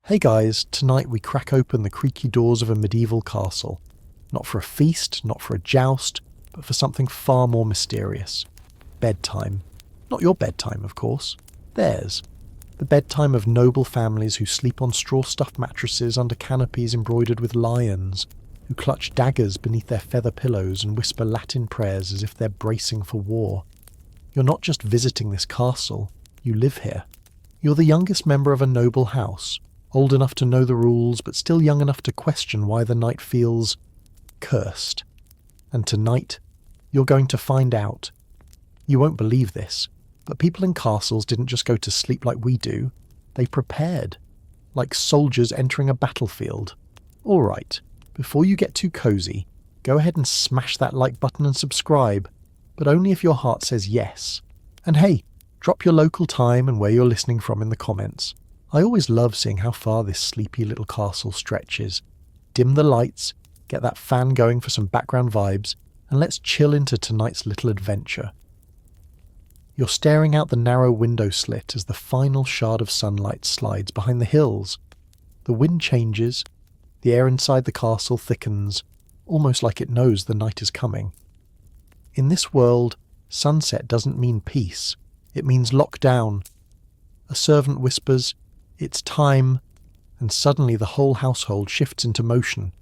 Hey guys, tonight we crack open the creaky doors of a medieval castle. Not for a feast, not for a joust, but for something far more mysterious. Bedtime. Not your bedtime, of course. Theirs. The bedtime of noble families who sleep on straw-stuffed mattresses under canopies embroidered with lions, who clutch daggers beneath their feather pillows and whisper Latin prayers as if they're bracing for war. You're not just visiting this castle, you live here. You're the youngest member of a noble house, old enough to know the rules, but still young enough to question why the night feels cursed. And tonight, you're going to find out. You won't believe this, but people in castles didn't just go to sleep like we do. They prepared, like soldiers entering a battlefield. All right, before you get too cozy, go ahead and smash that like button and subscribe, but only if your heart says yes. And hey, drop your local time and where you're listening from in the comments. I always love seeing how far this sleepy little castle stretches. Dim the lights, get that fan going for some background vibes, and let's chill into tonight's little adventure. You're staring out the narrow window slit as the final shard of sunlight slides behind the hills. The wind changes, the air inside the castle thickens, almost like it knows the night is coming. In this world, sunset doesn't mean peace, it means lockdown. A servant whispers, "It's time," and suddenly the whole household shifts into motion.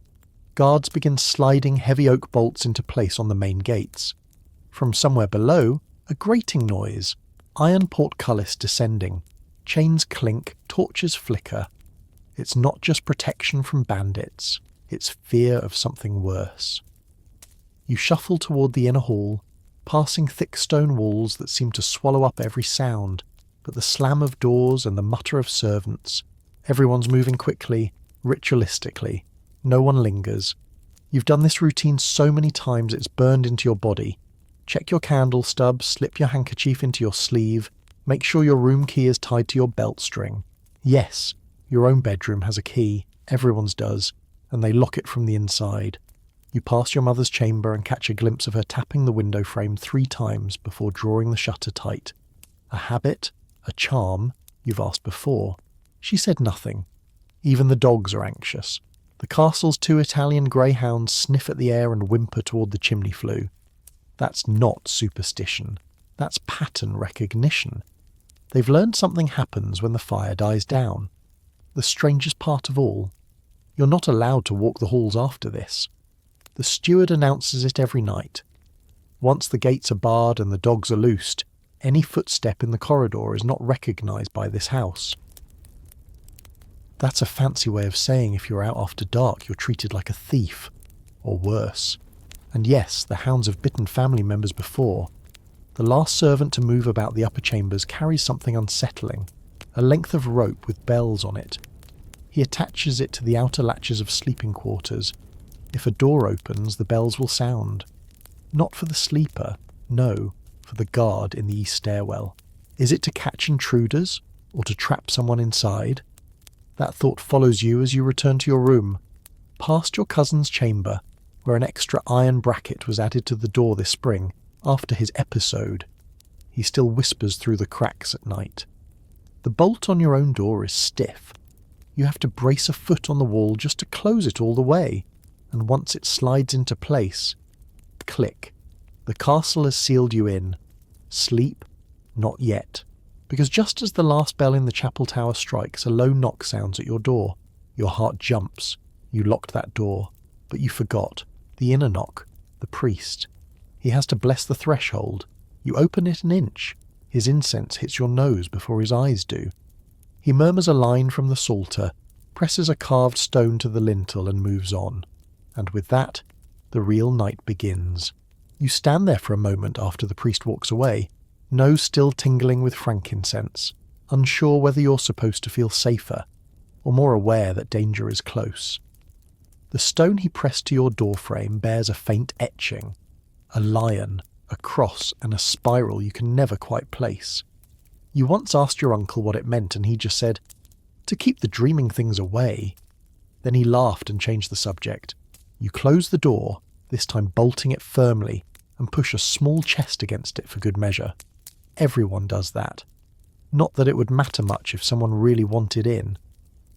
Guards begin sliding heavy oak bolts into place on the main gates. From somewhere below, a grating noise, iron portcullis descending. Chains clink, torches flicker. It's not just protection from bandits, it's fear of something worse. You shuffle toward the inner hall, passing thick stone walls that seem to swallow up every sound, but the slam of doors and the mutter of servants. Everyone's moving quickly, ritualistically. No one lingers. You've done this routine so many times it's burned into your body. Check your candle stub, slip your handkerchief into your sleeve, make sure your room key is tied to your belt string. Yes, your own bedroom has a key, everyone's does, and they lock it from the inside. You pass your mother's chamber and catch a glimpse of her tapping the window frame 3 times before drawing the shutter tight. A habit? A charm? You've asked before. She said nothing. Even the dogs are anxious. The castle's 2 Italian greyhounds sniff at the air and whimper toward the chimney flue. That's not superstition. That's pattern recognition. They've learned something happens when the fire dies down. The strangest part of all, you're not allowed to walk the halls after this. The steward announces it every night. Once the gates are barred and the dogs are loosed, any footstep in the corridor is not recognised by this house. That's a fancy way of saying if you're out after dark, you're treated like a thief, or worse. And yes, the hounds have bitten family members before. The last servant to move about the upper chambers carries something unsettling, a length of rope with bells on it. He attaches it to the outer latches of sleeping quarters. If a door opens, the bells will sound. Not for the sleeper, no, for the guard in the east stairwell. Is it to catch intruders, or to trap someone inside? That thought follows you as you return to your room, past your cousin's chamber, where an extra iron bracket was added to the door this spring, after his episode. He still whispers through the cracks at night. The bolt on your own door is stiff. You have to brace a foot on the wall just to close it all the way, and once it slides into place, click. The castle has sealed you in. Sleep? Not yet. Because just as the last bell in the chapel tower strikes, a low knock sounds at your door. Your heart jumps. You locked that door. But you forgot. The inner knock. The priest. He has to bless the threshold. You open it an inch. His incense hits your nose before his eyes do. He murmurs a line from the psalter, presses a carved stone to the lintel and moves on. And with that, the real night begins. You stand there for a moment after the priest walks away, nose still tingling with frankincense, unsure whether you're supposed to feel safer, or more aware that danger is close. The stone he pressed to your doorframe bears a faint etching, a lion, a cross, and a spiral you can never quite place. You once asked your uncle what it meant, and he just said, "To keep the dreaming things away." Then he laughed and changed the subject. You close the door, this time bolting it firmly, and push a small chest against it for good measure. Everyone does that. Not that it would matter much if someone really wanted in.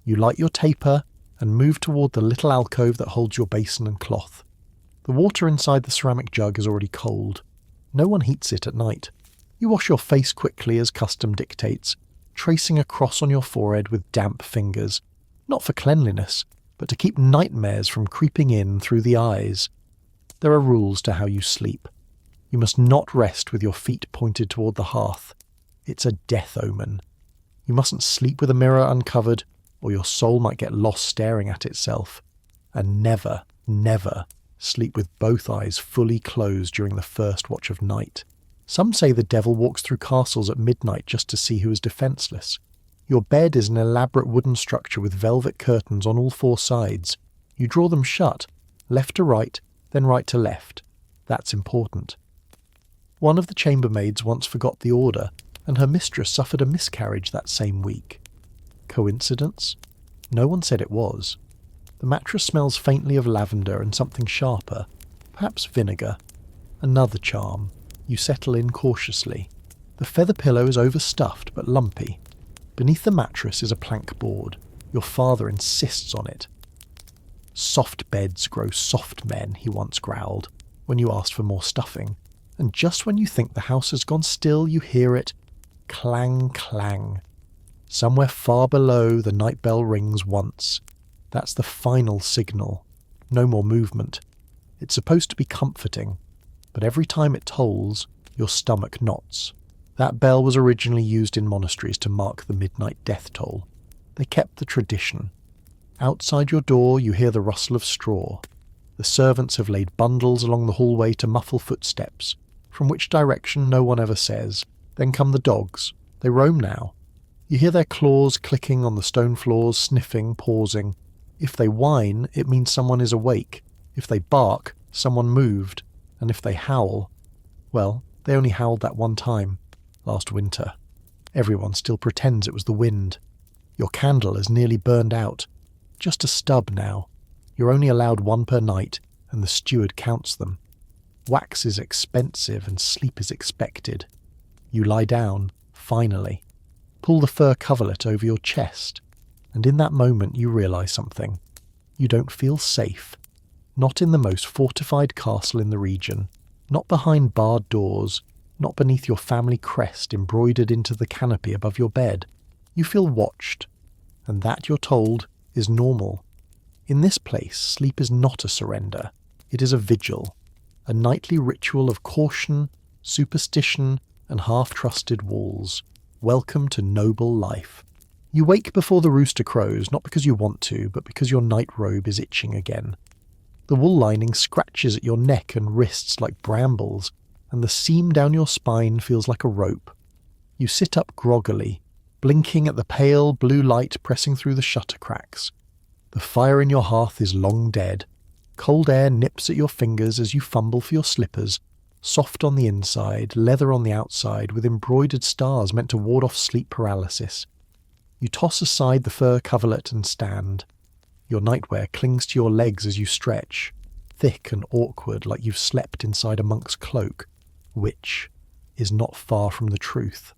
You light your taper and move toward the little alcove that holds your basin and cloth. The water inside the ceramic jug is already cold. No one heats it at night. You wash your face quickly as custom dictates, tracing a cross on your forehead with damp fingers, not for cleanliness, but to keep nightmares from creeping in through the eyes. There are rules to how you sleep. You must not rest with your feet pointed toward the hearth. It's a death omen. You mustn't sleep with a mirror uncovered, or your soul might get lost staring at itself. And never, never sleep with both eyes fully closed during the first watch of night. Some say the devil walks through castles at midnight just to see who is defenceless. Your bed is an elaborate wooden structure with velvet curtains on all four sides. You draw them shut, left to right, then right to left. That's important. One of the chambermaids once forgot the order, and her mistress suffered a miscarriage that same week. Coincidence? No one said it was. The mattress smells faintly of lavender and something sharper, perhaps vinegar. Another charm. You settle in cautiously. The feather pillow is overstuffed but lumpy. Beneath the mattress is a plank board. Your father insists on it. Soft beds grow soft men, he once growled, when you asked for more stuffing. And just when you think the house has gone still, you hear it. Clang, clang. Somewhere far below, the night bell rings once. That's the final signal. No more movement. It's supposed to be comforting, but every time it tolls, your stomach knots. That bell was originally used in monasteries to mark the midnight death toll. They kept the tradition. Outside your door, you hear the rustle of straw. The servants have laid bundles along the hallway to muffle footsteps, from which direction no one ever says. Then come the dogs. They roam now. You hear their claws clicking on the stone floors, sniffing, pausing. If they whine, it means someone is awake. If they bark, someone moved. And if they howl, well, they only howled that one time, last winter. Everyone still pretends it was the wind. Your candle is nearly burned out. Just a stub now. You're only allowed one per night, and the steward counts them. Wax is expensive and sleep is expected. You lie down, finally. Pull the fur coverlet over your chest, and in that moment you realise something. You don't feel safe. Not in the most fortified castle in the region. Not behind barred doors. Not beneath your family crest embroidered into the canopy above your bed. You feel watched, and that, you're told, is normal. In this place, sleep is not a surrender. It is a vigil, a nightly ritual of caution, superstition, and half-trusted walls. Welcome to noble life. You wake before the rooster crows, not because you want to, but because your night robe is itching again. The wool lining scratches at your neck and wrists like brambles, and the seam down your spine feels like a rope. You sit up groggily, blinking at the pale blue light pressing through the shutter cracks. The fire in your hearth is long dead. Cold air nips at your fingers as you fumble for your slippers, soft on the inside, leather on the outside, with embroidered stars meant to ward off sleep paralysis. You toss aside the fur coverlet and stand. Your nightwear clings to your legs as you stretch, thick and awkward like you've slept inside a monk's cloak, which is not far from the truth.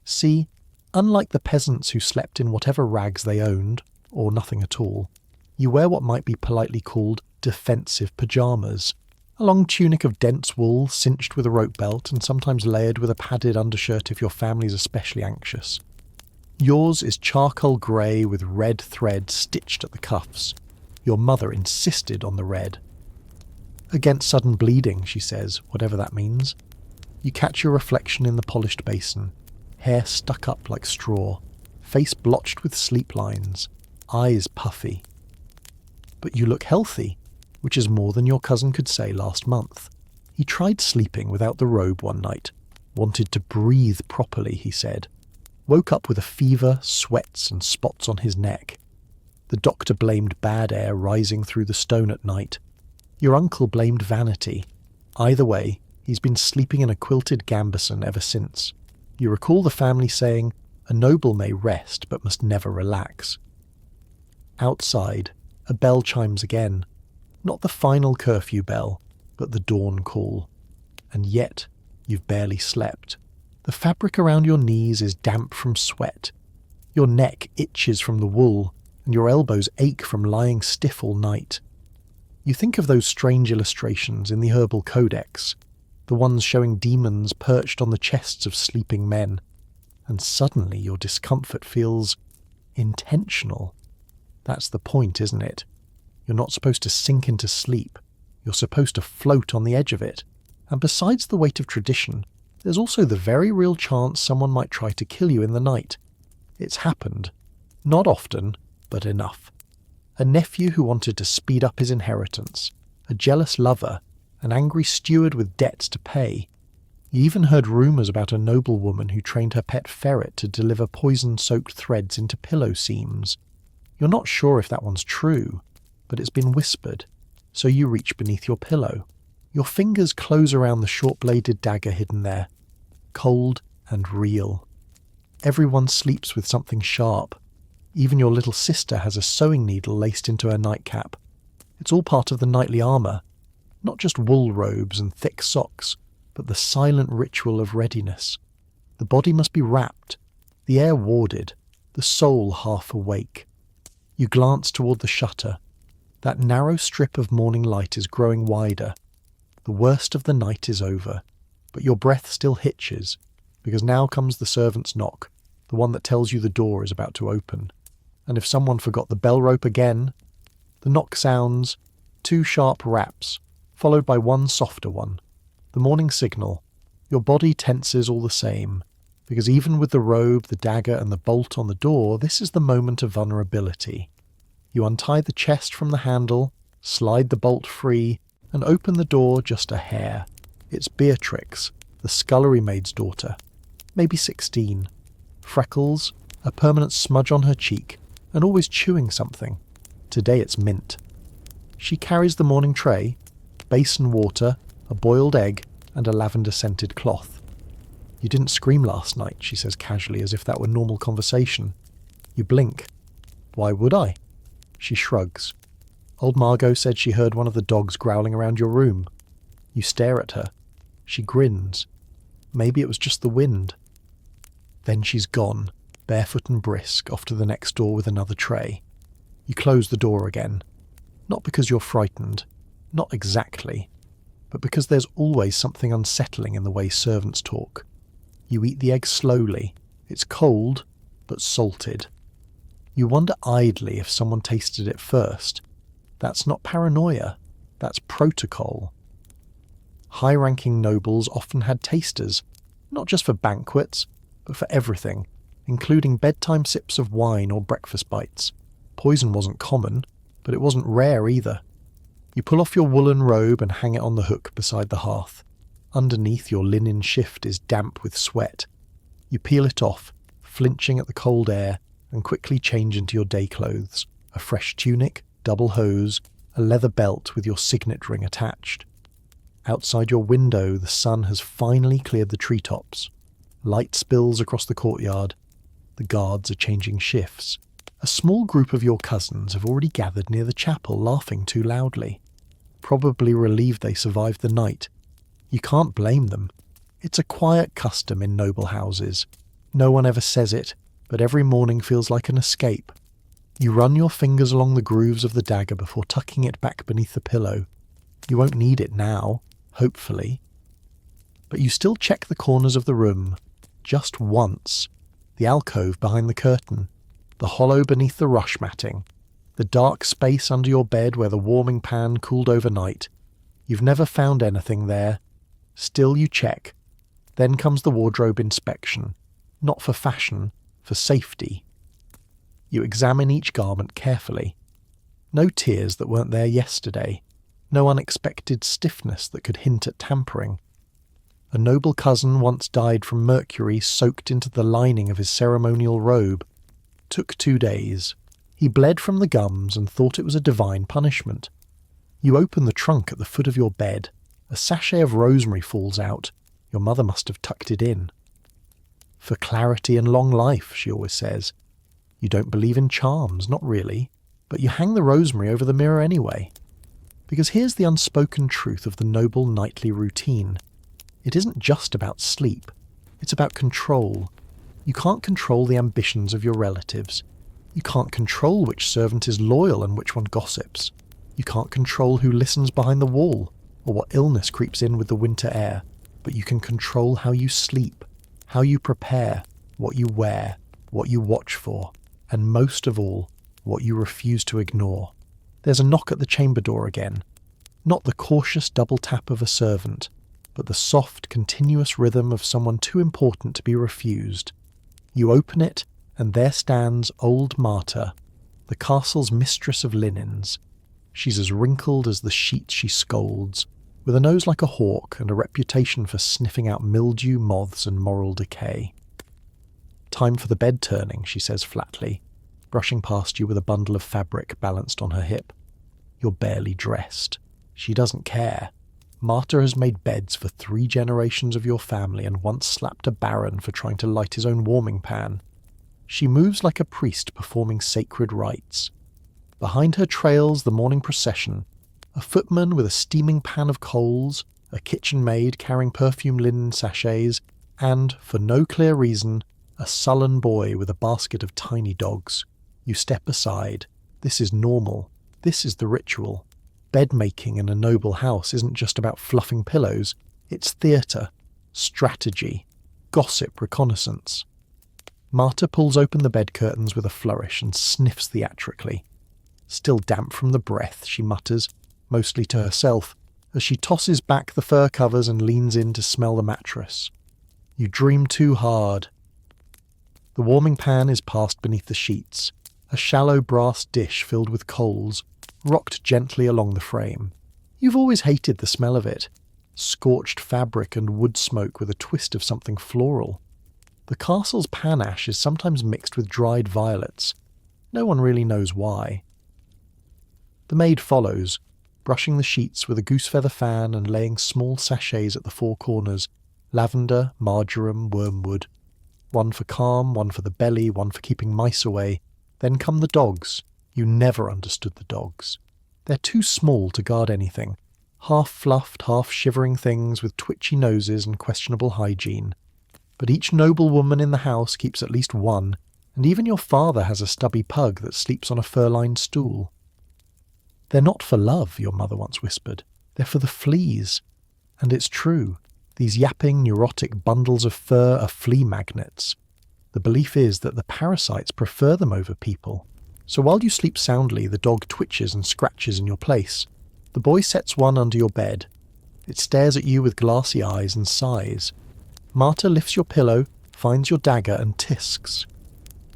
See, unlike the peasants who slept in whatever rags they owned, or nothing at all, you wear what might be politely called defensive pyjamas, a long tunic of dense wool cinched with a rope belt and sometimes layered with a padded undershirt if your family's especially anxious. Yours is charcoal grey with red thread stitched at the cuffs. Your mother insisted on the red. Against sudden bleeding, she says, whatever that means. You catch your reflection in the polished basin, hair stuck up like straw, face blotched with sleep lines, eyes puffy. But you look healthy, which is more than your cousin could say last month. He tried sleeping without the robe one night, wanted to breathe properly, he said. Woke up with a fever, sweats and spots on his neck. The doctor blamed bad air rising through the stone at night. Your uncle blamed vanity. Either way, he's been sleeping in a quilted gambeson ever since. You recall the family saying, "A noble may rest but must never relax." Outside, a bell chimes again. Not the final curfew bell, but the dawn call. And yet, you've barely slept. The fabric around your knees is damp from sweat. Your neck itches from the wool, and your elbows ache from lying stiff all night. You think of those strange illustrations in the Herbal Codex, the ones showing demons perched on the chests of sleeping men, and suddenly your discomfort feels intentional. That's the point, isn't it? You're not supposed to sink into sleep. You're supposed to float on the edge of it. And besides the weight of tradition, there's also the very real chance someone might try to kill you in the night. It's happened. Not often, but enough. A nephew who wanted to speed up his inheritance, a jealous lover, an angry steward with debts to pay. You even heard rumours about a noblewoman who trained her pet ferret to deliver poison-soaked threads into pillow seams. You're not sure if that one's true, but it's been whispered, so you reach beneath your pillow. Your fingers close around the short-bladed dagger hidden there, cold and real. Everyone sleeps with something sharp. Even your little sister has a sewing needle laced into her nightcap. It's all part of the nightly armour, not just wool robes and thick socks, but the silent ritual of readiness. The body must be wrapped, the air warded, the soul half awake. You glance toward the shutter. That narrow strip of morning light is growing wider. The worst of the night is over, but your breath still hitches, because now comes the servant's knock, the one that tells you the door is about to open. And if someone forgot the bell rope again, the knock sounds, 2 sharp raps, followed by one softer one. The morning signal. Your body tenses all the same, because even with the robe, the dagger, and the bolt on the door, this is the moment of vulnerability. You untie the chest from the handle, slide the bolt free, and open the door just a hair. It's Beatrix, the scullery maid's daughter, maybe 16. Freckles, a permanent smudge on her cheek, and always chewing something. Today it's mint. She carries the morning tray, basin water, a boiled egg, and a lavender-scented cloth. "You didn't scream last night," she says casually, as if that were normal conversation. You blink. "Why would I?" She shrugs. "Old Margot said she heard one of the dogs growling around your room." You stare at her. She grins. Maybe it was just the wind. Then she's gone, barefoot and brisk, off to the next door with another tray. You close the door again. Not because you're frightened. Not exactly. But because there's always something unsettling in the way servants talk. You eat the egg slowly. It's cold, but salted. You wonder idly if someone tasted it first. That's not paranoia. That's protocol. High-ranking nobles often had tasters, not just for banquets, but for everything, including bedtime sips of wine or breakfast bites. Poison wasn't common, but it wasn't rare either. You pull off your woolen robe and hang it on the hook beside the hearth. Underneath, your linen shift is damp with sweat. You peel it off, flinching at the cold air, and quickly change into your day clothes, a fresh tunic, double hose, a leather belt with your signet ring attached. Outside your window, the sun has finally cleared the treetops. Light spills across the courtyard. The guards are changing shifts. A small group of your cousins have already gathered near the chapel, laughing too loudly. Probably relieved they survived the night. You can't blame them. It's a quiet custom in noble houses. No one ever says it, but every morning feels like an escape. You run your fingers along the grooves of the dagger before tucking it back beneath the pillow. You won't need it now, hopefully. But you still check the corners of the room, just once. The alcove behind the curtain, the hollow beneath the rush matting, the dark space under your bed where the warming pan cooled overnight. You've never found anything there. Still you check. Then comes the wardrobe inspection. Not for fashion, for safety. You examine each garment carefully. No tears that weren't there yesterday. No unexpected stiffness that could hint at tampering. A noble cousin once died from mercury soaked into the lining of his ceremonial robe. Took 2 days. He bled from the gums and thought it was a divine punishment. You open the trunk at the foot of your bed. A sachet of rosemary falls out. Your mother must have tucked it in. For clarity and long life, she always says. You don't believe in charms, not really, but you hang the rosemary over the mirror anyway. Because here's the unspoken truth of the noble nightly routine. It isn't just about sleep. It's about control. You can't control the ambitions of your relatives. You can't control which servant is loyal and which one gossips. You can't control who listens behind the wall, or what illness creeps in with the winter air, but you can control how you sleep, how you prepare, what you wear, what you watch for, and most of all, what you refuse to ignore. There's a knock at the chamber door again. Not the cautious double tap of a servant, but the soft, continuous rhythm of someone too important to be refused. You open it, and there stands old Marta, the castle's mistress of linens. She's as wrinkled as the sheet she scolds, with a nose like a hawk and a reputation for sniffing out mildew, moths, and moral decay. "Time for the bed turning," she says flatly, brushing past you with a bundle of fabric balanced on her hip. You're barely dressed. She doesn't care. Marta has made beds for 3 generations of your family and once slapped a baron for trying to light his own warming pan. She moves like a priest performing sacred rites. Behind her trails the morning procession, a footman with a steaming pan of coals, a kitchen maid carrying perfume linen sachets, and, for no clear reason, a sullen boy with a basket of tiny dogs. You step aside. This is normal. This is the ritual. Bed-making in a noble house isn't just about fluffing pillows. It's theatre, strategy, gossip, reconnaissance. Marta pulls open the bed curtains with a flourish and sniffs theatrically. Still damp from the breath, she mutters, mostly to herself, as she tosses back the fur covers and leans in to smell the mattress. You dream too hard. The warming pan is passed beneath the sheets, a shallow brass dish filled with coals, rocked gently along the frame. You've always hated the smell of it. Scorched fabric and wood smoke with a twist of something floral. The castle's panache is sometimes mixed with dried violets. No one really knows why. The maid follows, brushing the sheets with a goosefeather fan and laying small sachets at the 4 corners, lavender, marjoram, wormwood. One for calm, one for the belly, one for keeping mice away. Then come the dogs. You never understood the dogs. They're too small to guard anything. Half-fluffed, half-shivering things with twitchy noses and questionable hygiene. But each noble woman in the house keeps at least one, and even your father has a stubby pug that sleeps on a fur-lined stool. "They're not for love," your mother once whispered. "They're for the fleas." And it's true. These yapping, neurotic bundles of fur are flea magnets. The belief is that the parasites prefer them over people. So while you sleep soundly, the dog twitches and scratches in your place. The boy sets one under your bed. It stares at you with glassy eyes and sighs. Marta lifts your pillow, finds your dagger, and tisks.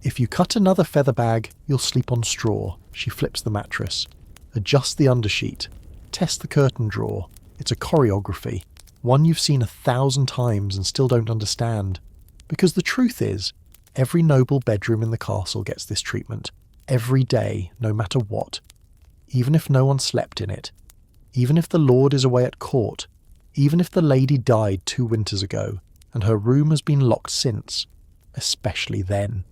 "If you cut another feather bag, you'll sleep on straw." She flips the mattress. Adjust the undersheet. Test the curtain drawer. It's a choreography. One you've seen 1,000 times and still don't understand. Because the truth is, every noble bedroom in the castle gets this treatment. Every day, no matter what. Even if no one slept in it. Even if the lord is away at court. Even if the lady died 2 winters ago, and her room has been locked since. Especially then.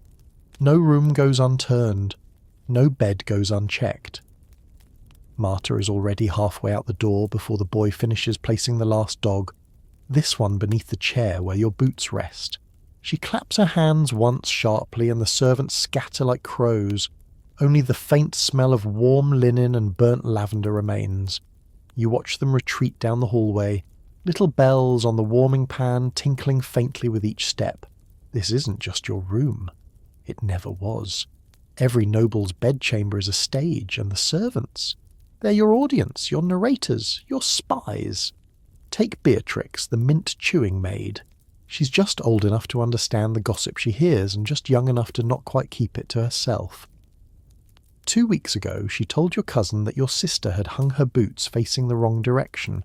No room goes unturned. No bed goes unchecked. Marta is already halfway out the door before the boy finishes placing the last dog, this one beneath the chair where your boots rest. She claps her hands once sharply and the servants scatter like crows. Only the faint smell of warm linen and burnt lavender remains. You watch them retreat down the hallway, little bells on the warming pan tinkling faintly with each step. This isn't just your room. It never was. Every noble's bedchamber is a stage, and the servants. They're your audience, your narrators, your spies. Take Beatrix, the mint-chewing maid. She's just old enough to understand the gossip she hears and just young enough to not quite keep it to herself. 2 weeks ago, she told your cousin that your sister had hung her boots facing the wrong direction,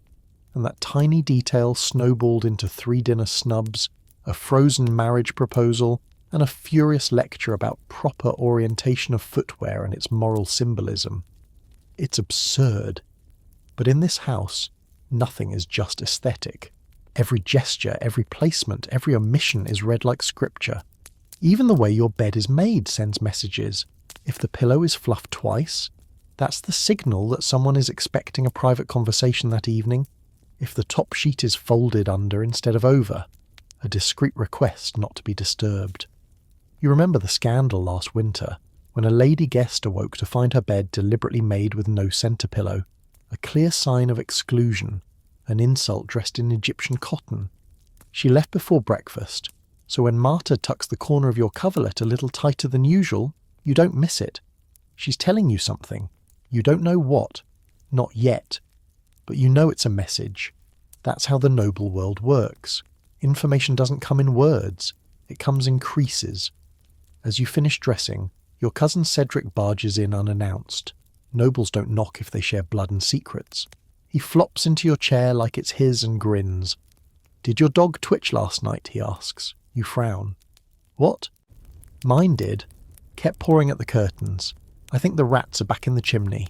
and that tiny detail snowballed into 3 dinner snubs, a frozen marriage proposal, and a furious lecture about proper orientation of footwear and its moral symbolism. It's absurd. But in this house, nothing is just aesthetic. Every gesture, every placement, every omission is read like scripture. Even the way your bed is made sends messages. If the pillow is fluffed twice, that's the signal that someone is expecting a private conversation that evening. If the top sheet is folded under instead of over, a discreet request not to be disturbed. You remember the scandal last winter, when a lady guest awoke to find her bed deliberately made with no centre pillow, a clear sign of exclusion, an insult dressed in Egyptian cotton. She left before breakfast, so when Marta tucks the corner of your coverlet a little tighter than usual, you don't miss it. She's telling you something. You don't know what. Not yet. But you know it's a message. That's how the noble world works. Information doesn't come in words. It comes in creases. As you finish dressing, your cousin Cedric barges in unannounced. Nobles don't knock if they share blood and secrets. He flops into your chair like it's his and grins. "Did your dog twitch last night?" he asks. You frown. "What?" "Mine did. Kept pawing at the curtains. I think the rats are back in the chimney."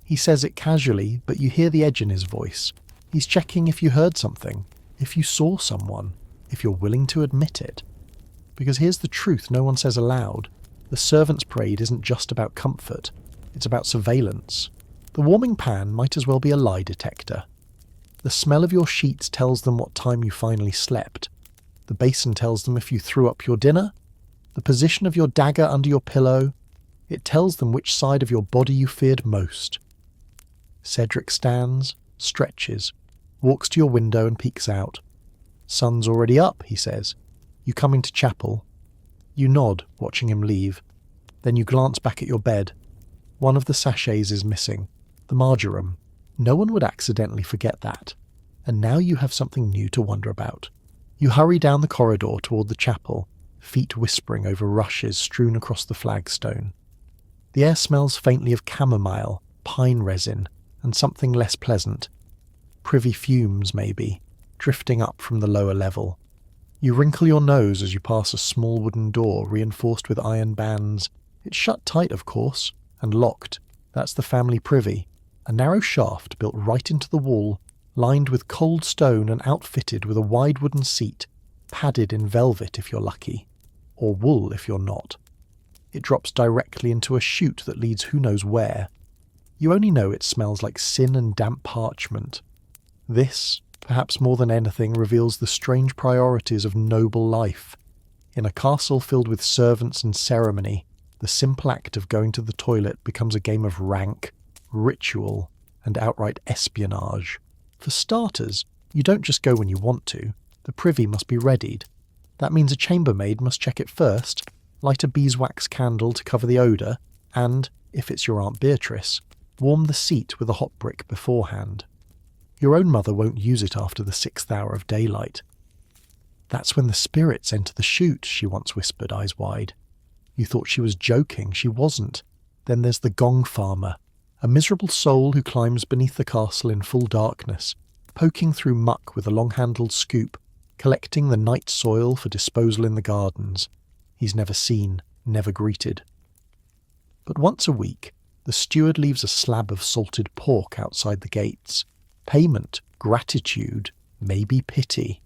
He says it casually, but you hear the edge in his voice. He's checking if you heard something, if you saw someone, if you're willing to admit it. Because here's the truth no one says aloud. The servants' parade isn't just about comfort. It's about surveillance. The warming pan might as well be a lie detector. The smell of your sheets tells them what time you finally slept. The basin tells them if you threw up your dinner. The position of your dagger under your pillow. It tells them which side of your body you feared most. Cedric stands, stretches, walks to your window and peeks out. "Sun's already up," he says. You come into chapel. You nod, watching him leave. Then you glance back at your bed. One of the sachets is missing. The marjoram. No one would accidentally forget that. And now you have something new to wonder about. You hurry down the corridor toward the chapel, feet whispering over rushes strewn across the flagstone. The air smells faintly of chamomile, pine resin, and something less pleasant. Privy fumes, maybe, drifting up from the lower level. You wrinkle your nose as you pass a small wooden door reinforced with iron bands. It's shut tight, of course, and locked. That's the family privy. A narrow shaft built right into the wall, lined with cold stone and outfitted with a wide wooden seat, padded in velvet if you're lucky, or wool if you're not. It drops directly into a chute that leads who knows where. You only know it smells like sin and damp parchment. This, perhaps more than anything, reveals the strange priorities of noble life. In a castle filled with servants and ceremony, the simple act of going to the toilet becomes a game of rank, ritual, and outright espionage. For starters, you don't just go when you want to. The privy must be readied. That means a chambermaid must check it first, light a beeswax candle to cover the odour, and, if it's your Aunt Beatrice, warm the seat with a hot brick beforehand. Your own mother won't use it after the 6th hour of daylight. "That's when the spirits enter the chute," she once whispered, eyes wide. You thought she was joking. She wasn't. Then there's the gong farmer, a miserable soul who climbs beneath the castle in full darkness, poking through muck with a long-handled scoop, collecting the night soil for disposal in the gardens. He's never seen, never greeted. But once a week, the steward leaves a slab of salted pork outside the gates. Payment, gratitude, maybe pity.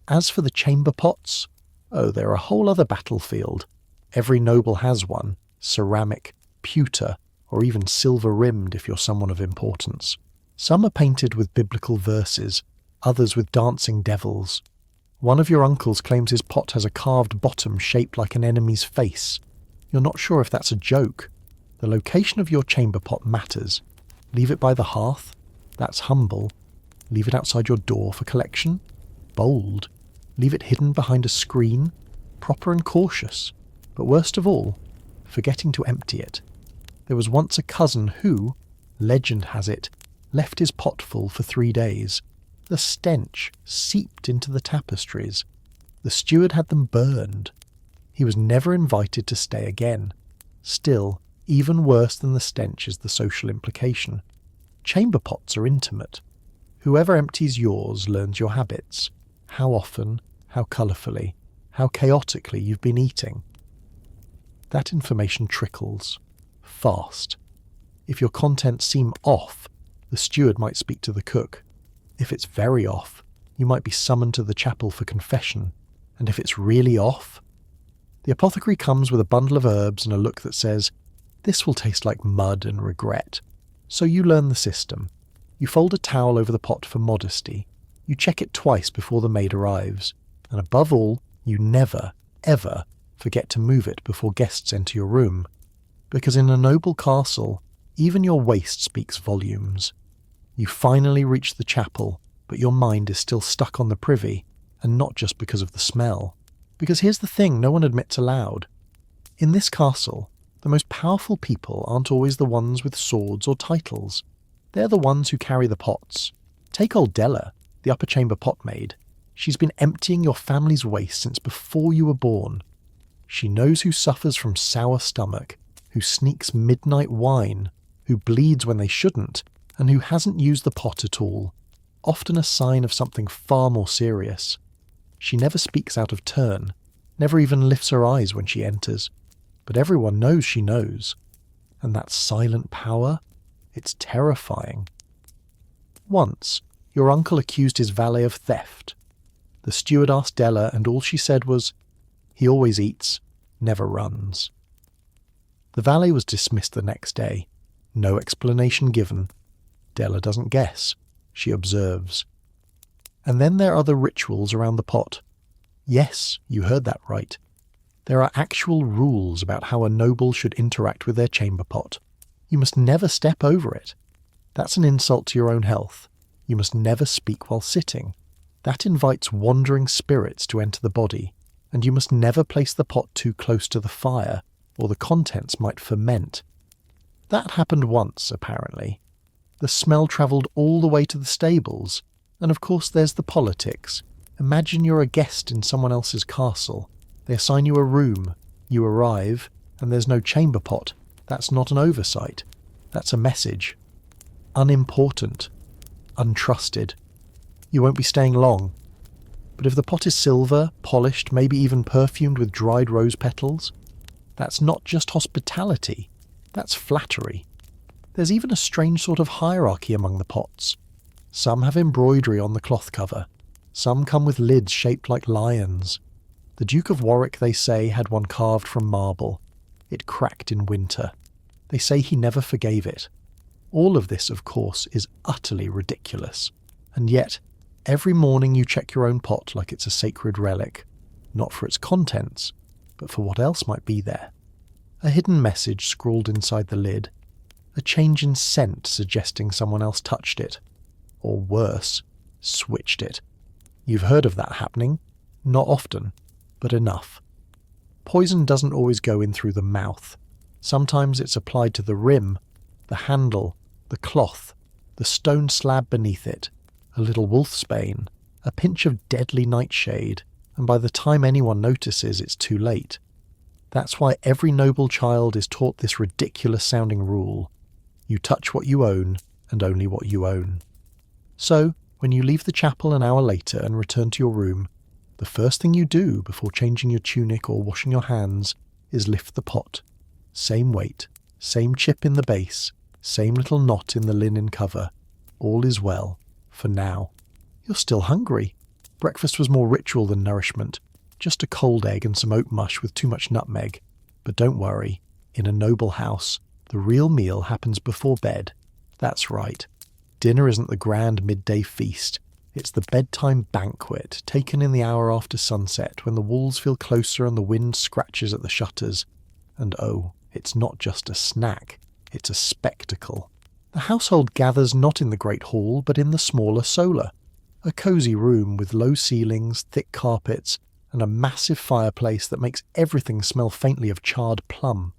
As for the chamber pots, oh, they're a whole other battlefield. Every noble has one, ceramic, pewter, or even silver-rimmed if you're someone of importance. Some are painted with biblical verses, others with dancing devils. One of your uncles claims his pot has a carved bottom shaped like an enemy's face. You're not sure if that's a joke. The location of your chamber pot matters. Leave it by the hearth? That's humble. Leave it outside your door for collection? Bold. Leave it hidden behind a screen? Proper and cautious. But worst of all, forgetting to empty it. There was once a cousin who, legend has it, left his pot full for 3 days. The stench seeped into the tapestries. The steward had them burned. He was never invited to stay again. Still, even worse than the stench is the social implication. Chamber pots are intimate. Whoever empties yours learns your habits. How often, how colourfully, how chaotically you've been eating. That information trickles. Fast. If your contents seem off, the steward might speak to the cook. If it's very off, you might be summoned to the chapel for confession. And if it's really off? The apothecary comes with a bundle of herbs and a look that says, "This will taste like mud and regret." So you learn the system. You fold a towel over the pot for modesty. You check it twice before the maid arrives. And above all, you never, ever forget to move it before guests enter your room. Because in a noble castle, even your waist speaks volumes. You finally reach the chapel, but your mind is still stuck on the privy, and not just because of the smell. Because here's the thing no one admits aloud. In this castle, the most powerful people aren't always the ones with swords or titles. They're the ones who carry the pots. Take old Della, the upper chamber pot maid. She's been emptying your family's waste since before you were born. She knows who suffers from sour stomach, who sneaks midnight wine, who bleeds when they shouldn't, and who hasn't used the pot at all, often a sign of something far more serious. She never speaks out of turn, never even lifts her eyes when she enters, but everyone knows she knows. And that silent power, it's terrifying. Once, your uncle accused his valet of theft. The steward asked Della, and all she said was, "He always eats, never runs." The valet was dismissed the next day. No explanation given. Della doesn't guess. She observes. And then there are the rituals around the pot. Yes, you heard that right. There are actual rules about how a noble should interact with their chamber pot. You must never step over it. That's an insult to your own health. You must never speak while sitting. That invites wandering spirits to enter the body, and you must never place the pot too close to the fire, or the contents might ferment. That happened once, apparently. The smell travelled all the way to the stables, and of course there's the politics. Imagine you're a guest in someone else's castle. They assign you a room, you arrive, and there's no chamber pot. That's not an oversight. That's a message. Unimportant. Untrusted. You won't be staying long. But if the pot is silver, polished, maybe even perfumed with dried rose petals, that's not just hospitality, that's flattery. There's even a strange sort of hierarchy among the pots. Some have embroidery on the cloth cover. Some come with lids shaped like lions. The Duke of Warwick, they say, had one carved from marble. It cracked in winter. They say he never forgave it. All of this, of course, is utterly ridiculous. And yet, every morning you check your own pot like it's a sacred relic, not for its contents, but for what else might be there. A hidden message scrawled inside the lid. A change in scent suggesting someone else touched it. Or worse, switched it. You've heard of that happening. Not often, but enough. Poison doesn't always go in through the mouth. Sometimes it's applied to the rim, the handle, the cloth, the stone slab beneath it, a little wolfsbane, a pinch of deadly nightshade, and by the time anyone notices, it's too late. That's why every noble child is taught this ridiculous-sounding rule. You touch what you own, and only what you own. So, when you leave the chapel an hour later and return to your room, the first thing you do before changing your tunic or washing your hands is lift the pot. Same weight, same chip in the base, same little knot in the linen cover. All is well, for now. You're still hungry. Breakfast was more ritual than nourishment. Just a cold egg and some oat mush with too much nutmeg. But don't worry, in a noble house, the real meal happens before bed. That's right. Dinner isn't the grand midday feast. It's the bedtime banquet, taken in the hour after sunset, when the walls feel closer and the wind scratches at the shutters. And oh, it's not just a snack, it's a spectacle. The household gathers not in the great hall, but in the smaller solar. A cosy room with low ceilings, thick carpets, and a massive fireplace that makes everything smell faintly of charred plum.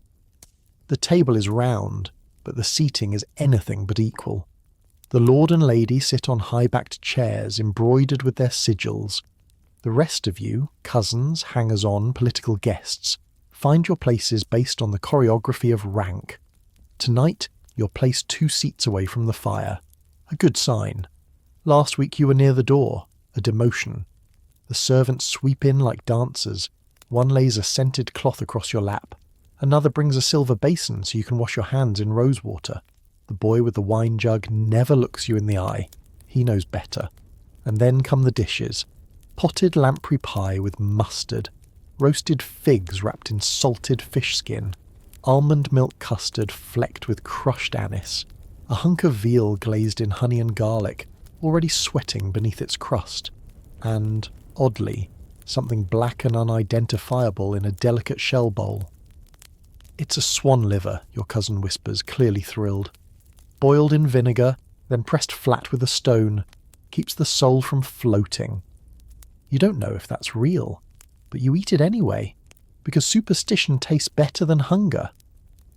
The table is round, but the seating is anything but equal. The lord and lady sit on high-backed chairs embroidered with their sigils. The rest of you, cousins, hangers-on, political guests, find your places based on the choreography of rank. Tonight, you're placed 2 seats away from the fire. A good sign. Last week you were near the door. A demotion. The servants sweep in like dancers. One lays a scented cloth across your lap. Another brings a silver basin so you can wash your hands in rose water. The boy with the wine jug never looks you in the eye. He knows better. And then come the dishes. Potted lamprey pie with mustard. Roasted figs wrapped in salted fish skin. Almond milk custard flecked with crushed anise. A hunk of veal glazed in honey and garlic, already sweating beneath its crust. And, oddly, something black and unidentifiable in a delicate shell bowl. It's a swan liver, your cousin whispers, clearly thrilled. Boiled in vinegar, then pressed flat with a stone, keeps the soul from floating. You don't know if that's real, but you eat it anyway, because superstition tastes better than hunger.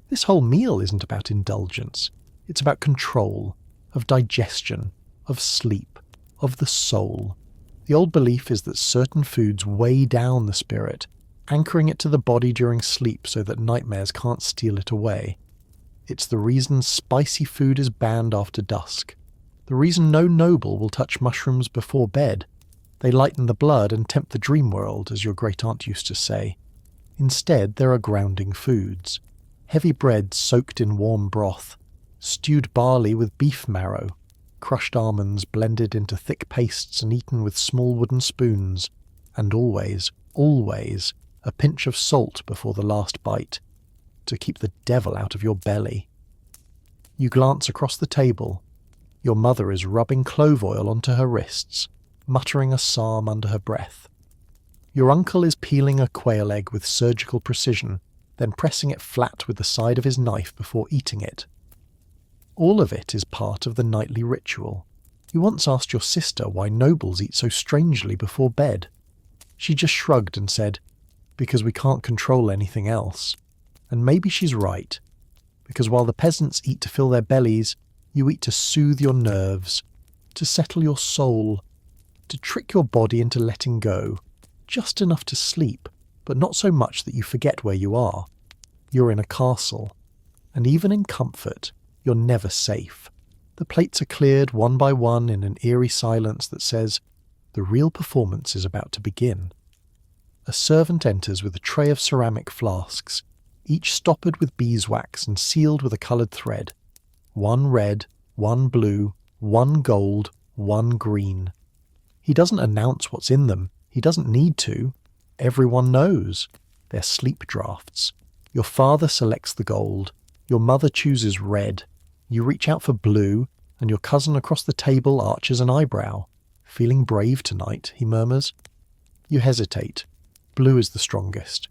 This whole meal isn't about indulgence. It's about control, of digestion, of sleep, of the soul. The old belief is that certain foods weigh down the spirit, anchoring it to the body during sleep so that nightmares can't steal it away. It's the reason spicy food is banned after dusk. The reason no noble will touch mushrooms before bed. They lighten the blood and tempt the dream world, as your great-aunt used to say. Instead, there are grounding foods. Heavy bread soaked in warm broth, stewed barley with beef marrow, crushed almonds blended into thick pastes and eaten with small wooden spoons, and always, always, a pinch of salt before the last bite, to keep the devil out of your belly. You glance across the table. Your mother is rubbing clove oil onto her wrists, muttering a psalm under her breath. Your uncle is peeling a quail egg with surgical precision, then pressing it flat with the side of his knife before eating it. All of it is part of the nightly ritual. You once asked your sister why nobles eat so strangely before bed. She just shrugged and said, "Because we can't control anything else." And maybe she's right, because while the peasants eat to fill their bellies, you eat to soothe your nerves, to settle your soul, to trick your body into letting go, just enough to sleep, but not so much that you forget where you are. You're in a castle, and even in comfort, you're never safe. The plates are cleared one by one in an eerie silence that says, the real performance is about to begin. A servant enters with a tray of ceramic flasks, each stoppered with beeswax and sealed with a coloured thread. One red, one blue, one gold, one green. He doesn't announce what's in them. He doesn't need to. Everyone knows. They're sleep draughts. Your father selects the gold. Your mother chooses red. You reach out for blue, and your cousin across the table arches an eyebrow. "Feeling brave tonight," he murmurs. You hesitate. Blue is the strongest.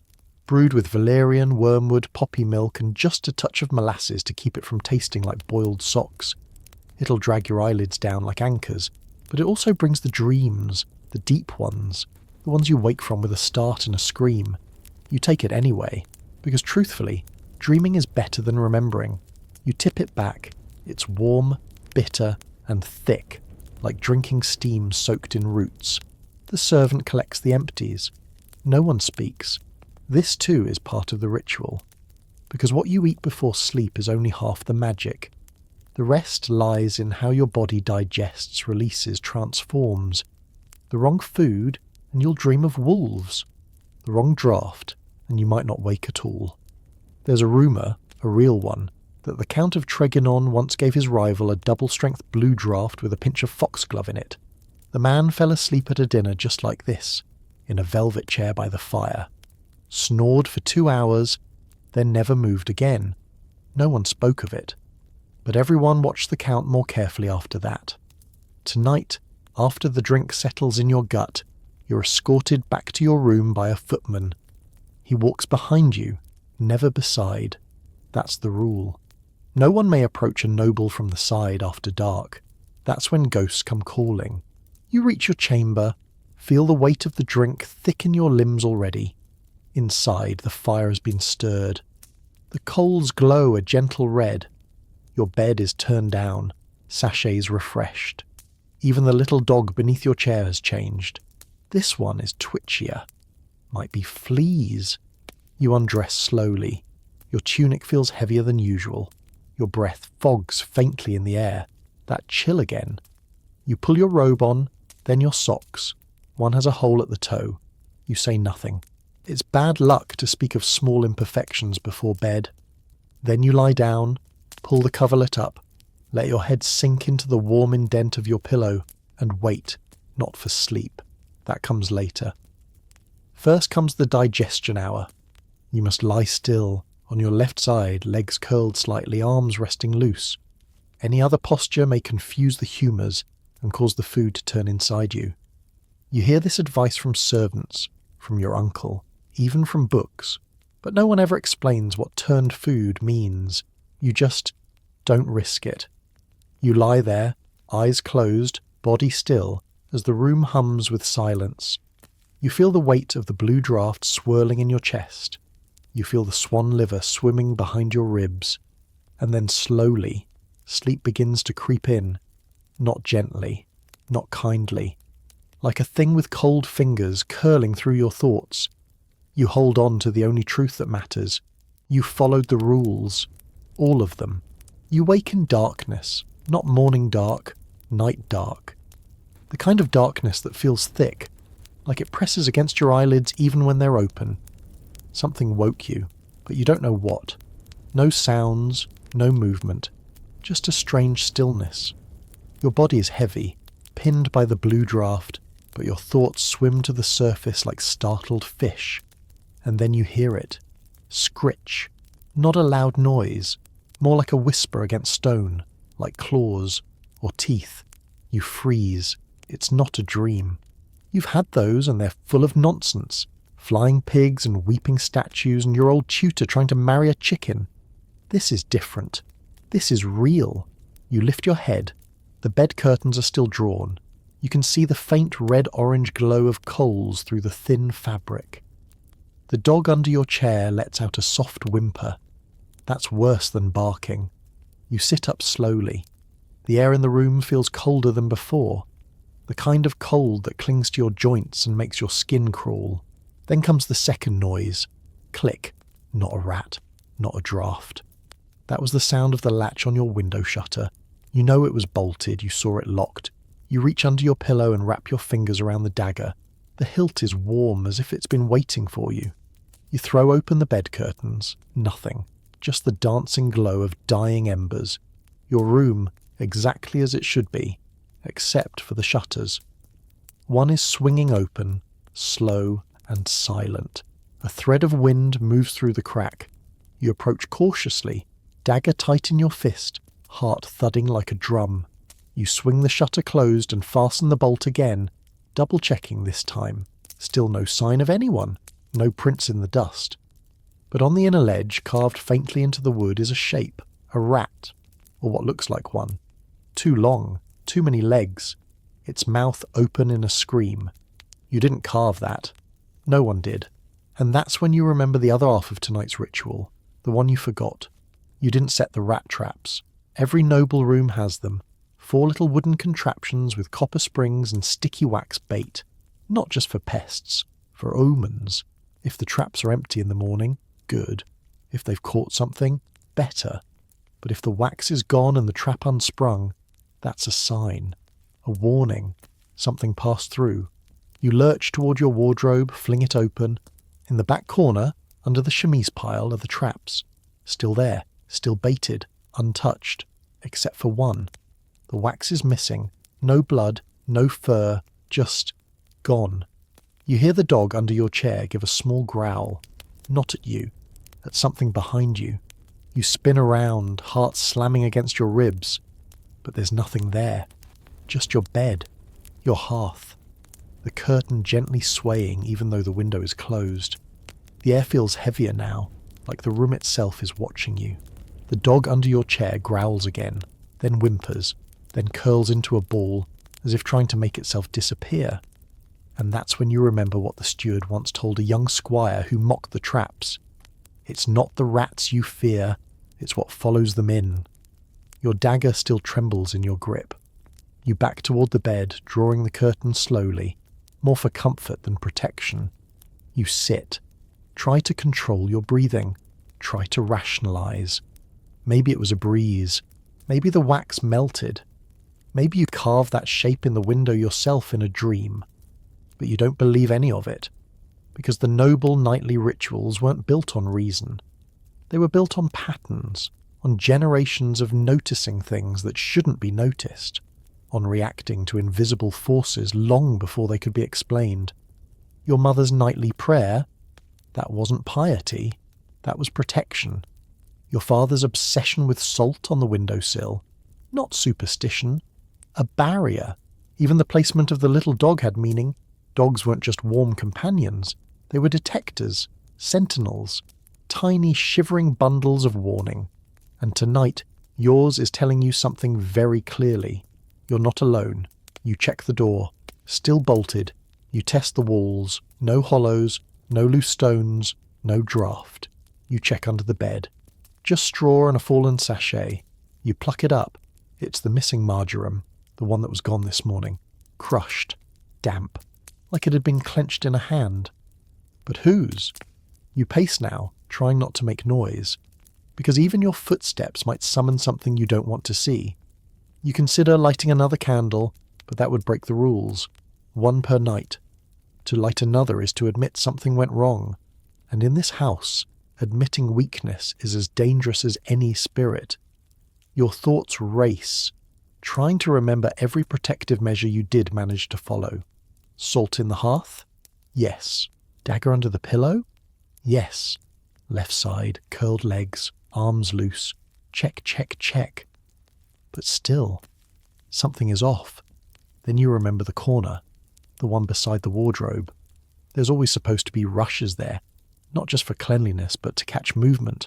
Brewed with valerian, wormwood, poppy milk, and just a touch of molasses to keep it from tasting like boiled socks. It'll drag your eyelids down like anchors, but it also brings the dreams, the deep ones, the ones you wake from with a start and a scream. You take it anyway, because truthfully, dreaming is better than remembering. You tip it back. It's warm, bitter, and thick, like drinking steam soaked in roots. The servant collects the empties. No one speaks. This too is part of the ritual, because what you eat before sleep is only half the magic. The rest lies in how your body digests, releases, transforms. The wrong food, and you'll dream of wolves. The wrong draught, and you might not wake at all. There's a rumour, a real one, that the Count of Tregenon once gave his rival a double-strength blue draught with a pinch of foxglove in it. The man fell asleep at a dinner just like this, in a velvet chair by the fire. Snored for 2 hours, then never moved again. No one spoke of it. But everyone watched the Count more carefully after that. Tonight, after the drink settles in your gut, you're escorted back to your room by a footman. He walks behind you, never beside. That's the rule. No one may approach a noble from the side after dark. That's when ghosts come calling. You reach your chamber, feel the weight of the drink thicken your limbs already. Inside, the fire has been stirred. The coals glow a gentle red. Your bed is turned down, sachets refreshed. Even the little dog beneath your chair has changed. This one is twitchier. Might be fleas. You undress slowly. Your tunic feels heavier than usual. Your breath fogs faintly in the air. That chill again. You pull your robe on, then your socks. One has a hole at the toe. You say nothing. It's bad luck to speak of small imperfections before bed. Then you lie down, pull the coverlet up, let your head sink into the warm indent of your pillow, and wait, not for sleep. That comes later. First comes the digestion hour. You must lie still, on your left side, legs curled slightly, arms resting loose. Any other posture may confuse the humours and cause the food to turn inside you. You hear this advice from servants, from your uncle, even from books. But no one ever explains what turned food means. You just don't risk it. You lie there, eyes closed, body still, as the room hums with silence. You feel the weight of the blue draught swirling in your chest. You feel the swan liver swimming behind your ribs. And then slowly, sleep begins to creep in. Not gently, not kindly. Like a thing with cold fingers curling through your thoughts. You hold on to the only truth that matters. You followed the rules. All of them. You wake in darkness. Not morning dark, night dark. The kind of darkness that feels thick, like it presses against your eyelids even when they're open. Something woke you, but you don't know what. No sounds, no movement, just a strange stillness. Your body is heavy, pinned by the blue draught, but your thoughts swim to the surface like startled fish. And then you hear it. Scritch. Not a loud noise, more like a whisper against stone, like claws or teeth. You freeze. It's not a dream. You've had those and they're full of nonsense. Flying pigs and weeping statues and your old tutor trying to marry a chicken. This is different. This is real. You lift your head. The bed curtains are still drawn. You can see the faint red-orange glow of coals through the thin fabric. The dog under your chair lets out a soft whimper. That's worse than barking. You sit up slowly. The air in the room feels colder than before. The kind of cold that clings to your joints and makes your skin crawl. Then comes the second noise. Click. Not a rat. Not a draft. That was the sound of the latch on your window shutter. You know it was bolted. You saw it locked. You reach under your pillow and wrap your fingers around the dagger. The hilt is warm as if it's been waiting for you. You throw open the bed curtains. Nothing. Just the dancing glow of dying embers. Your room exactly as it should be, except for the shutters. One is swinging open, slow and silent. A thread of wind moves through the crack. You approach cautiously, dagger tight in your fist, heart thudding like a drum. You swing the shutter closed and fasten the bolt again, double-checking this time. Still no sign of anyone, no prints in the dust. But on the inner ledge, carved faintly into the wood, is a shape, a rat, or what looks like one. Too long, too many legs, its mouth open in a scream. You didn't carve that. No one did. And that's when you remember the other half of tonight's ritual, the one you forgot. You didn't set the rat traps. Every noble room has them. 4 little wooden contraptions with copper springs and sticky wax bait. Not just for pests, for omens. If the traps are empty in the morning, good. If they've caught something, better. But if the wax is gone and the trap unsprung, that's a sign. A warning. Something passed through. You lurch toward your wardrobe, fling it open. In the back corner, under the chemise pile, are the traps. Still there, still baited, untouched, except for one. The wax is missing. No blood, no fur, just gone. You hear the dog under your chair give a small growl. Not at you, at something behind you. You spin around, heart slamming against your ribs. But there's nothing there. Just your bed, your hearth. The curtain gently swaying even though the window is closed. The air feels heavier now, like the room itself is watching you. The dog under your chair growls again, then whimpers, then curls into a ball, as if trying to make itself disappear. And that's when you remember what the steward once told a young squire who mocked the traps. It's not the rats you fear, it's what follows them in. Your dagger still trembles in your grip. You back toward the bed, drawing the curtain slowly, more for comfort than protection. You sit. Try to control your breathing. Try to rationalize. Maybe it was a breeze. Maybe the wax melted. Maybe you carved that shape in the window yourself in a dream. But you don't believe any of it, because the noble nightly rituals weren't built on reason. They were built on patterns, on generations of noticing things that shouldn't be noticed, on reacting to invisible forces long before they could be explained. Your mother's nightly prayer, that wasn't piety, that was protection. Your father's obsession with salt on the windowsill, not superstition, a barrier. Even the placement of the little dog had meaning. Dogs weren't just warm companions, they were detectors, sentinels. tiny shivering bundles of warning. And tonight, yours is telling you something very clearly. You're not alone. You check the door. Still bolted. You test the walls. No hollows. No loose stones. No draft. You check under the bed. Just straw and a fallen sachet. You pluck it up. It's the missing marjoram, the one that was gone this morning. Crushed. Damp. Like it had been clenched in a hand. But whose? You pace now, trying not to make noise, because even your footsteps might summon something you don't want to see. You consider lighting another candle, but that would break the rules. 1 per night. To light another is to admit something went wrong, and in this house, admitting weakness is as dangerous as any spirit. Your thoughts race, trying to remember every protective measure you did manage to follow. Salt in the hearth? Yes. Dagger under the pillow? Yes. Left side, curled legs, arms loose. Check, check, check. But still, something is off. Then you remember the corner, the one beside the wardrobe. There's always supposed to be rushes there, not just for cleanliness, but to catch movement.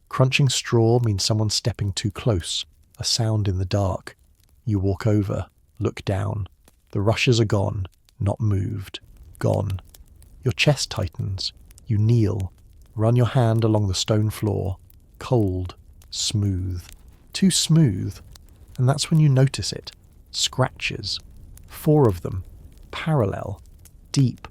Crunching straw means someone stepping too close, a sound in the dark. You walk over, look down. The rushes are gone, not moved, gone. Your chest tightens. You kneel, run your hand along the stone floor. Cold, smooth, too smooth. And that's when you notice it. Scratches. 4 of them. Parallel. Deep.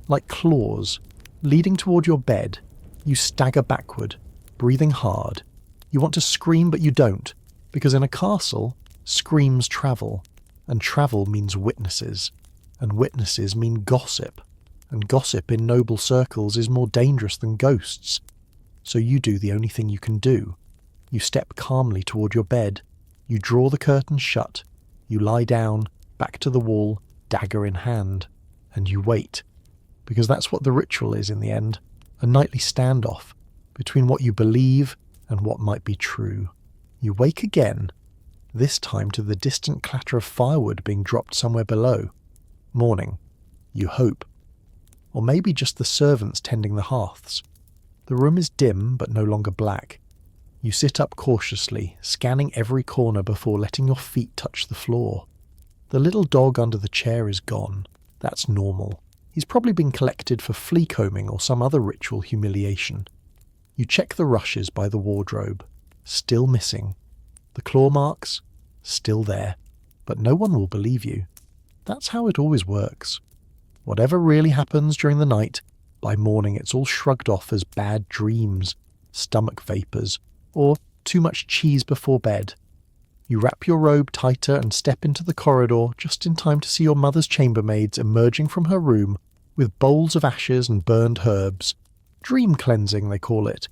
Like claws. Leading toward your bed. You stagger backward, breathing hard. You want to scream, but you don't. Because in a castle, screams travel. And travel means witnesses. And witnesses mean gossip. And gossip in noble circles is more dangerous than ghosts. So you do the only thing you can do. You step calmly toward your bed. You draw the curtains shut. You lie down, back to the wall, dagger in hand. And you wait. Because that's what the ritual is in the end. A nightly standoff between what you believe and what might be true. You wake again, this time to the distant clatter of firewood being dropped somewhere below. Morning. You hope. Or maybe just the servants tending the hearths. The room is dim but no longer black. You sit up cautiously, scanning every corner before letting your feet touch the floor. The little dog under the chair is gone. That's normal. He's probably been collected for flea combing or some other ritual humiliation. You check the rushes by the wardrobe. Still missing. The claw marks? Still there. But no one will believe you. That's how it always works. Whatever really happens during the night, by morning it's all shrugged off as bad dreams, stomach vapours, or too much cheese before bed. You wrap your robe tighter and step into the corridor just in time to see your mother's chambermaids emerging from her room with bowls of ashes and burned herbs. Dream cleansing, they call it.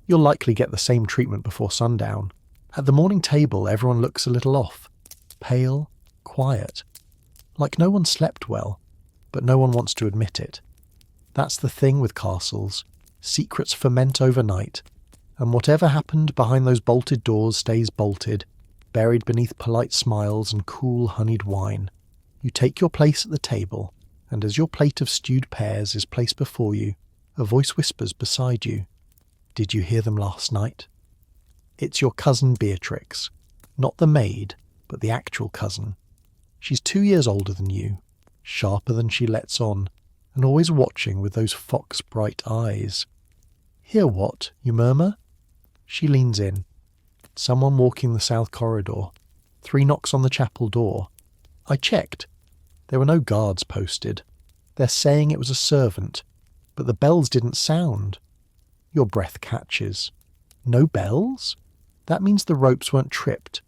You'll likely get the same treatment before sundown. At the morning table, everyone looks a little off. Pale, quiet. Like no one slept well, but no one wants to admit it. That's the thing with castles. Secrets ferment overnight, and whatever happened behind those bolted doors stays bolted, buried beneath polite smiles and cool honeyed wine. You take your place at the table, and as your plate of stewed pears is placed before you, a voice whispers beside you, "Did you hear them last night?" It's your cousin Beatrix. Not the maid, but the actual cousin. She's 2 years older than you, sharper than she lets on, and always watching with those fox-bright eyes. "Hear what?" you murmur. She leans in. Someone walking the south corridor. 3 knocks on the chapel door. I checked. There were no guards posted. They're saying it was a servant, but the bells didn't sound. Your breath catches. No bells? That means the ropes weren't tripped.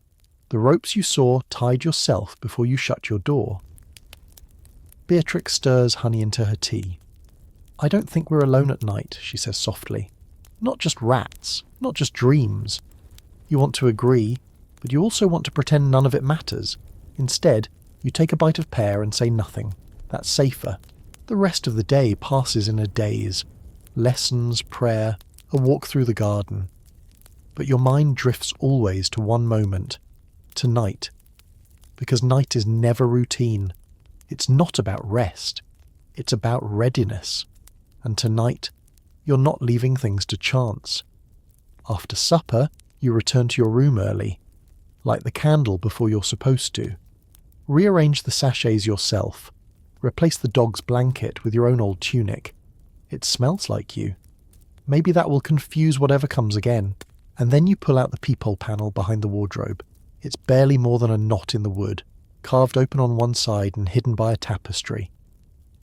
The ropes you saw tied yourself before you shut your door. Beatrix stirs honey into her tea. "I don't think we're alone at night," she says softly. "Not just rats, not just dreams. You want to agree, but you also want to pretend none of it matters. Instead, you take a bite of pear and say nothing. That's safer. The rest of the day passes in a daze. Lessons, prayer, a walk through the garden. But your mind drifts always to one moment. Tonight. Because night is never routine. It's not about rest. It's about readiness. And tonight, You're not leaving things to chance. After supper, you return to your room early. Light the candle before you're supposed to. Rearrange the sachets yourself. Replace the dog's blanket with your own old tunic. It smells like you. Maybe that will confuse whatever comes again. And then you pull out the peephole panel behind the wardrobe. It's barely more than a knot in the wood, carved open on one side and hidden by a tapestry.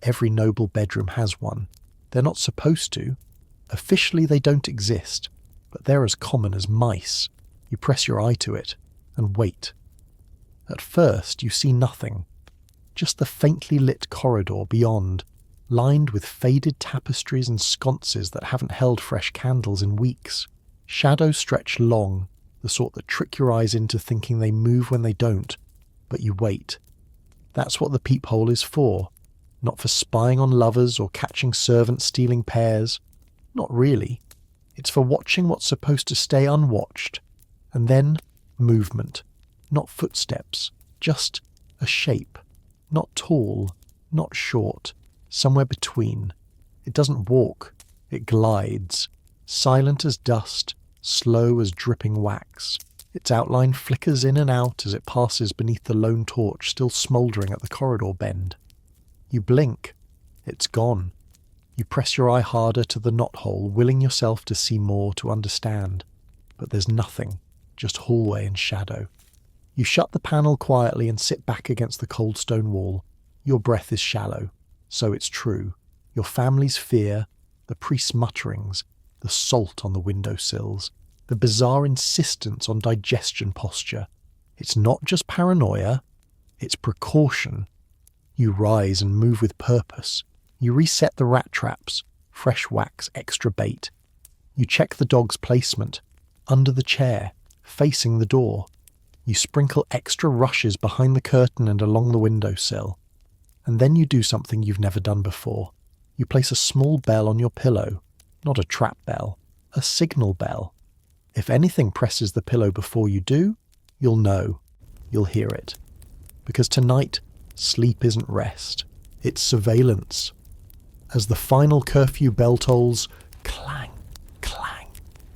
Every noble bedroom has one. They're not supposed to. Officially they don't exist, but they're as common as mice. You press your eye to it and wait. At first you see nothing, just the faintly lit corridor beyond, lined with faded tapestries and sconces that haven't held fresh candles in weeks. Shadows stretch long, the sort that trick your eyes into thinking they move when they don't, but you wait. That's what the peephole is for, not for spying on lovers or catching servants stealing pears. Not really. It's for watching what's supposed to stay unwatched. And then movement. Not footsteps, just a shape. Not tall, not short, somewhere between. It doesn't walk, it glides. Silent as dust, slow as dripping wax. Its outline flickers in and out as it passes beneath the lone torch still smouldering at the corridor bend. You blink. It's gone. You press your eye harder to the knothole, willing yourself to see more, to understand. But there's nothing, just hallway and shadow. You shut the panel quietly and sit back against the cold stone wall. Your breath is shallow. So it's true. Your family's fear, the priest's mutterings, the salt on the windowsills, the bizarre insistence on digestion posture. It's not just paranoia, it's precaution. You rise and move with purpose. You reset the rat traps, fresh wax, extra bait. You check the dog's placement, under the chair, facing the door. You sprinkle extra rushes behind the curtain and along the windowsill. And then you do something you've never done before. You place a small bell on your pillow, not a trap bell, a signal bell. If anything presses the pillow before you do, you'll know. You'll hear it. Because tonight, sleep isn't rest. It's surveillance. As the final curfew bell tolls, clang, clang.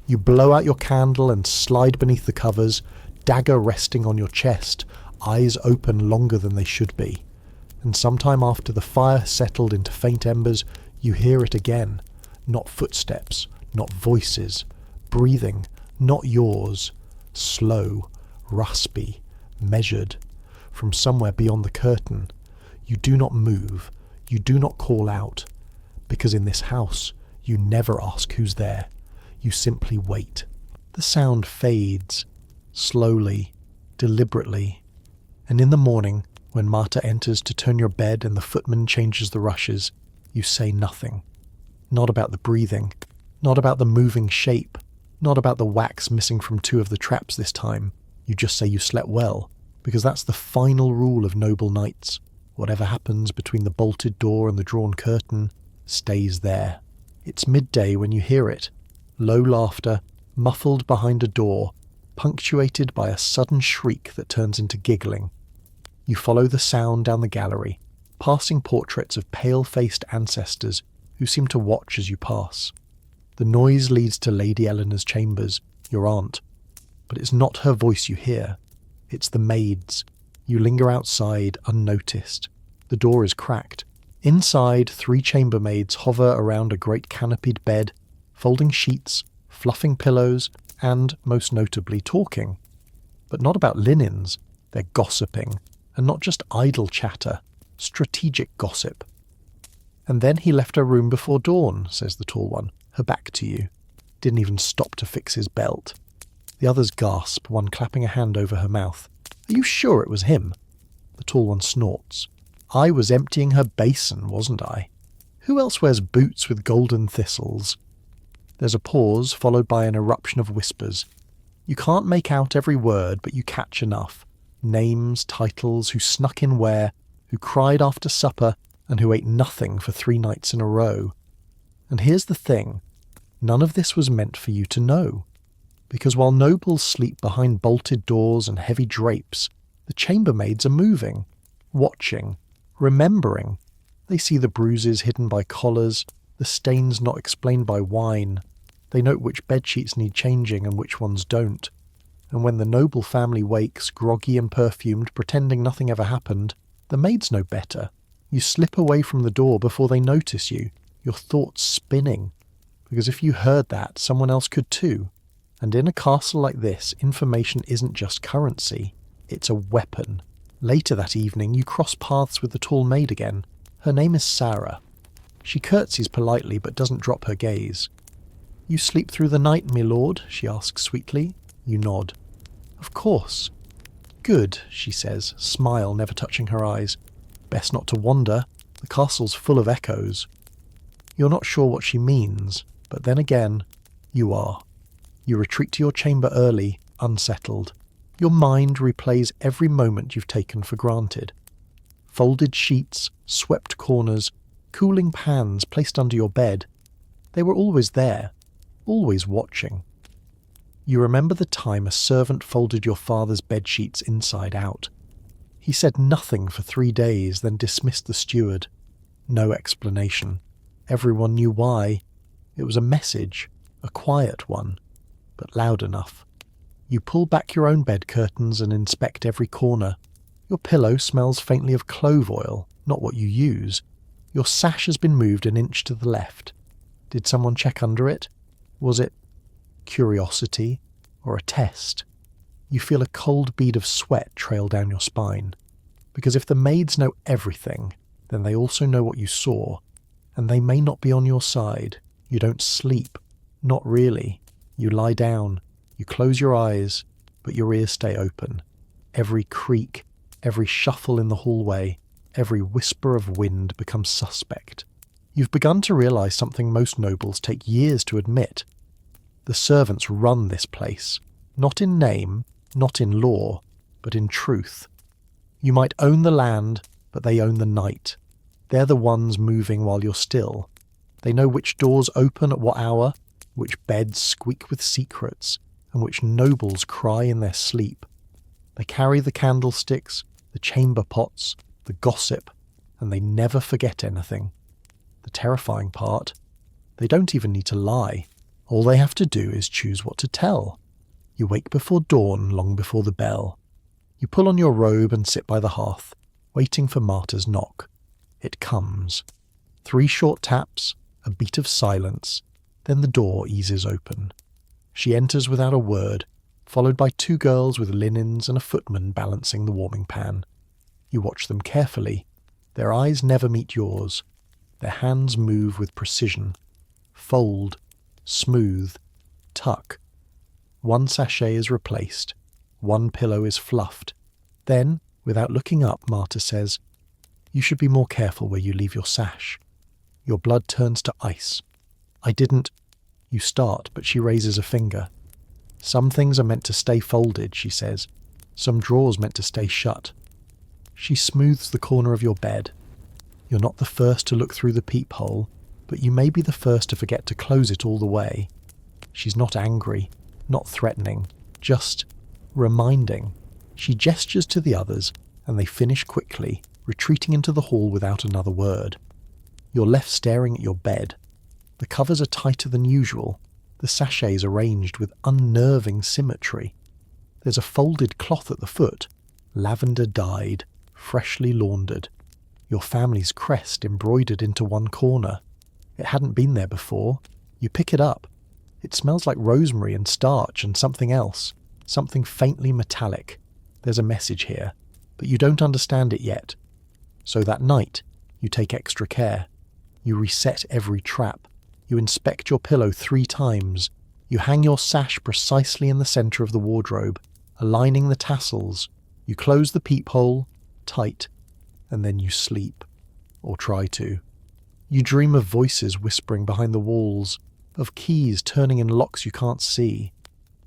You blow out your candle and slide beneath the covers, dagger resting on your chest, eyes open longer than they should be. And sometime after the fire settled into faint embers, you hear it again. Not footsteps, not voices. Breathing, not yours. Slow, raspy, measured. From somewhere beyond the curtain. You do not move. You do not call out. Because in this house, you never ask who's there. You simply wait. The sound fades. Slowly, deliberately. And in the morning, when Marta enters to turn your bed and the footman changes the rushes, you say nothing. Not about the breathing, not about the moving shape, not about the wax missing from 2 of the traps this time. You just say you slept well, because that's the final rule of noble nights. Whatever happens between the bolted door and the drawn curtain stays there. It's midday when you hear it. Low laughter, muffled behind a door, punctuated by a sudden shriek that turns into giggling. You follow the sound down the gallery, passing portraits of pale-faced ancestors who seem to watch as you pass. The noise leads to Lady Eleanor's chambers, your aunt. But it's not her voice you hear. It's the maid's. You linger outside, unnoticed. The door is cracked. Inside, 3 chambermaids hover around a great canopied bed, folding sheets, fluffing pillows, and, most notably, talking. But not about linens. They're gossiping. And not just idle chatter, strategic gossip. And then he left her room before dawn, says the tall one, her back to you. Didn't even stop to fix his belt. The others gasp, one clapping a hand over her mouth. Are you sure it was him? The tall one snorts. I was emptying her basin, wasn't I? Who else wears boots with golden thistles? There's a pause, followed by an eruption of whispers. You can't make out every word, but you catch enough. Names, titles, who snuck in where, who cried after supper, and who ate nothing for 3 nights in a row. And here's the thing. None of this was meant for you to know. Because while nobles sleep behind bolted doors and heavy drapes, the chambermaids are moving, watching, remembering. They see the bruises hidden by collars, the stains not explained by wine. They note which bedsheets need changing and which ones don't. And when the noble family wakes, groggy and perfumed, pretending nothing ever happened, the maids know better. You slip away from the door before they notice you, your thoughts spinning. Because if you heard that, someone else could too. And in a castle like this, information isn't just currency, it's a weapon. Later that evening, you cross paths with the tall maid again. Her name is Sarah. She curtsies politely but doesn't drop her gaze. "You sleep through the night, my lord?" she asks sweetly. You nod. "Of course." "Good," she says, smile never touching her eyes. "Best not to wander. The castle's full of echoes." You're not sure what she means, but then again, you are. You retreat to your chamber early, unsettled. Your mind replays every moment you've taken for granted. Folded sheets, swept corners, cooling pans placed under your bed. They were always there, always watching. You remember the time a servant folded your father's bedsheets inside out. He said nothing for 3 days, then dismissed the steward. No explanation. Everyone knew why. It was a message, a quiet one, but loud enough. You pull back your own bed curtains and inspect every corner. Your pillow smells faintly of clove oil, not what you use. Your sash has been moved an inch to the left. Did someone check under it? Was it curiosity or a test? You feel a cold bead of sweat trail down your spine. Because if the maids know everything, then they also know what you saw, and they may not be on your side. You don't sleep. Not really. You lie down. You close your eyes, but your ears stay open. Every creak, every shuffle in the hallway, every whisper of wind becomes suspect. You've begun to realize something most nobles take years to admit. The servants run this place, not in name, not in law, but in truth. You might own the land, but they own the night. They're the ones moving while you're still. They know which doors open at what hour, which beds squeak with secrets, and which nobles cry in their sleep. They carry the candlesticks, the chamber pots, the gossip, and they never forget anything. The terrifying part, they don't even need to lie. All they have to do is choose what to tell. You wake before dawn, long before the bell. You pull on your robe and sit by the hearth, waiting for Marta's knock. It comes. 3 short taps, a beat of silence, then the door eases open. She enters without a word, followed by 2 girls with linens and a footman balancing the warming pan. You watch them carefully. Their eyes never meet yours. Their hands move with precision. Fold, smooth, tuck. 1 sachet is replaced. 1 pillow is fluffed. Then, without looking up, Marta says, "You should be more careful where you leave your sash." Your blood turns to ice. "I didn't..." You start, but she raises a finger. "Some things are meant to stay folded," she says. "Some drawers meant to stay shut." She smooths the corner of your bed. You're not the first to look through the peephole, but you may be the first to forget to close it all the way. She's not angry, not threatening, just reminding. She gestures to the others, and they finish quickly, retreating into the hall without another word. You're left staring at your bed. The covers are tighter than usual, the sachets arranged with unnerving symmetry. There's a folded cloth at the foot, lavender dyed, freshly laundered. Your family's crest embroidered into one corner. It hadn't been there before. You pick it up. It smells like rosemary and starch and something else, something faintly metallic. There's a message here, but you don't understand it yet. So that night, you take extra care. You reset every trap. You inspect your pillow 3 times. You hang your sash precisely in the centre of the wardrobe, aligning the tassels. You close the peephole, tight, and then you sleep. Or try to. You dream of voices whispering behind the walls, of keys turning in locks you can't see,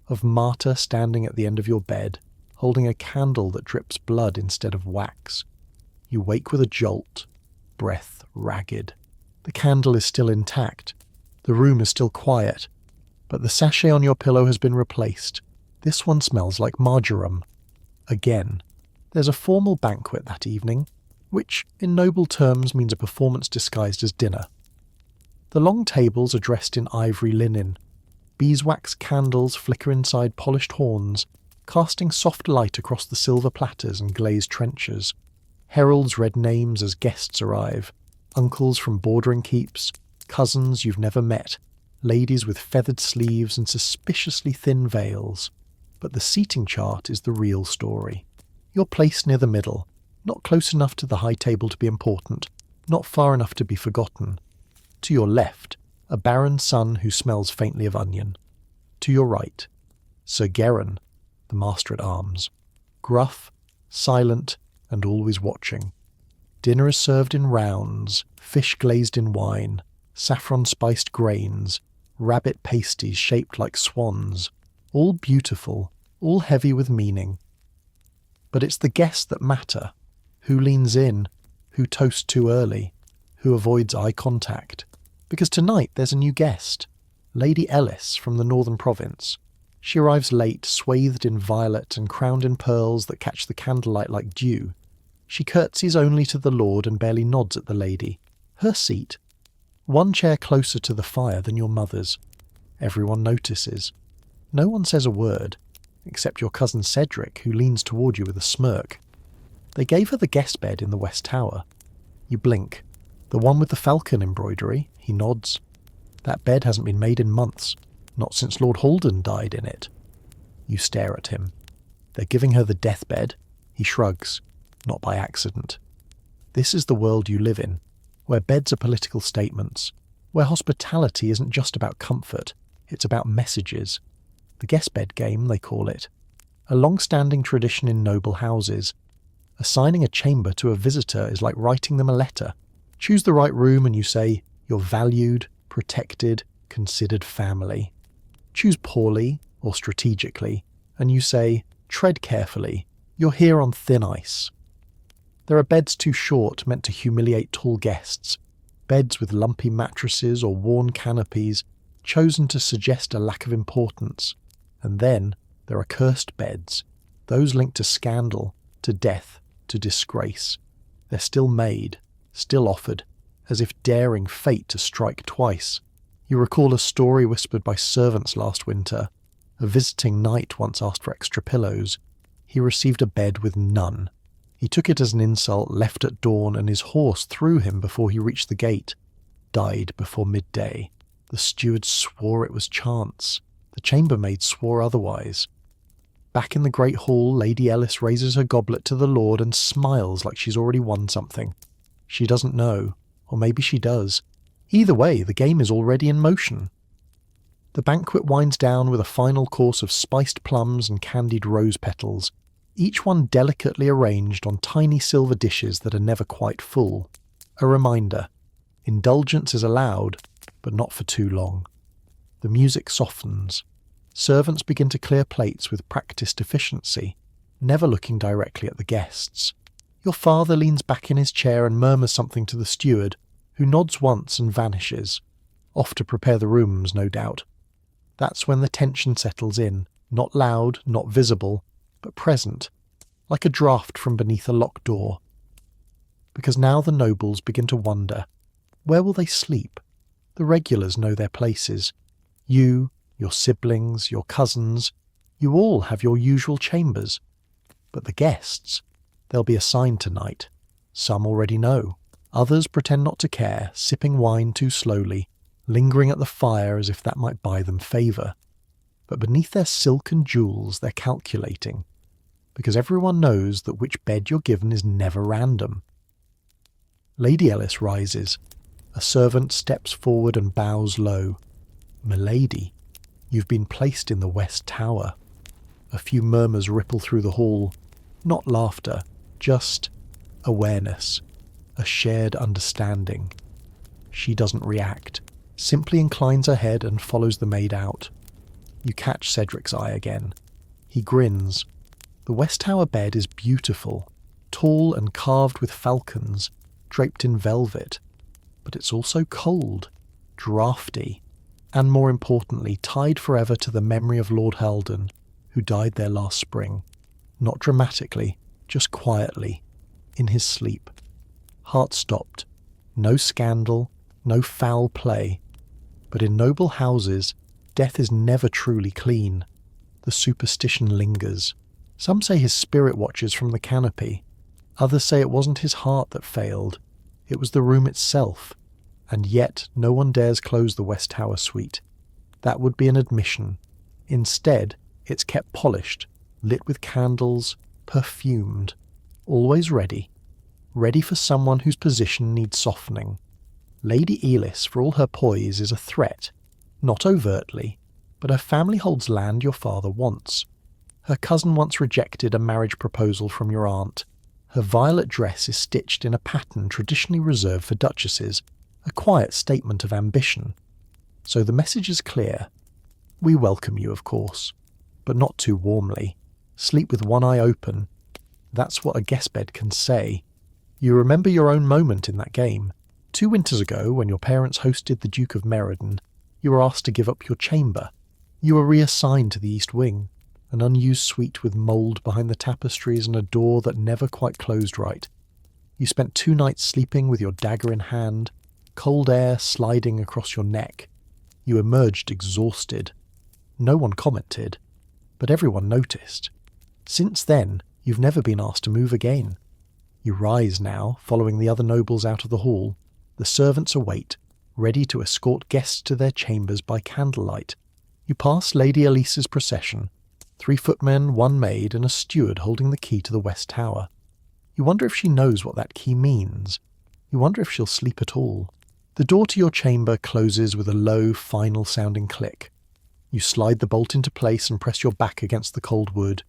of Marta standing at the end of your bed, holding a candle that drips blood instead of wax. You wake with a jolt, breath ragged. The candle is still intact. The room is still quiet, but the sachet on your pillow has been replaced. This one smells like marjoram. Again. There's a formal banquet that evening, which in noble terms means a performance disguised as dinner. The long tables are dressed in ivory linen. Beeswax candles flicker inside polished horns, casting soft light across the silver platters and glazed trenchers. Heralds read names as guests arrive. Uncles from bordering keeps, cousins you've never met, ladies with feathered sleeves and suspiciously thin veils. But the seating chart is the real story. You're placed near the middle, not close enough to the high table to be important, not far enough to be forgotten. To your left, a barren son who smells faintly of onion. To your right, Sir Geron, the master at arms, gruff, silent, and always watching. Dinner is served in rounds, fish glazed in wine, saffron-spiced grains, rabbit pasties shaped like swans, all beautiful, all heavy with meaning. But it's the guests that matter. Who leans in, who toasts too early, who avoids eye contact. Because tonight there's a new guest, Lady Ellis from the northern province. She arrives late, swathed in violet and crowned in pearls that catch the candlelight like dew. She curtsies only to the lord and barely nods at the lady. Her seat, one chair closer to the fire than your mother's. Everyone notices. No one says a word, except your cousin Cedric, who leans toward you with a smirk. They gave her the guest bed in the West Tower. You blink. The one with the falcon embroidery, he nods. That bed hasn't been made in months, not since Lord Halden died in it. You stare at him. They're giving her the deathbed. He shrugs, not by accident. This is the world you live in, where beds are political statements, where hospitality isn't just about comfort, it's about messages. The guest bed game, they call it. A long-standing tradition in noble houses. Assigning a chamber to a visitor is like writing them a letter. Choose the right room and you say, you're valued, protected, considered family. Choose poorly, or strategically, and you say, tread carefully, you're here on thin ice. There are beds too short meant to humiliate tall guests, beds with lumpy mattresses or worn canopies, chosen to suggest a lack of importance. And then there are cursed beds, those linked to scandal, to death, to disgrace. They're still made, still offered, as if daring fate to strike twice. You recall a story whispered by servants last winter. A visiting knight once asked for extra pillows. He received a bed with none. He took it as an insult, left at dawn, and his horse threw him before he reached the gate. Died before midday. The steward swore it was chance. The chambermaids swore otherwise. Back in the great hall, Lady Ellis raises her goblet to the lord and smiles like she's already won something. She doesn't know, or maybe she does. Either way, the game is already in motion. The banquet winds down with a final course of spiced plums and candied rose petals, each one delicately arranged on tiny silver dishes that are never quite full. A reminder, indulgence is allowed, but not for too long. The music softens. Servants begin to clear plates with practiced efficiency, never looking directly at the guests. Your father leans back in his chair and murmurs something to the steward, who nods once and vanishes, off to prepare the rooms, no doubt. That's when the tension settles in, not loud, not visible, but present, like a draught from beneath a locked door. Because now the nobles begin to wonder, where will they sleep? The regulars know their places. You, your siblings, your cousins, you all have your usual chambers. But the guests, they'll be assigned tonight. Some already know. Others pretend not to care, sipping wine too slowly, lingering at the fire as if that might buy them favour. But beneath their silk and jewels they're calculating, because everyone knows that which bed you're given is never random. Lady Ellis rises. A servant steps forward and bows low. "Milady, you've been placed in the West Tower." A few murmurs ripple through the hall. Not laughter, just awareness, a shared understanding. She doesn't react, simply inclines her head and follows the maid out. You catch Cedric's eye again. He grins. The West Tower bed is beautiful, tall and carved with falcons, draped in velvet. But it's also cold, draughty, and more importantly, tied forever to the memory of Lord Halden, who died there last spring. Not dramatically, just quietly, in his sleep. Heart stopped. No scandal, no foul play. But in noble houses, death is never truly clean. The superstition lingers. Some say his spirit watches from the canopy. Others say it wasn't his heart that failed. It was the room itself. And yet no one dares close the West Tower suite. That would be an admission. Instead, it's kept polished, lit with candles, perfumed, always ready. Ready for someone whose position needs softening. Lady Elis, for all her poise, is a threat. Not overtly, but her family holds land your father wants. Her cousin once rejected a marriage proposal from your aunt. Her violet dress is stitched in a pattern traditionally reserved for duchesses, a quiet statement of ambition. So the message is clear. We welcome you, of course, but not too warmly. Sleep with one eye open. That's what a guest bed can say. You remember your own moment in that game. 2 winters ago, when your parents hosted the Duke of Meriden, you were asked to give up your chamber. You were reassigned to the East Wing, an unused suite with mould behind the tapestries and a door that never quite closed right. You spent 2 nights sleeping with your dagger in hand, cold air sliding across your neck. You emerged exhausted. No one commented, but everyone noticed. Since then, you've never been asked to move again. You rise now, following the other nobles out of the hall. The servants await, ready to escort guests to their chambers by candlelight. You pass Lady Elise's procession, 3 footmen, 1 maid, and a steward holding the key to the West Tower. You wonder if she knows what that key means. You wonder if she'll sleep at all. The door to your chamber closes with a low, final-sounding click. You slide the bolt into place and press your back against the cold wood.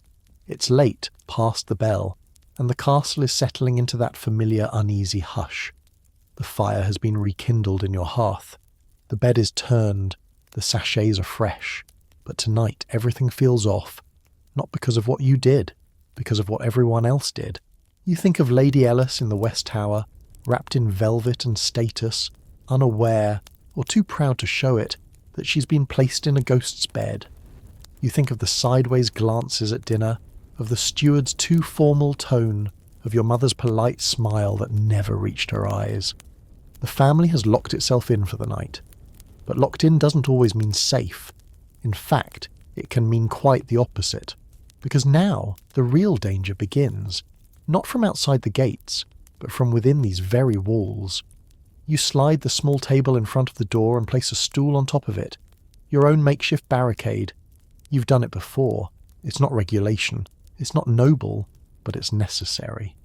It's late, past the bell, and the castle is settling into that familiar, uneasy hush. The fire has been rekindled in your hearth. The bed is turned, the sachets are fresh. But tonight everything feels off, not because of what you did, because of what everyone else did. You think of Lady Elis in the West Tower, wrapped in velvet and status, unaware, or too proud to show it, that she's been placed in a ghost's bed. You think of the sideways glances at dinner, of the steward's too formal tone, of your mother's polite smile that never reached her eyes. The family has locked itself in for the night. But locked in doesn't always mean safe. In fact, it can mean quite the opposite. Because now, the real danger begins. Not from outside the gates, but from within these very walls. You slide the small table in front of the door and place a stool on top of it. Your own makeshift barricade. You've done it before. It's not regulation. It's not noble, but it's necessary.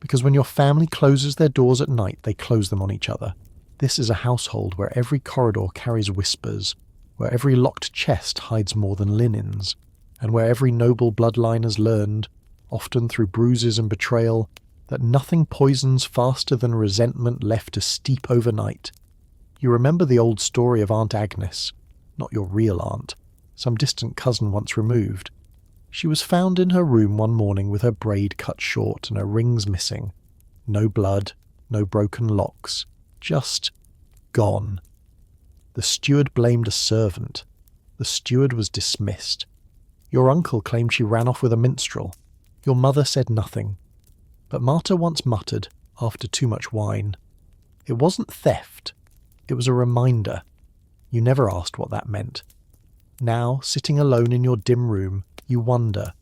Because when your family closes their doors at night, they close them on each other. This is a household where every corridor carries whispers, where every locked chest hides more than linens, and where every noble bloodline has learned, often through bruises and betrayal, that nothing poisons faster than resentment left to steep overnight. You remember the old story of Aunt Agnes, not your real aunt, some distant cousin once removed. She was found in her room one morning with her braid cut short and her rings missing. No blood, no broken locks, just gone. The steward blamed a servant. The steward was dismissed. Your uncle claimed she ran off with a minstrel. Your mother said nothing. But Marta once muttered, after too much wine, "It wasn't theft. It was a reminder." You never asked what that meant. Now, sitting alone in your dim room, you wonder.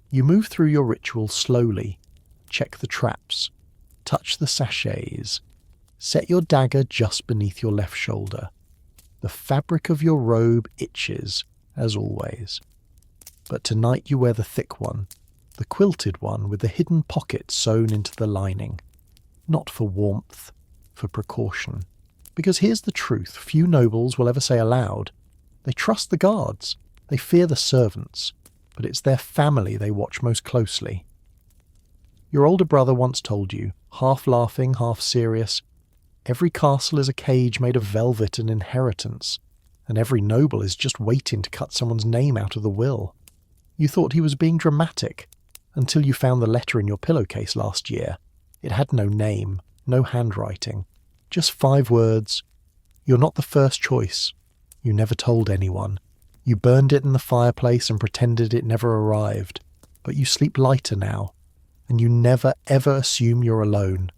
You move through your ritual slowly, check the traps, touch the sachets, set your dagger just beneath your left shoulder. The fabric of your robe itches, as always. But tonight you wear the thick one, the quilted one with the hidden pocket sewn into the lining. Not for warmth, for precaution. Because here's the truth few nobles will ever say aloud. They trust the guards, they fear the servants, but it's their family they watch most closely. Your older brother once told you, half laughing, half serious, every castle is a cage made of velvet and inheritance, and every noble is just waiting to cut someone's name out of the will. You thought he was being dramatic, until you found the letter in your pillowcase last year. It had no name, no handwriting, just 5 words. You're not the first choice. You never told anyone. You burned it in the fireplace and pretended it never arrived. But you sleep lighter now, and you never ever assume you're alone.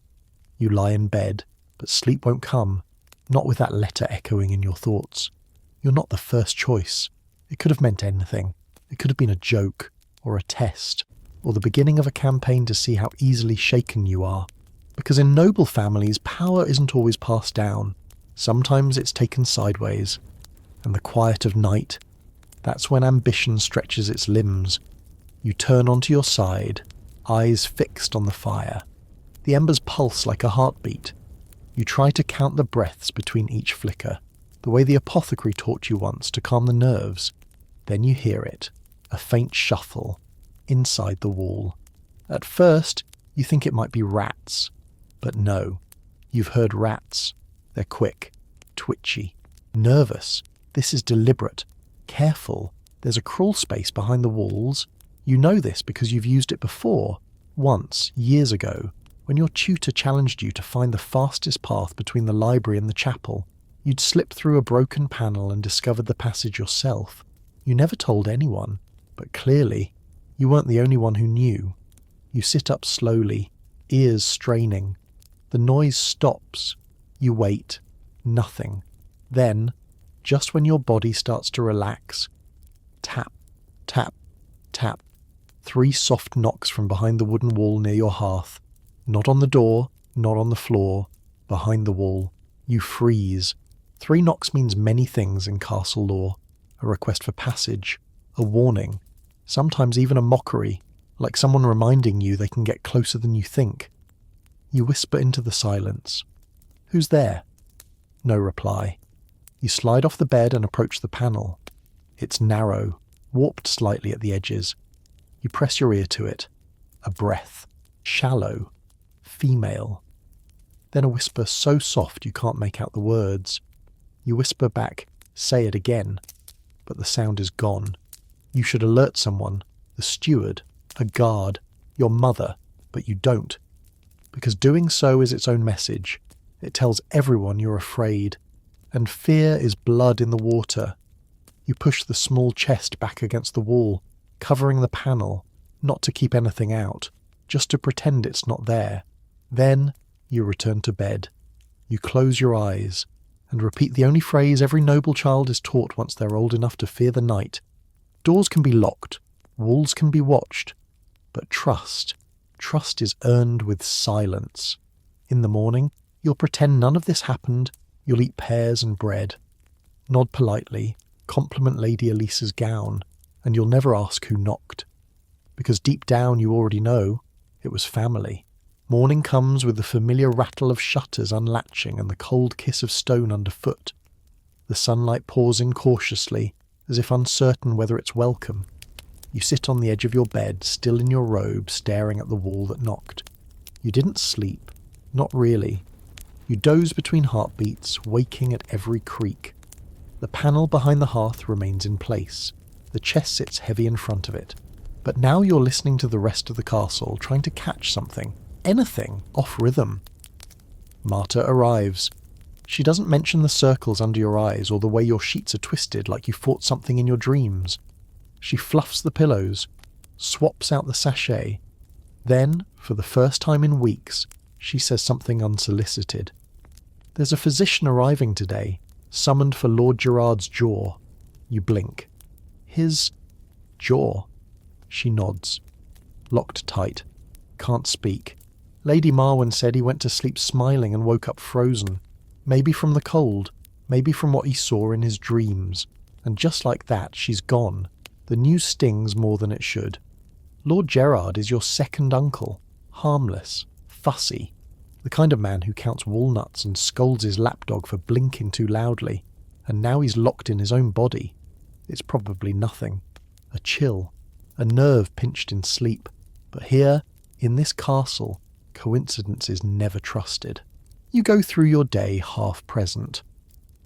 You lie in bed, but sleep won't come. Not with that letter echoing in your thoughts. You're not the first choice. It could have meant anything. It could have been a joke, or a test, or the beginning of a campaign to see how easily shaken you are. Because in noble families, power isn't always passed down. Sometimes it's taken sideways. And the quiet of night, that's when ambition stretches its limbs. You turn onto your side, eyes fixed on the fire. The embers pulse like a heartbeat. You try to count the breaths between each flicker, the way the apothecary taught you once to calm the nerves. Then you hear it, a faint shuffle, inside the wall. At first, you think it might be rats. But no, you've heard rats. They're quick, twitchy, nervous. This is deliberate. Careful. There's a crawl space behind the walls. You know this because you've used it before. Once, years ago, when your tutor challenged you to find the fastest path between the library and the chapel. You'd slipped through a broken panel and discovered the passage yourself. You never told anyone, but clearly, you weren't the only one who knew. You sit up slowly, ears straining. The noise stops. You wait. Nothing. Then, just when your body starts to relax, tap, tap, tap. 3 soft knocks from behind the wooden wall near your hearth. Not on the door, not on the floor, behind the wall. You freeze. 3 knocks means many things in castle lore. A request for passage, a warning, sometimes even a mockery, like someone reminding you they can get closer than you think. You whisper into the silence. Who's there? No reply. You slide off the bed and approach the panel. It's narrow, warped slightly at the edges. You press your ear to it. A breath. Shallow. Female. Then a whisper so soft you can't make out the words. You whisper back, say it again. But the sound is gone. You should alert someone, the steward, a guard, your mother, but you don't. Because doing so is its own message. It tells everyone you're afraid. And fear is blood in the water. You push the small chest back against the wall, covering the panel, not to keep anything out, just to pretend it's not there. Then you return to bed. You close your eyes and repeat the only phrase every noble child is taught once they're old enough to fear the night. Doors can be locked, walls can be watched, but trust is earned with silence. In the morning, you'll pretend none of this happened. You'll eat pears and bread. Nod politely, compliment Lady Elisa's gown, and you'll never ask who knocked. Because deep down you already know it was family. Morning comes with the familiar rattle of shutters unlatching and the cold kiss of stone underfoot. The sunlight pours in cautiously, as if uncertain whether it's welcome. You sit on the edge of your bed, still in your robe, staring at the wall that knocked. You didn't sleep. Not really. You doze between heartbeats, waking at every creak. The panel behind the hearth remains in place. The chest sits heavy in front of it. But now you're listening to the rest of the castle, trying to catch something. Anything off rhythm. Marta arrives. She doesn't mention the circles under your eyes or the way your sheets are twisted like you fought something in your dreams. She fluffs the pillows, swaps out the sachet. Then, for the first time in weeks, she says something unsolicited. There's a physician arriving today, summoned for Lord Gerard's jaw. You blink. His jaw. She nods. Locked tight. Can't speak. Lady Marwen said he went to sleep smiling and woke up frozen. Maybe from the cold, maybe from what he saw in his dreams. And just like that, she's gone. The news stings more than it should. Lord Gerard is your second uncle. Harmless. Fussy. The kind of man who counts walnuts and scolds his lapdog for blinking too loudly. And now he's locked in his own body. It's probably nothing. A chill. A nerve pinched in sleep. But here, in this castle, coincidence is never trusted. You go through your day half present.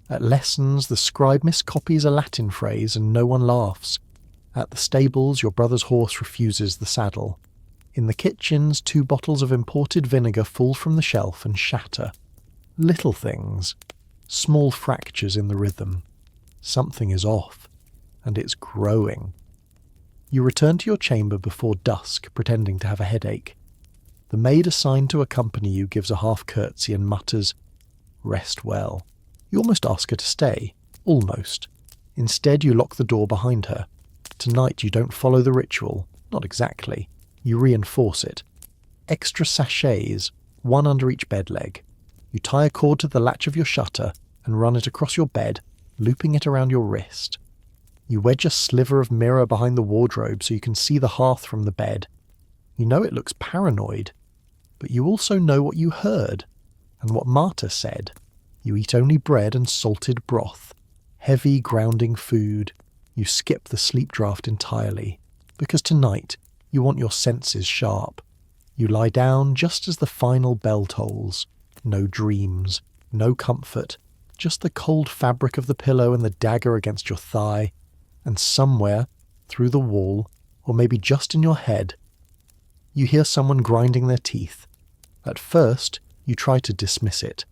At lessons, the scribe miscopies a Latin phrase and no one laughs. At the stables, your brother's horse refuses the saddle. In the kitchens, 2 bottles of imported vinegar fall from the shelf and shatter. Little things. Small fractures in the rhythm. Something is off, and it's growing. You return to your chamber before dusk, pretending to have a headache. The maid assigned to accompany you gives a half curtsy and mutters, "Rest well." You almost ask her to stay. Almost. Instead, you lock the door behind her. Tonight, you don't follow the ritual. Not exactly. You reinforce it. Extra sachets, one under each bed leg. You tie a cord to the latch of your shutter and run it across your bed, looping it around your wrist. You wedge a sliver of mirror behind the wardrobe so you can see the hearth from the bed. You know it looks paranoid, but you also know what you heard and what Marta said. You eat only bread and salted broth. Heavy, grounding food. You skip the sleep draft entirely, because tonight you want your senses sharp. You lie down just as the final bell tolls. No dreams, no comfort, just the cold fabric of the pillow and the dagger against your thigh, and somewhere, through the wall, or maybe just in your head, you hear someone grinding their teeth. At first, you try to dismiss it.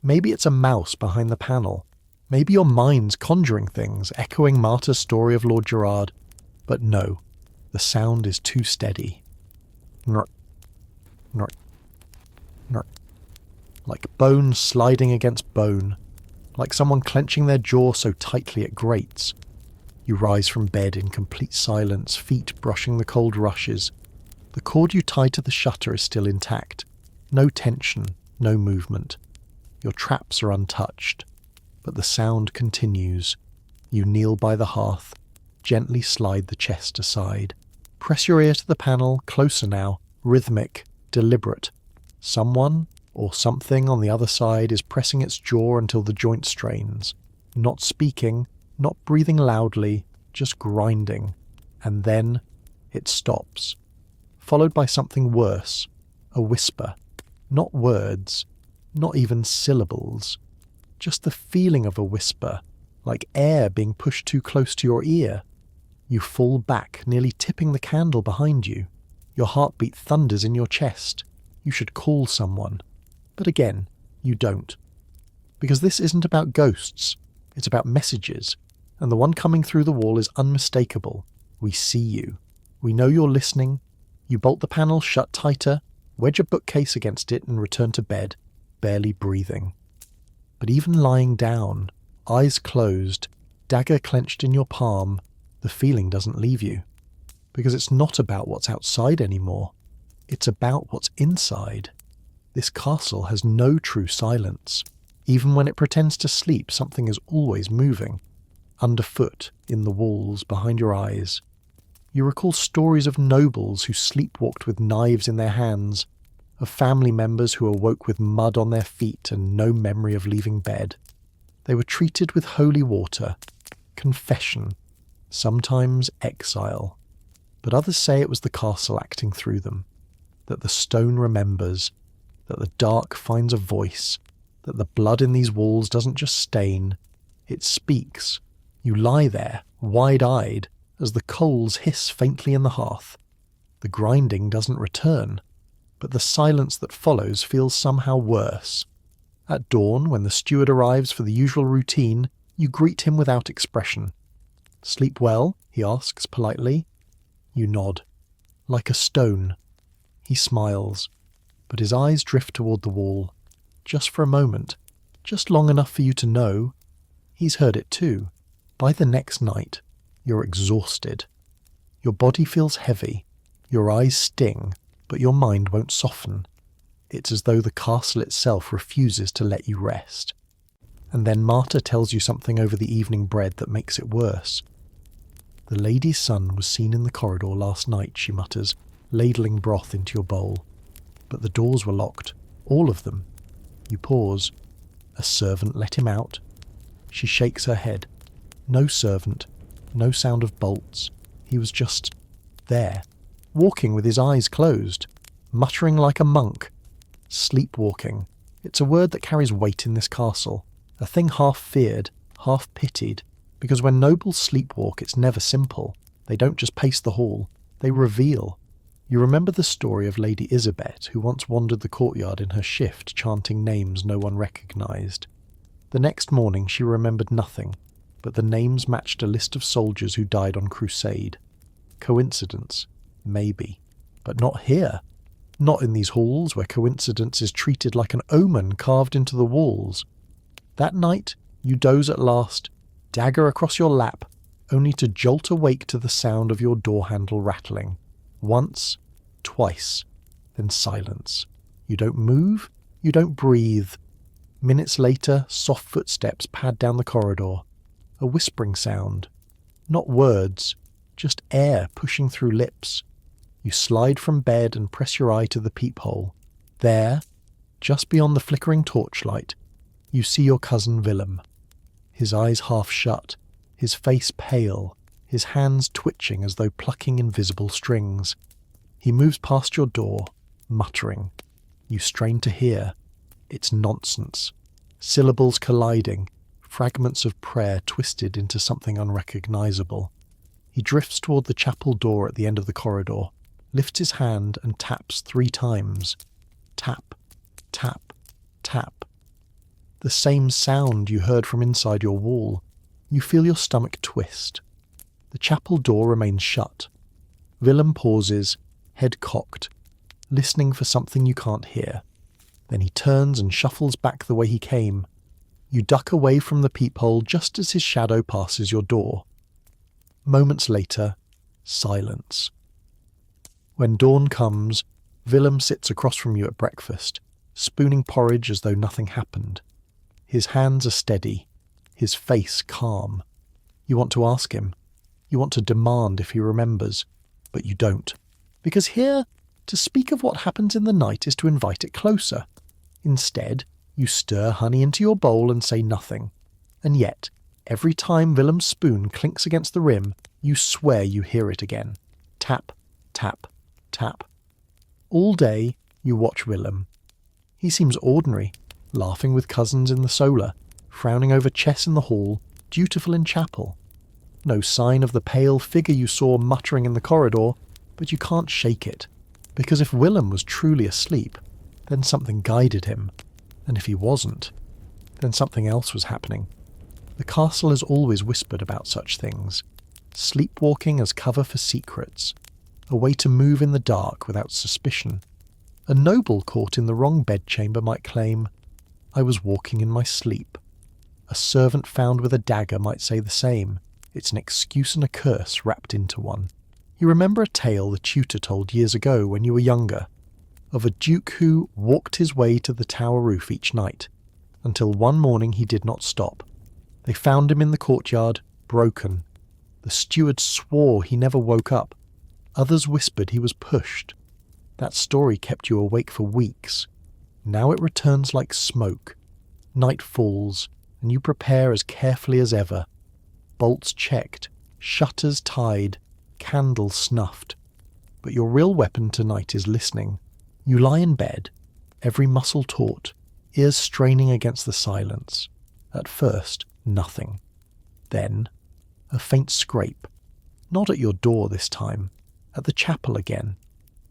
Maybe it's a mouse behind the panel. Maybe your mind's conjuring things, echoing Marta's story of Lord Gerard. But no, the sound is too steady. Nort, nort, nort. Like bone sliding against bone. Like someone clenching their jaw so tightly it grates. You rise from bed in complete silence, feet brushing the cold rushes. The cord you tie to the shutter is still intact. No tension, no movement. Your traps are untouched. But the sound continues. You kneel by the hearth, gently slide the chest aside. Press your ear to the panel, closer now, rhythmic, deliberate. Someone, or something on the other side, is pressing its jaw until the joint strains. Not speaking, not breathing loudly, just grinding. And then it stops. Followed by something worse, a whisper. Not words, not even syllables. Just the feeling of a whisper, like air being pushed too close to your ear. You fall back, nearly tipping the candle behind you. Your heartbeat thunders in your chest. You should call someone. But again, you don't. Because this isn't about ghosts. It's about messages. And the one coming through the wall is unmistakable. We see you. We know you're listening. You bolt the panel shut tighter, wedge a bookcase against it and return to bed, barely breathing. But even lying down, eyes closed, dagger clenched in your palm, the feeling doesn't leave you. Because it's not about what's outside anymore. It's about what's inside. This castle has no true silence. Even when it pretends to sleep, something is always moving. Underfoot, in the walls, behind your eyes. You recall stories of nobles who sleepwalked with knives in their hands, of family members who awoke with mud on their feet and no memory of leaving bed. They were treated with holy water, confession, sometimes exile. But others say it was the castle acting through them, that the stone remembers, that the dark finds a voice, that the blood in these walls doesn't just stain, it speaks. You lie there, wide-eyed, as the coals hiss faintly in the hearth. The grinding doesn't return, but the silence that follows feels somehow worse. At dawn, when the steward arrives for the usual routine, you greet him without expression. "Sleep well?" he asks politely. You nod. Like a stone. He smiles, but his eyes drift toward the wall. Just for a moment, just long enough for you to know. He's heard it too. By the next night, you're exhausted. Your body feels heavy. Your eyes sting, but your mind won't soften. It's as though the castle itself refuses to let you rest. And then Marta tells you something over the evening bread that makes it worse. "The lady's son was seen in the corridor last night," she mutters, ladling broth into your bowl. "But the doors were locked. All of them." You pause. "A servant let him out?" She shakes her head. "No servant. No sound of bolts. He was just there, walking with his eyes closed, muttering like a monk. Sleepwalking. It's a word that carries weight in this castle. A thing half feared, half pitied. Because when nobles sleepwalk, it's never simple. They don't just pace the hall. They reveal. You remember the story of Lady Isabet, who once wandered the courtyard in her shift, chanting names no one recognised. The next morning she remembered nothing, but the names matched a list of soldiers who died on crusade. Coincidence? Maybe. But not here. Not in these halls where coincidence is treated like an omen carved into the walls. That night, You doze at last, dagger across your lap, only to jolt awake to the sound of your door handle rattling. Once, twice, then silence. You don't move, you don't breathe. Minutes later, soft footsteps pad down the corridor. A whispering sound. Not words, just air pushing through lips. You slide from bed and press your eye to the peephole. There, just beyond the flickering torchlight, you see your cousin Willem. His eyes half shut, his face pale, his hands twitching as though plucking invisible strings. He moves past your door, muttering. You strain to hear. It's nonsense. Syllables colliding, fragments of prayer twisted into something unrecognizable. He drifts toward the chapel door at the end of the corridor, lifts his hand and taps 3 times. Tap, tap, tap. The same sound you heard from inside your wall. You feel your stomach twist. The chapel door remains shut. Willem pauses, head cocked, listening for something you can't hear. Then he turns and shuffles back the way he came. You duck away from the peephole just as his shadow passes your door. Moments later, silence. When dawn comes, Willem sits across from you at breakfast, spooning porridge as though nothing happened. His hands are steady, his face calm. You want to ask him. You want to demand if he remembers, but you don't. Because here, to speak of what happens in the night is to invite it closer. Instead, you stir honey into your bowl and say nothing. And yet, every time Willem's spoon clinks against the rim, you swear you hear it again. Tap, tap, tap. All day, you watch Willem. He seems ordinary, laughing with cousins in the solar, frowning over chess in the hall, dutiful in chapel. No sign of the pale figure you saw muttering in the corridor, but you can't shake it, because if Willem was truly asleep, then something guided him, and if he wasn't, then something else was happening. The castle has always whispered about such things. Sleepwalking as cover for secrets, a way to move in the dark without suspicion. A noble caught in the wrong bedchamber might claim, "I was walking in my sleep." A servant found with a dagger might say the same. It's an excuse and a curse wrapped into one. You remember a tale the tutor told years ago when you were younger, of a duke who walked his way to the tower roof each night, until one morning he did not stop. They found him in the courtyard, broken. The steward swore he never woke up. Others whispered he was pushed. That story kept you awake for weeks. Now it returns like smoke. Night falls, and you prepare as carefully as ever. Bolts checked, shutters tied, candles snuffed. But your real weapon tonight is listening. You lie in bed, every muscle taut, ears straining against the silence. At first, nothing. Then, a faint scrape. Not at your door this time, at the chapel again.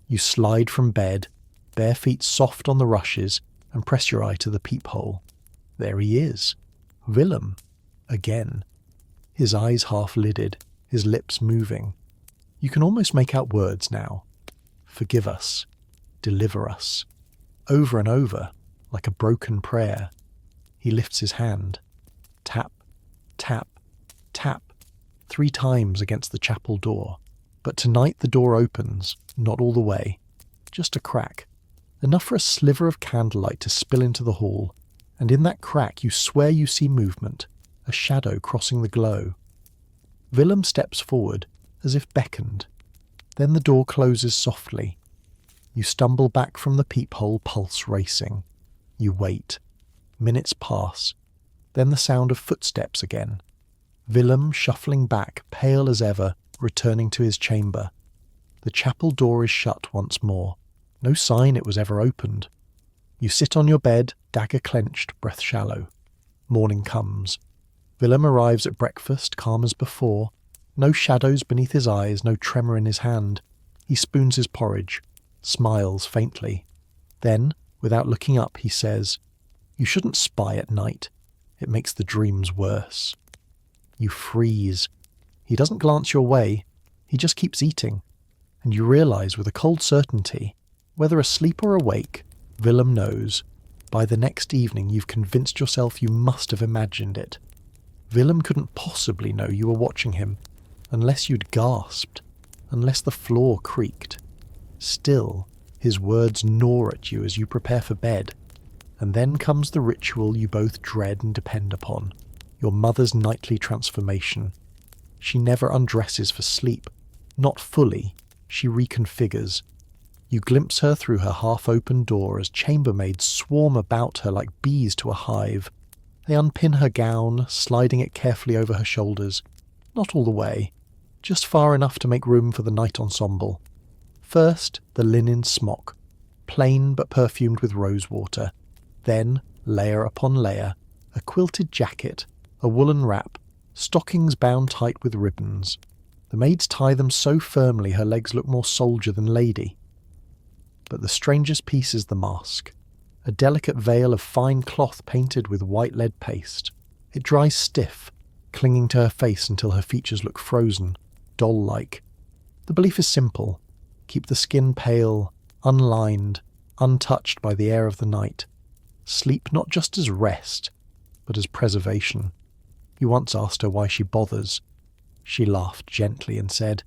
You slide from bed, bare feet soft on the rushes, and press your eye to the peephole. There he is. Willem. Again. His eyes half-lidded, his lips moving. You can almost make out words now. Forgive us. Deliver us. Over and over, like a broken prayer. He lifts his hand. Tap, tap, tap. 3 times against the chapel door. But tonight the door opens, not all the way. Just a crack. Enough for a sliver of candlelight to spill into the hall. And in that crack you swear you see movement, a shadow crossing the glow. Willem steps forward, as if beckoned. Then the door closes softly. You stumble back from the peephole, pulse racing. You wait. Minutes pass. Then the sound of footsteps again. Willem shuffling back, pale as ever, returning to his chamber. The chapel door is shut once more. No sign it was ever opened. You sit on your bed, dagger clenched, breath shallow. Morning comes. Willem arrives at breakfast, calm as before. No shadows beneath his eyes, no tremor in his hand. He spoons his porridge, smiles faintly. Then, without looking up, he says, "You shouldn't spy at night. It makes the dreams worse." You freeze. He doesn't glance your way. He just keeps eating. And you realize with a cold certainty, whether asleep or awake, Willem knows. by the next evening you've convinced yourself you must have imagined it. Willem couldn't possibly know you were watching him, unless you'd gasped, unless the floor creaked. Still, his words gnaw at you as you prepare for bed. And then comes the ritual you both dread and depend upon, your mother's nightly transformation. She never undresses for sleep. Not fully. She reconfigures. You glimpse her through her half-open door as chambermaids swarm about her like bees to a hive. They unpin her gown, sliding it carefully over her shoulders. Not all the way, just far enough to make room for the night ensemble. First, the linen smock, plain but perfumed with rosewater. Then, layer upon layer, a quilted jacket, a woolen wrap, stockings bound tight with ribbons. The maids tie them so firmly her legs look more soldier than lady. But the strangest piece is the mask. A delicate veil of fine cloth painted with white lead paste. It dries stiff, clinging to her face until her features look frozen, doll-like. The belief is simple. Keep the skin pale, unlined, untouched by the air of the night. Sleep not just as rest, but as preservation. You once asked her why she bothers. She laughed gently and said,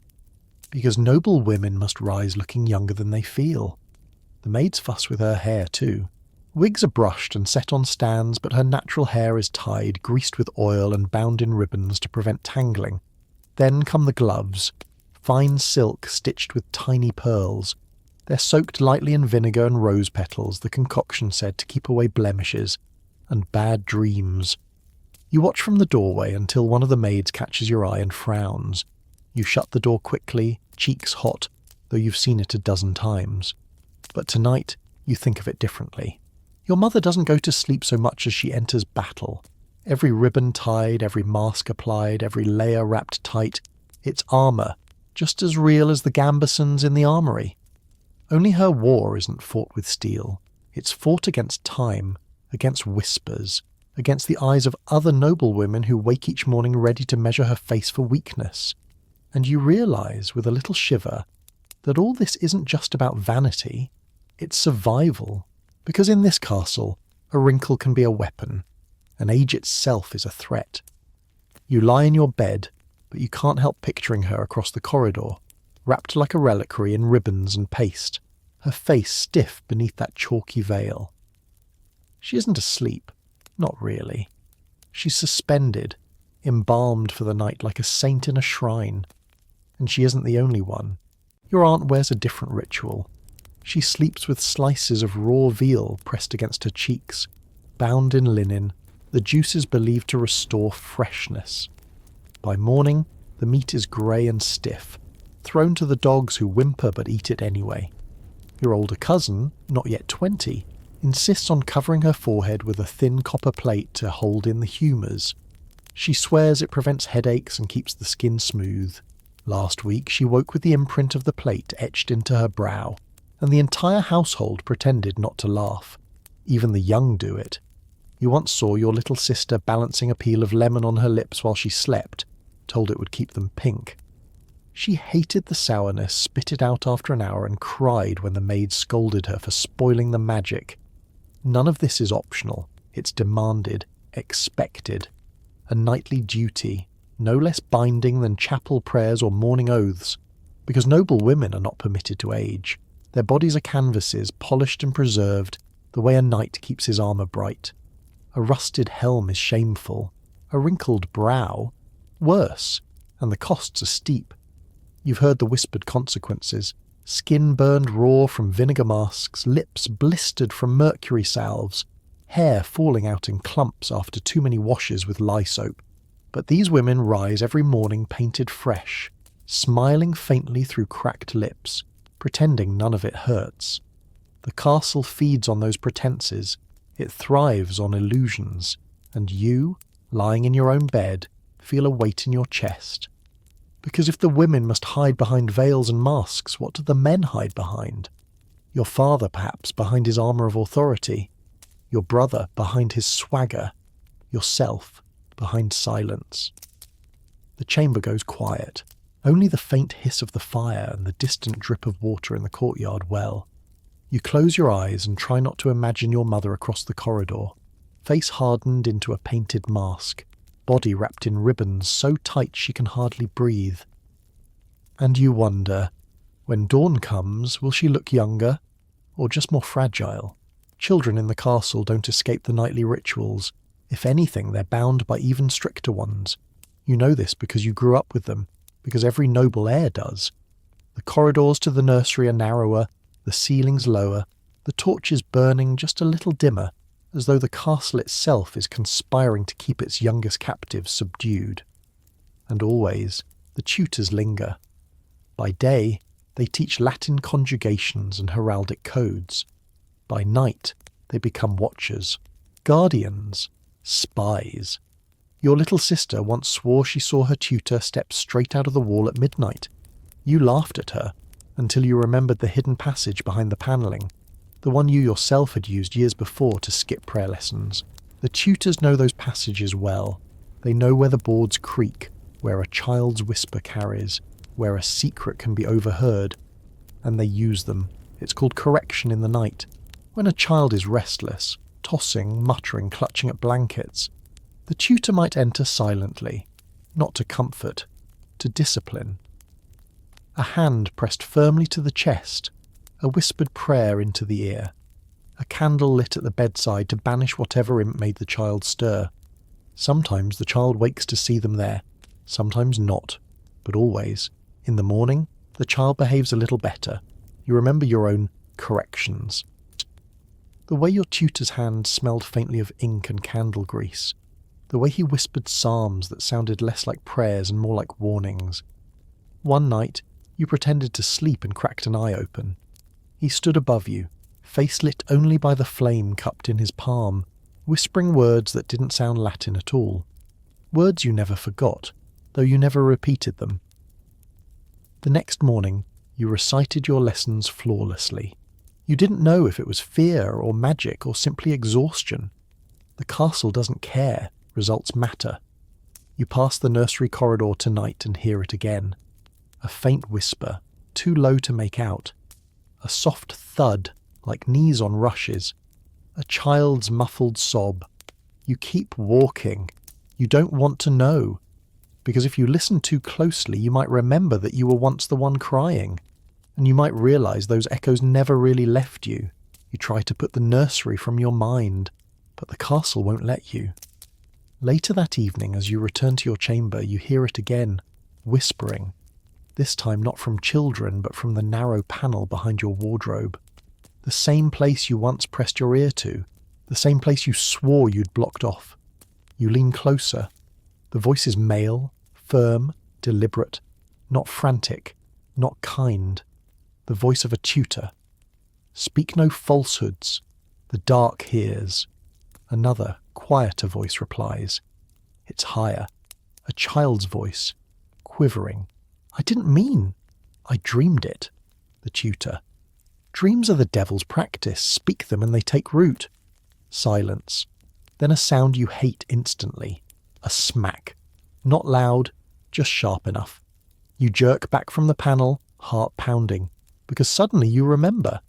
"Because noble women must rise looking younger than they feel." The maids fuss with her hair too. Wigs are brushed and set on stands, but her natural hair is tied, greased with oil and bound in ribbons to prevent tangling. Then come the gloves, fine silk stitched with tiny pearls. They're soaked lightly in vinegar and rose petals, the concoction said to keep away blemishes and bad dreams. You watch from the doorway until one of the maids catches your eye and frowns. You shut the door quickly, cheeks hot, though you've seen it a dozen times. But tonight, you think of it differently. Your mother doesn't go to sleep so much as she enters battle. Every ribbon tied, every mask applied, every layer wrapped tight. It's armour, just as real as the gambesons in the armoury. Only her war isn't fought with steel. It's fought against time, against whispers, against the eyes of other noble women who wake each morning ready to measure her face for weakness. And you realise, with a little shiver, that all this isn't just about vanity, it's survival. Because in this castle, a wrinkle can be a weapon, and age itself is a threat. You lie in your bed, but you can't help picturing her across the corridor, wrapped like a reliquary in ribbons and paste, her face stiff beneath that chalky veil. She isn't asleep, not really. She's suspended, embalmed for the night like a saint in a shrine. And she isn't the only one. Your aunt wears a different ritual. She sleeps with slices of raw veal pressed against her cheeks, bound in linen, the juices believed to restore freshness. By morning, the meat is grey and stiff, thrown to the dogs who whimper but eat it anyway. Your older cousin, not yet 20, insists on covering her forehead with a thin copper plate to hold in the humours. She swears it prevents headaches and keeps the skin smooth. Last week she woke with the imprint of the plate etched into her brow, and the entire household pretended not to laugh. Even the young do it. You once saw your little sister balancing a peel of lemon on her lips while she slept, told it would keep them pink. She hated the sourness, spit it out after an hour, and cried when the maid scolded her for spoiling the magic. None of this is optional. It's demanded, expected. A nightly duty, no less binding than chapel prayers or morning oaths, because noble women are not permitted to age. Their bodies are canvases, polished and preserved, the way a knight keeps his armour bright. A rusted helm is shameful. A wrinkled brow? Worse, and the costs are steep. You've heard the whispered consequences. Skin burned raw from vinegar masks, lips blistered from mercury salves, hair falling out in clumps after too many washes with lye soap. But these women rise every morning painted fresh, smiling faintly through cracked lips, pretending none of it hurts. The castle feeds on those pretenses. It thrives on illusions, and you, lying in your own bed, feel a weight in your chest. Because if the women must hide behind veils and masks, what do the men hide behind? Your father, perhaps, behind his armour of authority. Your brother behind his swagger. Yourself behind silence. The chamber goes quiet. Only the faint hiss of the fire and the distant drip of water in the courtyard well. You close your eyes and try not to imagine your mother across the corridor, face hardened into a painted mask, body wrapped in ribbons so tight she can hardly breathe. And you wonder, when dawn comes, will she look younger, or just more fragile? Children in the castle don't escape the nightly rituals. If anything, they're bound by even stricter ones. You know this because you grew up with them, because every noble heir does. The corridors to the nursery are narrower, the ceilings lower, the torches burning just a little dimmer, as though the castle itself is conspiring to keep its youngest captives subdued. And always, the tutors linger. By day, they teach Latin conjugations and heraldic codes. By night, they become watchers, guardians, spies. Your little sister once swore she saw her tutor step straight out of the wall at midnight. You laughed at her, until you remembered the hidden passage behind the panelling, the one you yourself had used years before to skip prayer lessons. The tutors know those passages well. They know where the boards creak, where a child's whisper carries, where a secret can be overheard, and they use them. It's called correction in the night. When a child is restless, tossing, muttering, clutching at blankets, the tutor might enter silently, not to comfort, to discipline. A hand pressed firmly to the chest, a whispered prayer into the ear, a candle lit at the bedside to banish whatever imp made the child stir. Sometimes the child wakes to see them there, sometimes not, but always, in the morning, the child behaves a little better. You remember your own corrections. The way your tutor's hand smelled faintly of ink and candle grease, the way he whispered psalms that sounded less like prayers and more like warnings. One night, you pretended to sleep and cracked an eye open. He stood above you, face lit only by the flame cupped in his palm, whispering words that didn't sound Latin at all. Words you never forgot, though you never repeated them. The next morning, you recited your lessons flawlessly. You didn't know if it was fear or magic or simply exhaustion. The castle doesn't care. Results matter. You pass the nursery corridor tonight and hear it again. A faint whisper, too low to make out. A soft thud, like knees on rushes. A child's muffled sob. You keep walking. You don't want to know. Because if you listen too closely, you might remember that you were once the one crying. And you might realise those echoes never really left you. You try to put the nursery from your mind, but the castle won't let you. Later that evening, as you return to your chamber, you hear it again, whispering. This time not from children, but from the narrow panel behind your wardrobe. The same place you once pressed your ear to, the same place you swore you'd blocked off. You lean closer. The voice is male, firm, deliberate, not frantic, not kind. The voice of a tutor. Speak no falsehoods. The dark hears. Another, quieter voice replies. It's higher. A child's voice. Quivering. I didn't mean. I dreamed it. The tutor. Dreams are the devil's practice. Speak them and they take root. Silence. Then a sound you hate instantly. A smack. Not loud, just sharp enough. You jerk back from the panel, heart pounding. Because suddenly you remember.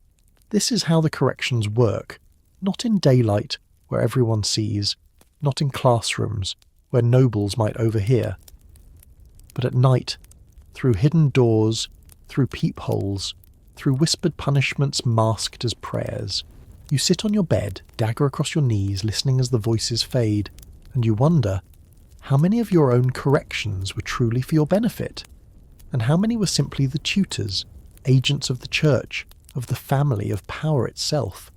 This is how the corrections work. Not in daylight, where everyone sees. Not in classrooms, where nobles might overhear. But at night, through hidden doors, through peepholes, through whispered punishments masked as prayers. You sit on your bed, dagger across your knees, listening as the voices fade, and you wonder, how many of your own corrections were truly for your benefit? And how many were simply the tutors, agents of the church, of the family, of power itself,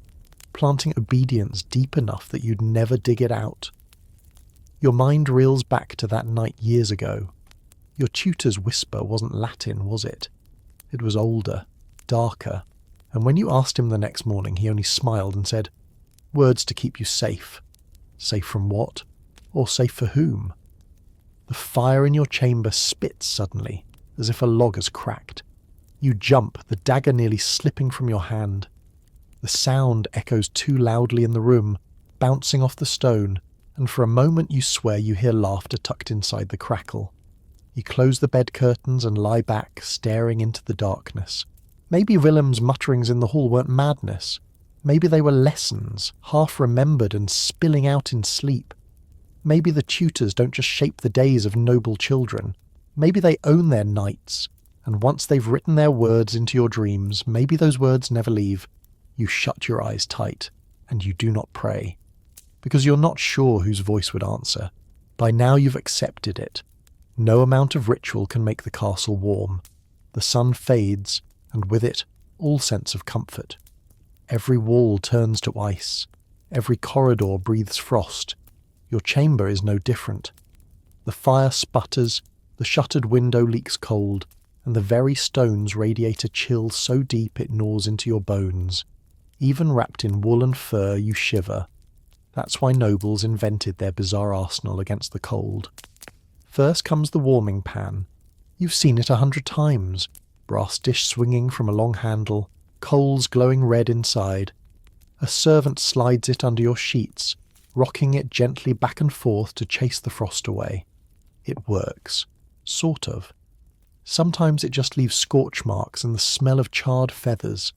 planting obedience deep enough that you'd never dig it out? Your mind reels back to that night years ago. Your tutor's whisper wasn't Latin, was it? It was older, darker, and when you asked him the next morning, he only smiled and said, "Words to keep you safe." Safe from what? Or safe for whom? The fire in your chamber spits suddenly, as if a log has cracked. You jump, the dagger nearly slipping from your hand. The sound echoes too loudly in the room, bouncing off the stone, and for a moment you swear you hear laughter tucked inside the crackle. You close the bed curtains and lie back, staring into the darkness. Maybe Willem's mutterings in the hall weren't madness. Maybe they were lessons, half remembered and spilling out in sleep. Maybe the tutors don't just shape the days of noble children. Maybe they own their nights, and once they've written their words into your dreams, maybe those words never leave. You shut your eyes tight, and you do not pray. Because you're not sure whose voice would answer. By now you've accepted it. No amount of ritual can make the castle warm. The sun fades, and with it, all sense of comfort. Every wall turns to ice. Every corridor breathes frost. Your chamber is no different. The fire sputters, the shuttered window leaks cold, and the very stones radiate a chill so deep it gnaws into your bones. Even wrapped in wool and fur, you shiver. That's why nobles invented their bizarre arsenal against the cold. First comes the warming pan. You've seen it 100 times. Brass dish swinging from a long handle, coals glowing red inside. A servant slides it under your sheets, rocking it gently back and forth to chase the frost away. It works. Sort of. Sometimes it just leaves scorch marks and the smell of charred feathers.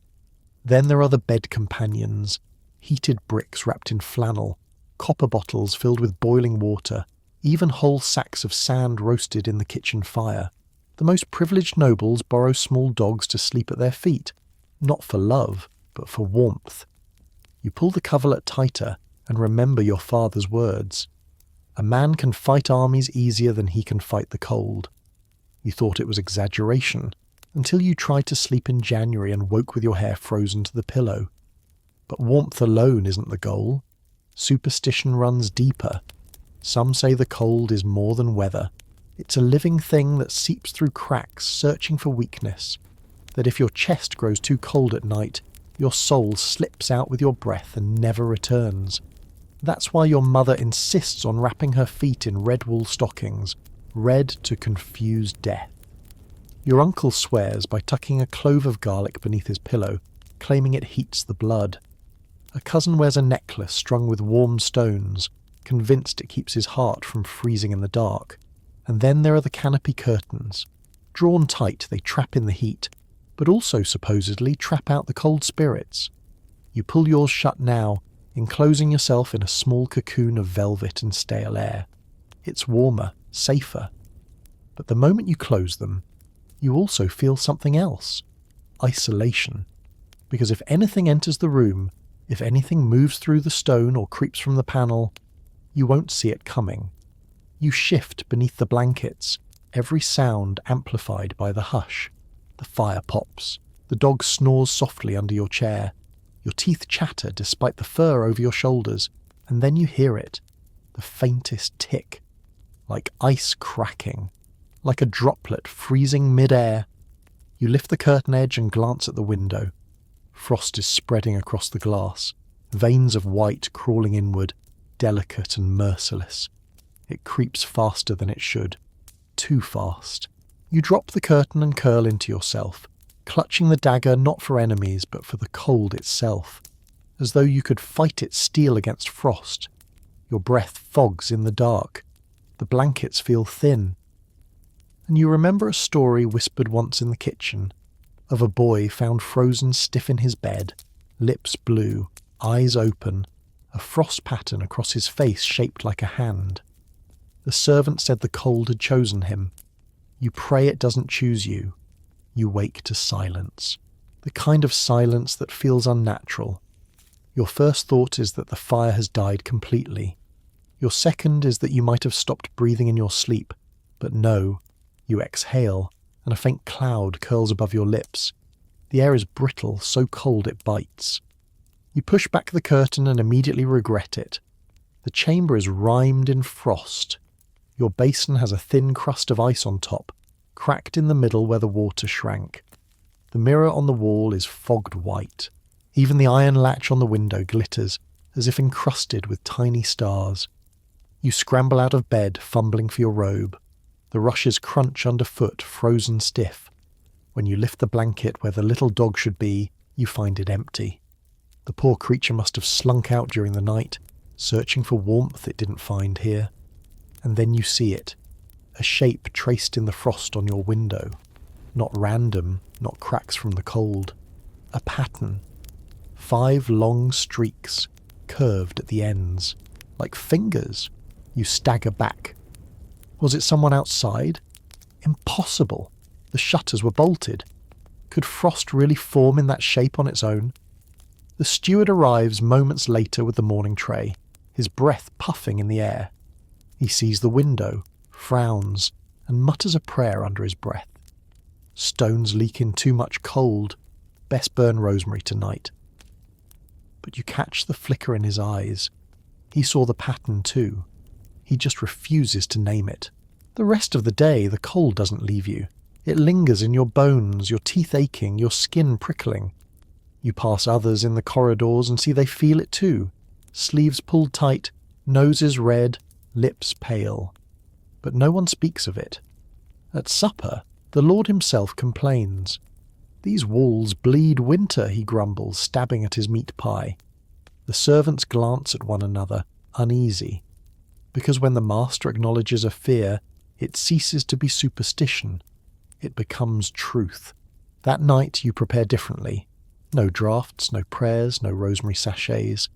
Then there are the bed companions, heated bricks wrapped in flannel, copper bottles filled with boiling water, even whole sacks of sand roasted in the kitchen fire. The most privileged nobles borrow small dogs to sleep at their feet, not for love, but for warmth. You pull the coverlet tighter and remember your father's words. A man can fight armies easier than he can fight the cold. You thought it was exaggeration, until you tried to sleep in January and woke with your hair frozen to the pillow. But warmth alone isn't the goal. Superstition runs deeper. Some say the cold is more than weather. It's a living thing that seeps through cracks, searching for weakness. That if your chest grows too cold at night, your soul slips out with your breath and never returns. That's why your mother insists on wrapping her feet in red wool stockings, red to confuse death. Your uncle swears by tucking a clove of garlic beneath his pillow, claiming it heats the blood. A cousin wears a necklace strung with warm stones, convinced it keeps his heart from freezing in the dark. And then there are the canopy curtains. Drawn tight, they trap in the heat, but also supposedly trap out the cold spirits. You pull yours shut now, enclosing yourself in a small cocoon of velvet and stale air. It's warmer, safer. But the moment you close them, you also feel something else. Isolation. Because if anything enters the room, if anything moves through the stone or creeps from the panel, you won't see it coming. You shift beneath the blankets, every sound amplified by the hush. The fire pops. The dog snores softly under your chair. Your teeth chatter despite the fur over your shoulders, and then you hear it. The faintest tick. Like ice cracking. Like a droplet freezing mid-air. You lift the curtain edge and glance at the window. Frost is spreading across the glass. Veins of white crawling inward, delicate and merciless. It creeps faster than it should. Too fast. You drop the curtain and curl into yourself, clutching the dagger not for enemies but for the cold itself, as though you could fight its steel against frost. Your breath fogs in the dark. The blankets feel thin. And you remember a story whispered once in the kitchen, of a boy found frozen stiff in his bed, lips blue, eyes open, a frost pattern across his face shaped like a hand. The servant said the cold had chosen him. You pray it doesn't choose you. You wake to silence. The kind of silence that feels unnatural. Your first thought is that the fire has died completely. Your second is that you might have stopped breathing in your sleep. But no, you exhale, and a faint cloud curls above your lips. The air is brittle, so cold it bites. You push back the curtain and immediately regret it. The chamber is rimed in frost. Your basin has a thin crust of ice on top, cracked in the middle where the water shrank. The mirror on the wall is fogged white. Even the iron latch on the window glitters, as if encrusted with tiny stars. You scramble out of bed, fumbling for your robe. The rushes crunch underfoot, frozen stiff. When you lift the blanket where the little dog should be, you find it empty. The poor creature must have slunk out during the night, searching for warmth it didn't find here. And then you see it, a shape traced in the frost on your window. Not random, not cracks from the cold. A pattern. 5 long streaks, curved at the ends, like fingers. You stagger back. Was it someone outside? Impossible. The shutters were bolted. Could frost really form in that shape on its own? The steward arrives moments later with the morning tray, his breath puffing in the air. He sees the window, frowns, and mutters a prayer under his breath. Stones leak in too much cold. Best burn rosemary tonight. But you catch the flicker in his eyes. He saw the pattern too. He just refuses to name it. The rest of the day, the cold doesn't leave you. It lingers in your bones, your teeth aching, your skin prickling. You pass others in the corridors and see they feel it too. Sleeves pulled tight, noses red, lips pale. But no one speaks of it. At supper, the Lord himself complains. "These walls bleed winter," he grumbles, stabbing at his meat pie. The servants glance at one another, uneasy. Because when the master acknowledges a fear, it ceases to be superstition. It becomes truth. That night you prepare differently. No drafts, no prayers, no rosemary sachets.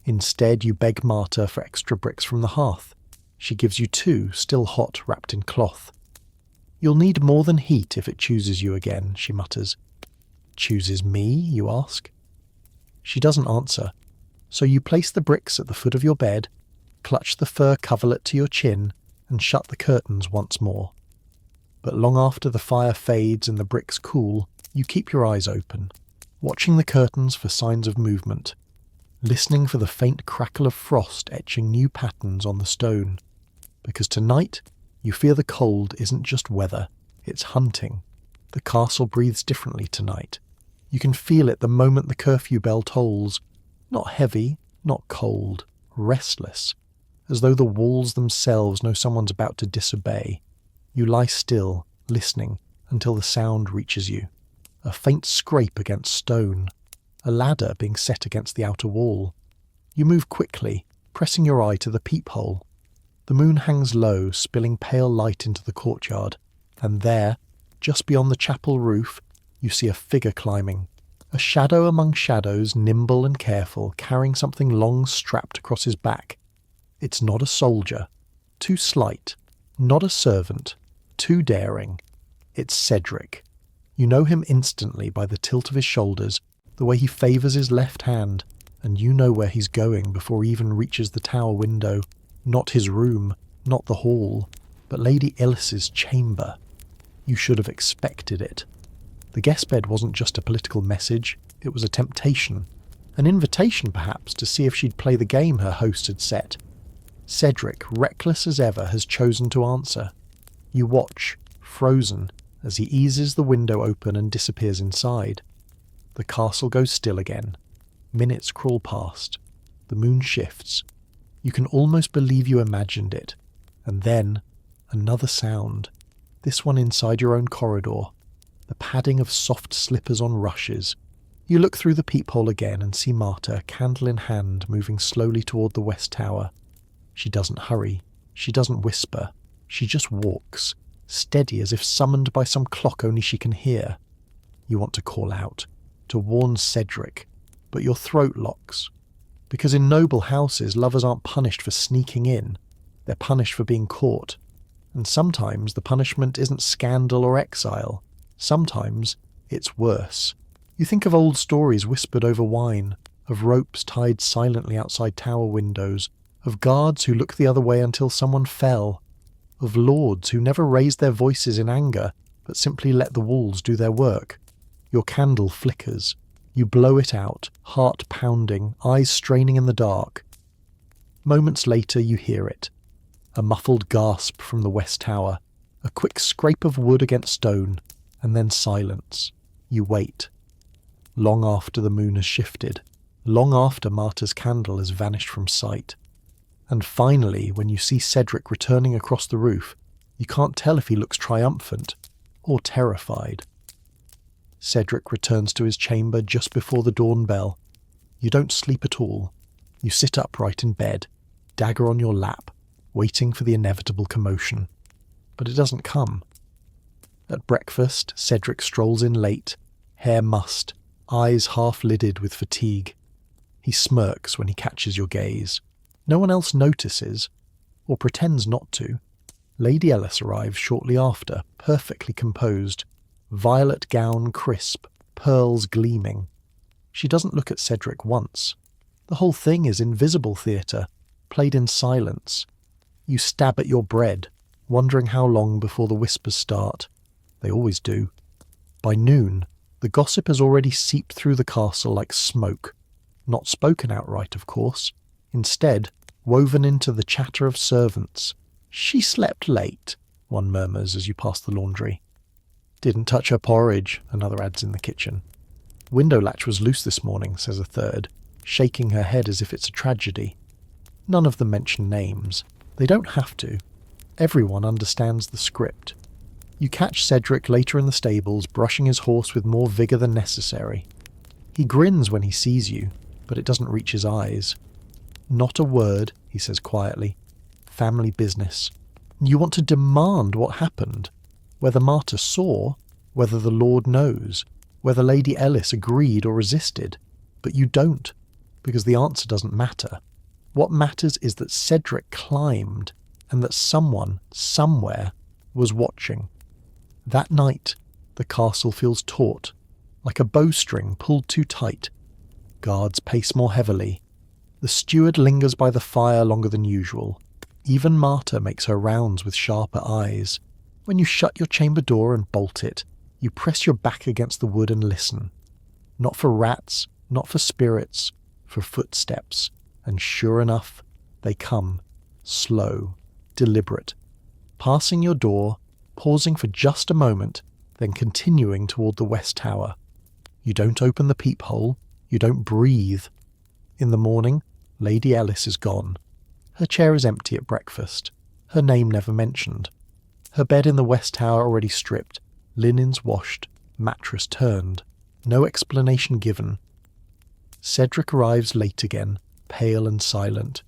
Instead you beg Marta for extra bricks from the hearth. She gives you 2, still hot, wrapped in cloth. "You'll need more than heat if it chooses you again," she mutters. "Chooses me?" you ask. She doesn't answer, so you place the bricks at the foot of your bed, clutch the fur coverlet to your chin, and shut the curtains once more. But long after the fire fades and the bricks cool, you keep your eyes open, watching the curtains for signs of movement, listening for the faint crackle of frost etching new patterns on the stone. Because tonight, you fear the cold isn't just weather, it's hunting. The castle breathes differently tonight. You can feel it the moment the curfew bell tolls. Not heavy, not cold, restless, as though the walls themselves know someone's about to disobey. You lie still, listening, until the sound reaches you. A faint scrape against stone, a ladder being set against the outer wall. You move quickly, pressing your eye to the peephole. The moon hangs low, spilling pale light into the courtyard, and there, just beyond the chapel roof, you see a figure climbing. A shadow among shadows, nimble and careful, carrying something long strapped across his back. It's not a soldier, too slight, not a servant, too daring. It's Cedric. You know him instantly by the tilt of his shoulders, the way he favours his left hand, and you know where he's going before he even reaches the tower window. Not his room, not the hall, but Lady Illis's chamber. You should have expected it. The guest bed wasn't just a political message, it was a temptation. An invitation, perhaps, to see if she'd play the game her host had set. Cedric, reckless as ever, has chosen to answer. You watch, frozen, as he eases the window open and disappears inside. The castle goes still again. Minutes crawl past. The moon shifts. You can almost believe you imagined it. And then, another sound. This one inside your own corridor. The padding of soft slippers on rushes. You look through the peephole again and see Marta, candle in hand, moving slowly toward the west tower. She doesn't hurry. She doesn't whisper. She just walks, steady as if summoned by some clock only she can hear. You want to call out, to warn Cedric, but your throat locks. Because in noble houses, lovers aren't punished for sneaking in. They're punished for being caught. And sometimes the punishment isn't scandal or exile. Sometimes it's worse. You think of old stories whispered over wine, of ropes tied silently outside tower windows, of guards who looked the other way until someone fell, of lords who never raised their voices in anger, but simply let the walls do their work. Your candle flickers. You blow it out, heart pounding, eyes straining in the dark. Moments later you hear it. A muffled gasp from the west tower, a quick scrape of wood against stone, and then silence. You wait. Long after the moon has shifted, long after Marta's candle has vanished from sight. And finally, when you see Cedric returning across the roof, you can't tell if he looks triumphant or terrified. Cedric returns to his chamber just before the dawn bell. You don't sleep at all. You sit upright in bed, dagger on your lap, waiting for the inevitable commotion. But it doesn't come. At breakfast, Cedric strolls in late, hair mussed, eyes half-lidded with fatigue. He smirks when he catches your gaze. No one else notices, or pretends not to. Lady Ellis arrives shortly after, perfectly composed, violet gown crisp, pearls gleaming. She doesn't look at Cedric once. The whole thing is invisible theatre, played in silence. You stab at your bread, wondering how long before the whispers start. They always do. By noon, the gossip has already seeped through the castle like smoke. Not spoken outright, of course. Instead, woven into the chatter of servants. "She slept late," one murmurs as you pass the laundry. "Didn't touch her porridge," another adds in the kitchen. "Window latch was loose this morning," says a third, shaking her head as if it's a tragedy. None of them mention names. They don't have to. Everyone understands the script. You catch Cedric later in the stables, brushing his horse with more vigour than necessary. He grins when he sees you, but it doesn't reach his eyes. "Not a word," he says quietly. "Family business." You want to demand what happened. Whether Marta saw, whether the Lord knows, whether Lady Ellis agreed or resisted. But you don't, because the answer doesn't matter. What matters is that Cedric climbed, and that someone, somewhere, was watching. That night, the castle feels taut, like a bowstring pulled too tight. Guards pace more heavily. The steward lingers by the fire longer than usual. Even Marta makes her rounds with sharper eyes. When you shut your chamber door and bolt it, you press your back against the wood and listen. Not for rats, not for spirits, for footsteps. And sure enough, they come, slow, deliberate, passing your door, pausing for just a moment, then continuing toward the west tower. You don't open the peephole, you don't breathe. In the morning, Lady Ellis is gone. Her chair is empty at breakfast, her name never mentioned. Her bed in the west tower already stripped, linens washed, mattress turned. No explanation given. Cedric arrives late again, pale and silent.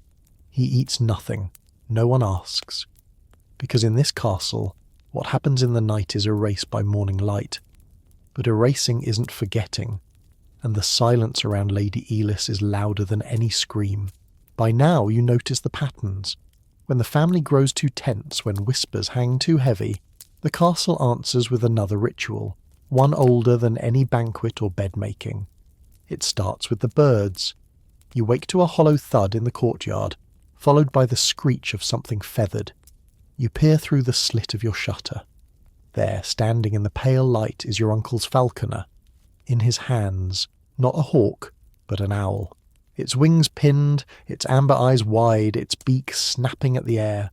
He eats nothing. No one asks. Because in this castle, what happens in the night is erased by morning light. But erasing isn't forgetting, and the silence around Lady Ellis is louder than any scream. By now you notice the patterns. When the family grows too tense, when whispers hang too heavy, the castle answers with another ritual, one older than any banquet or bed-making. It starts with the birds. You wake to a hollow thud in the courtyard, followed by the screech of something feathered. You peer through the slit of your shutter. There, standing in the pale light, is your uncle's falconer. In his hands, not a hawk, but an owl. Its wings pinned, its amber eyes wide, its beak snapping at the air.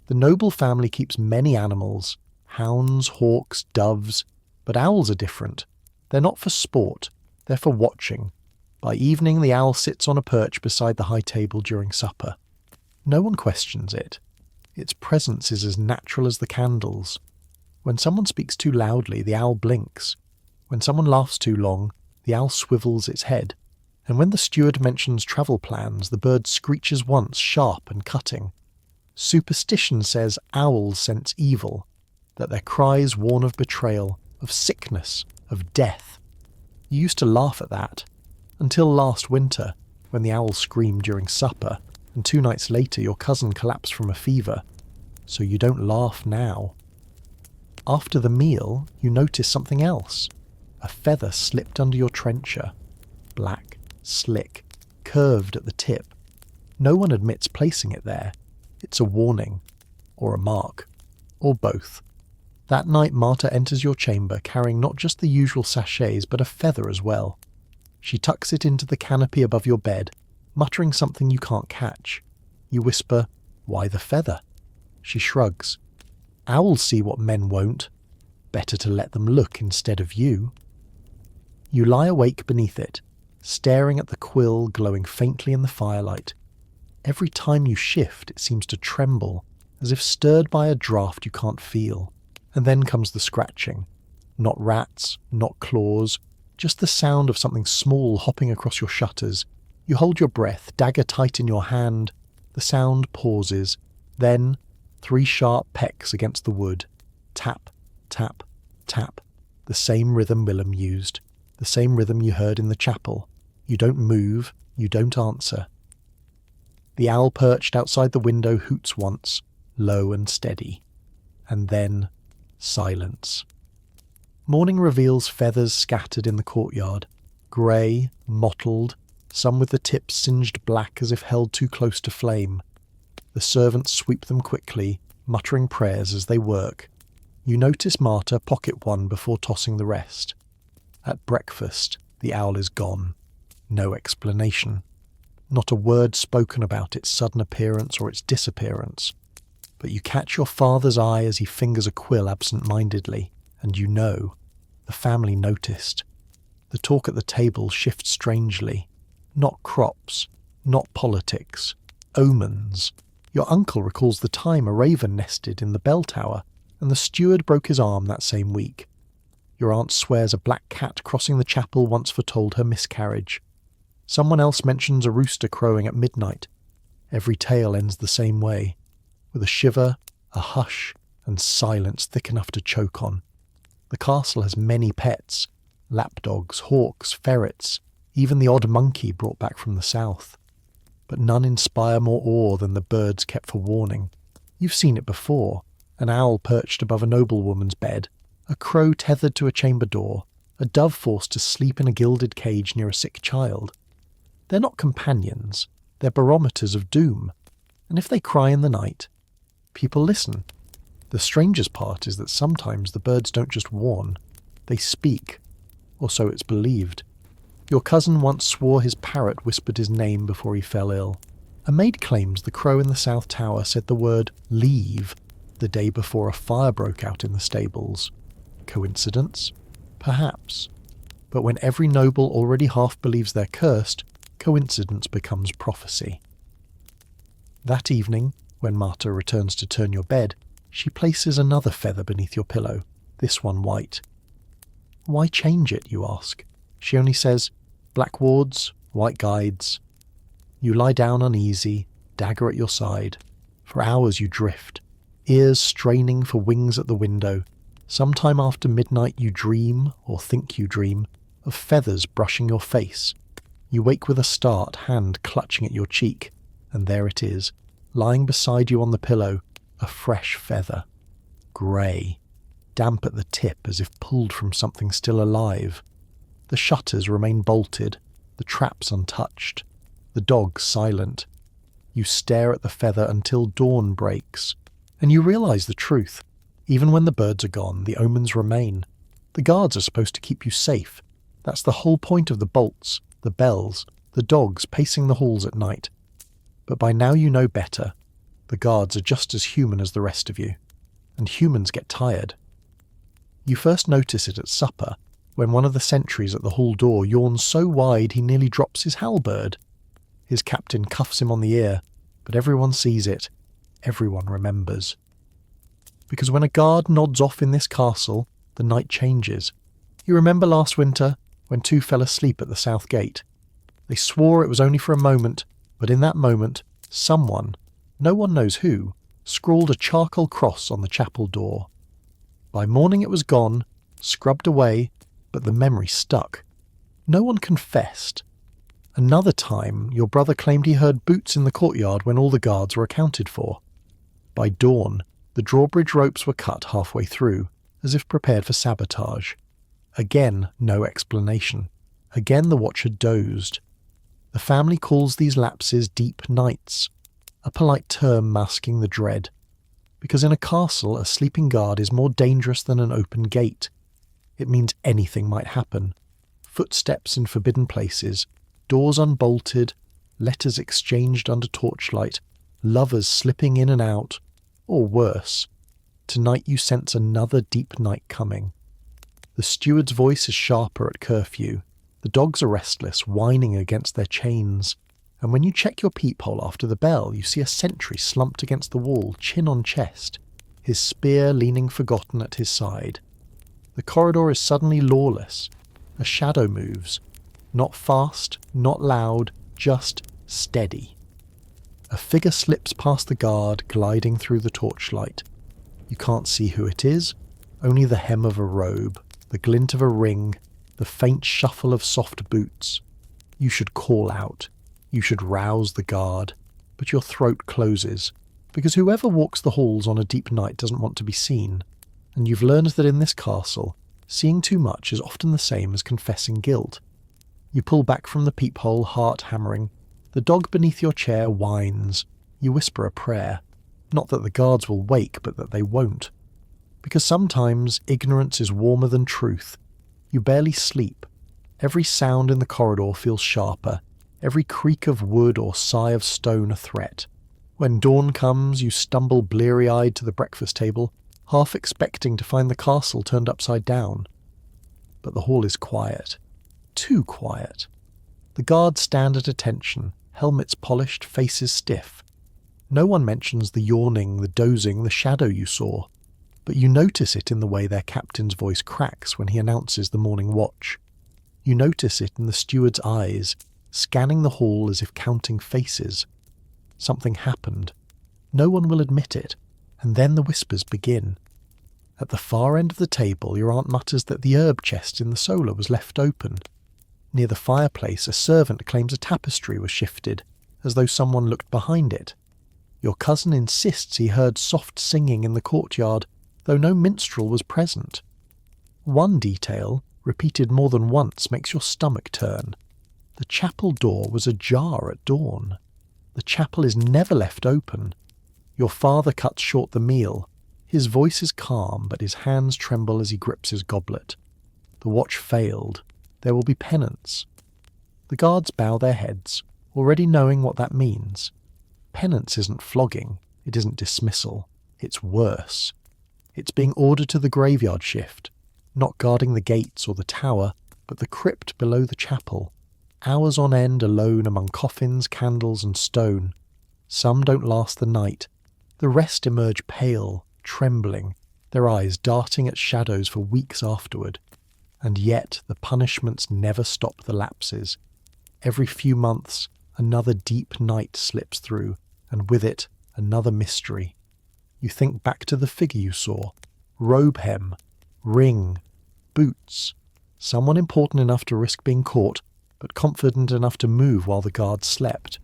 The noble family keeps many animals, hounds, hawks, doves, but owls are different. They're not for sport, they're for watching. By evening the owl sits on a perch beside the high table during supper. No one questions it. Its presence is as natural as the candles. When someone speaks too loudly, the owl blinks. When someone laughs too long, the owl swivels its head. And when the steward mentions travel plans, the bird screeches once, sharp and cutting. Superstition says owls sense evil, that their cries warn of betrayal, of sickness, of death. You used to laugh at that, until last winter, when the owl screamed during supper, and 2 nights later your cousin collapsed from a fever. So you don't laugh now. After the meal, you notice something else. A feather slipped under your trencher. Black, slick, curved at the tip. No one admits placing it there. It's a warning, or a mark, or both. That night Marta enters your chamber carrying not just the usual sachets, but a feather as well. She tucks it into the canopy above your bed, muttering something you can't catch. You whisper, "Why the feather?" She shrugs. "Owls see what men won't. Better to let them look instead of you." You lie awake beneath it, staring at the quill glowing faintly in the firelight. Every time you shift, it seems to tremble, as if stirred by a draught you can't feel. And then comes the scratching. Not rats, not claws, just the sound of something small hopping across your shutters. You hold your breath, dagger tight in your hand. The sound pauses. Then, 3 sharp pecks against the wood. Tap, tap, Tap. The same rhythm Willem used. The same rhythm you heard in the chapel. You don't move. You don't answer. The owl perched outside the window hoots once, low and steady. And then silence. Morning reveals feathers scattered in the courtyard, grey, mottled, some with the tips singed black as if held too close to flame. The servants sweep them quickly, muttering prayers as they work. You notice Marta pocket one before tossing the rest. At breakfast, the owl is gone. No explanation. Not a word spoken about its sudden appearance or its disappearance. But you catch your father's eye as he fingers a quill absent-mindedly, and you know. The family noticed. The talk at the table shifts strangely. Not crops, not politics. Omens. Your uncle recalls the time a raven nested in the bell tower, and the steward broke his arm that same week. Your aunt swears a black cat crossing the chapel once foretold her miscarriage. Someone else mentions a rooster crowing at midnight. Every tale ends the same way, with a shiver, a hush, and silence thick enough to choke on. The castle has many pets, lapdogs, hawks, ferrets, even the odd monkey brought back from the south. But none inspire more awe than the birds kept for warning. You've seen it before. An owl perched above a noblewoman's bed, a crow tethered to a chamber door, a dove forced to sleep in a gilded cage near a sick child. They're not companions, they're barometers of doom, and if they cry in the night, people listen. The strangest part is that sometimes the birds don't just warn, they speak, or so it's believed. Your cousin once swore his parrot whispered his name before he fell ill. A maid claims the crow in the South Tower said the word leave the day before a fire broke out in the stables. Coincidence? Perhaps. But when every noble already half believes they're cursed, coincidence becomes prophecy. That evening, when Marta returns to turn your bed, she places another feather beneath your pillow, this one white. Why change it, you ask? She only says, black wards, white guides. You lie down uneasy, dagger at your side. For hours you drift, ears straining for wings at the window. Sometime after midnight you dream, or think you dream, of feathers brushing your face. You wake with a start, hand clutching at your cheek, and there it is, lying beside you on the pillow, a fresh feather. Grey, damp at the tip as if pulled from something still alive. The shutters remain bolted, the traps untouched, the dog silent. You stare at the feather until dawn breaks, and you realise the truth. Even when the birds are gone, the omens remain. The guards are supposed to keep you safe. That's the whole point of the bolts, the bells, the dogs pacing the halls at night. But by now you know better. The guards are just as human as the rest of you, and humans get tired. You first notice it at supper, when one of the sentries at the hall door yawns so wide he nearly drops his halberd. His captain cuffs him on the ear, but everyone sees it, everyone remembers. Because when a guard nods off in this castle, the night changes. You remember last winter, when two fell asleep at the south gate? They swore it was only for a moment, but in that moment, someone, no one knows who, scrawled a charcoal cross on the chapel door. By morning it was gone, scrubbed away, but the memory stuck. No one confessed. Another time, your brother claimed he heard boots in the courtyard when all the guards were accounted for. By dawn, the drawbridge ropes were cut halfway through, as if prepared for sabotage. Again, no explanation. Again the watcher dozed. The family calls these lapses deep nights, a polite term masking the dread. Because in a castle, a sleeping guard is more dangerous than an open gate. It means anything might happen. Footsteps in forbidden places, doors unbolted, letters exchanged under torchlight, lovers slipping in and out, or worse. Tonight you sense another deep night coming. The steward's voice is sharper at curfew. The dogs are restless, whining against their chains. And when you check your peephole after the bell, you see a sentry slumped against the wall, chin on chest, his spear leaning forgotten at his side. The corridor is suddenly lawless. A shadow moves. Not fast, not loud, just steady. A figure slips past the guard, gliding through the torchlight. You can't see who it is. Only the hem of a robe, the glint of a ring, the faint shuffle of soft boots. You should call out. You should rouse the guard. But your throat closes, because whoever walks the halls on a deep night doesn't want to be seen. And you've learned that in this castle, seeing too much is often the same as confessing guilt. You pull back from the peephole, heart hammering. The dog beneath your chair whines. You whisper a prayer. Not that the guards will wake, but that they won't. Because sometimes ignorance is warmer than truth. You barely sleep. Every sound in the corridor feels sharper, every creak of wood or sigh of stone a threat. When dawn comes, you stumble bleary-eyed to the breakfast table, half expecting to find the castle turned upside down. But the hall is quiet. Too quiet. The guards stand at attention, helmets polished, faces stiff. No one mentions the yawning, the dozing, the shadow you saw. But you notice it in the way their captain's voice cracks when he announces the morning watch. You notice it in the steward's eyes, scanning the hall as if counting faces. Something happened. No one will admit it, and then the whispers begin. At the far end of the table, your aunt mutters that the herb chest in the solar was left open. Near the fireplace, a servant claims a tapestry was shifted, as though someone looked behind it. Your cousin insists he heard soft singing in the courtyard, though no minstrel was present. One detail, repeated more than once, makes your stomach turn. The chapel door was ajar at dawn. The chapel is never left open. Your father cuts short the meal. His voice is calm, but his hands tremble as he grips his goblet. The watch failed. There will be penance. The guards bow their heads, already knowing what that means. Penance isn't flogging. It isn't dismissal. It's worse. It's being ordered to the graveyard shift, not guarding the gates or the tower, but the crypt below the chapel. Hours on end alone among coffins, candles and stone. Some don't last the night. The rest emerge pale, trembling, their eyes darting at shadows for weeks afterward. And yet the punishments never stop the lapses. Every few months, another deep night slips through, and with it, another mystery. You think back to the figure you saw. Robe hem, ring, boots. Someone important enough to risk being caught, but confident enough to move while the guards slept.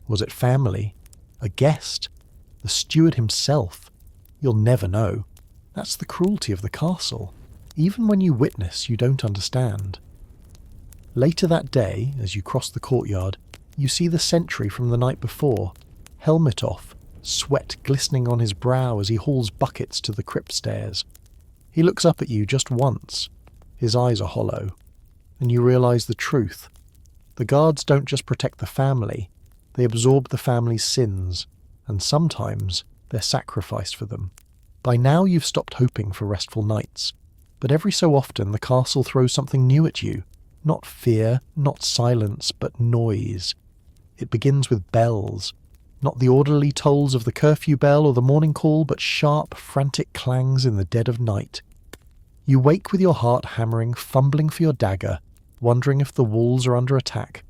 Was it family? A guest? The steward himself? You'll never know. That's the cruelty of the castle. Even when you witness, you don't understand. Later that day, as you cross the courtyard, you see the sentry from the night before, helmet off, sweat glistening on his brow as he hauls buckets to the crypt stairs. He looks up at you just once. His eyes are hollow. And you realise the truth. The guards don't just protect the family, they absorb the family's sins, and sometimes they're sacrificed for them. By now you've stopped hoping for restful nights, but every so often the castle throws something new at you. Not fear, not silence, but noise. It begins with bells. Not the orderly tolls of the curfew bell or the morning call, but sharp, frantic clangs in the dead of night. You wake with your heart hammering, fumbling for your dagger, wondering if the walls are under attack.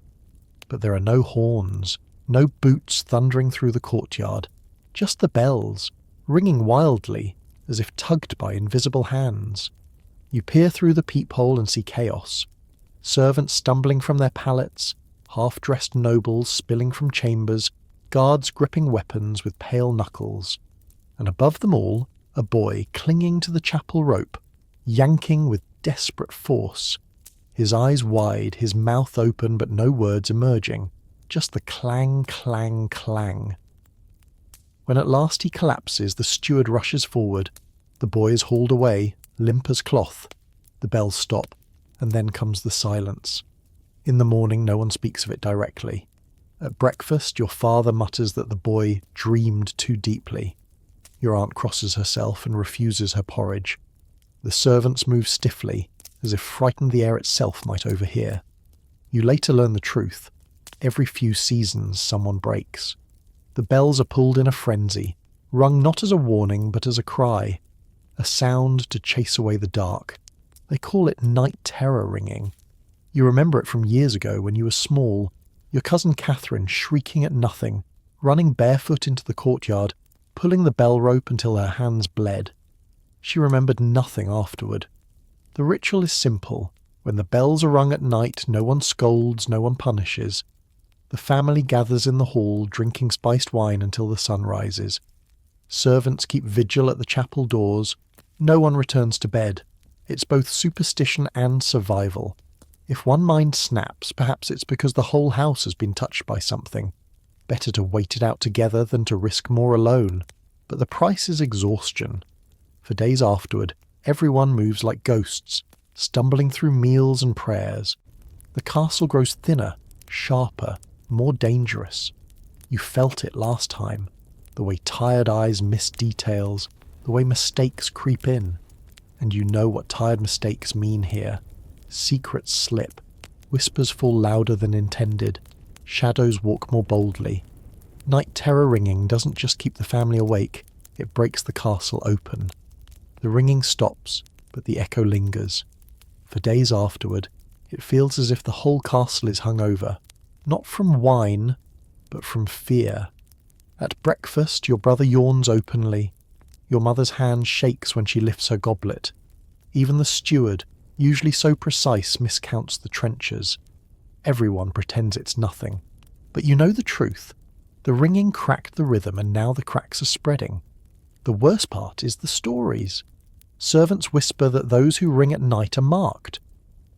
But there are no horns, no boots thundering through the courtyard, just the bells, ringing wildly, as if tugged by invisible hands. You peer through the peephole and see chaos. Servants stumbling from their pallets, half-dressed nobles spilling from chambers, guards gripping weapons with pale knuckles. And above them all, a boy clinging to the chapel rope, yanking with desperate force. His eyes wide, his mouth open but no words emerging, just the clang, clang, clang. When at last he collapses, the steward rushes forward. The boy is hauled away, limp as cloth. The bells stop, and then comes the silence. In the morning no one speaks of it directly. At breakfast your father mutters that the boy dreamed too deeply. Your aunt crosses herself and refuses her porridge. The servants move stiffly, as if frightened the air itself might overhear. You later learn the truth. Every few seasons someone breaks. The bells are pulled in a frenzy, rung not as a warning but as a cry, a sound to chase away the dark. They call it night terror ringing. You remember it from years ago when you were small, your cousin Catherine shrieking at nothing, running barefoot into the courtyard, pulling the bell rope until her hands bled. She remembered nothing afterward. The ritual is simple. When the bells are rung at night, no one scolds, no one punishes. The family gathers in the hall, drinking spiced wine until the sun rises. Servants keep vigil at the chapel doors. No one returns to bed. It's both superstition and survival. If one mind snaps, perhaps it's because the whole house has been touched by something. Better to wait it out together than to risk more alone. But the price is exhaustion. For days afterward, everyone moves like ghosts, stumbling through meals and prayers. The castle grows thinner, sharper, more dangerous. You felt it last time. The way tired eyes miss details, the way mistakes creep in. And you know what tired mistakes mean here. Secrets slip. Whispers fall louder than intended. Shadows walk more boldly. Night terror ringing doesn't just keep the family awake, it breaks the castle open. The ringing stops, but the echo lingers. For days afterward, it feels as if the whole castle is hung over, not from wine, but from fear. At breakfast, your brother yawns openly. Your mother's hand shakes when she lifts her goblet. Even the steward, usually so precise, miscounts the trenchers. Everyone pretends it's nothing. But you know the truth. The ringing cracked the rhythm and now the cracks are spreading. The worst part is the stories. Servants whisper that those who ring at night are marked.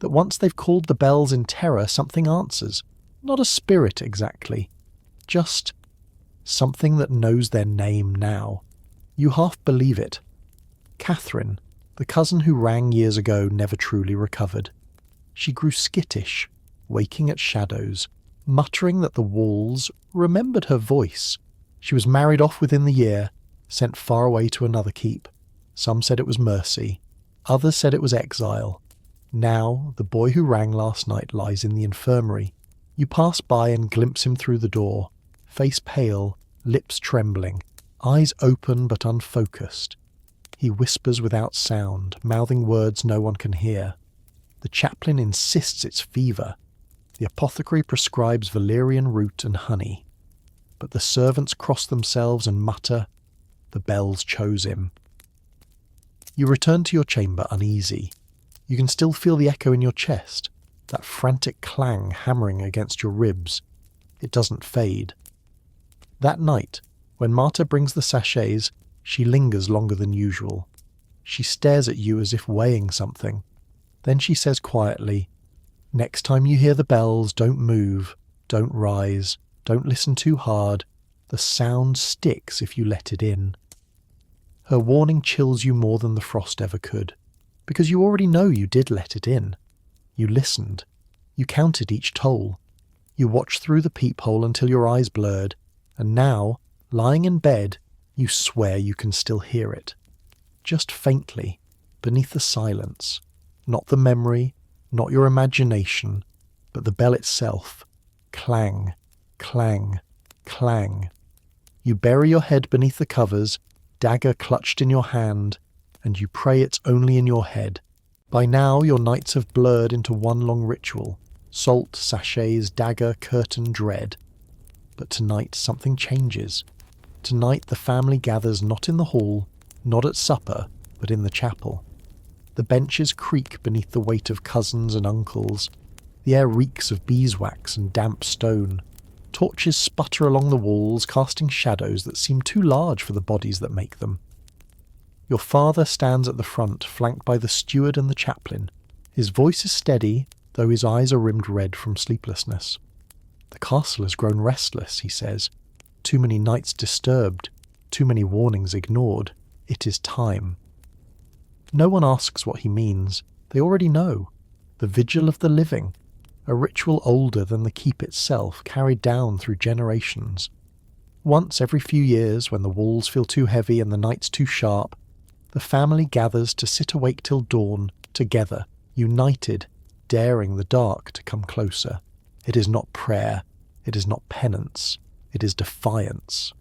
That once they've called the bells in terror, something answers. Not a spirit exactly. Just something that knows their name now. You half believe it. Catherine, the cousin who rang years ago, never truly recovered. She grew skittish, waking at shadows, muttering that the walls remembered her voice. She was married off within the year, sent far away to another keep. Some said it was mercy. Others said it was exile. Now, the boy who rang last night lies in the infirmary. You pass by and glimpse him through the door, face pale, lips trembling, eyes open but unfocused. He whispers without sound, mouthing words no one can hear. The chaplain insists it's fever. The apothecary prescribes valerian root and honey. But the servants cross themselves and mutter, "The bells chose him." You return to your chamber uneasy. You can still feel the echo in your chest, that frantic clang hammering against your ribs. It doesn't fade. That night, when Marta brings the sachets, she lingers longer than usual. She stares at you as if weighing something. Then she says quietly, "Next time you hear the bells, don't move, don't rise, don't listen too hard. The sound sticks if you let it in." Her warning chills you more than the frost ever could, because you already know you did let it in. You listened. You counted each toll. You watched through the peephole until your eyes blurred, and now, lying in bed, you swear you can still hear it. Just faintly, beneath the silence. Not the memory, not your imagination, but the bell itself. Clang, clang, clang. You bury your head beneath the covers, dagger clutched in your hand, and you pray it's only in your head. By now your nights have blurred into one long ritual. Salt, sachets, dagger, curtain, dread. But tonight something changes. Tonight the family gathers not in the hall, not at supper, but in the chapel. The benches creak beneath the weight of cousins and uncles. The air reeks of beeswax and damp stone. Torches sputter along the walls, casting shadows that seem too large for the bodies that make them. Your father stands at the front, flanked by the steward and the chaplain. His voice is steady, though his eyes are rimmed red from sleeplessness. "The castle has grown restless," he says. "Too many nights disturbed, too many warnings ignored. It is time." No one asks what he means. They already know. The vigil of the living. A ritual older than the keep itself, carried down through generations. Once every few years, when the walls feel too heavy and the nights too sharp, the family gathers to sit awake till dawn, together, united, daring the dark to come closer. It is not prayer. It is not penance. It is defiance.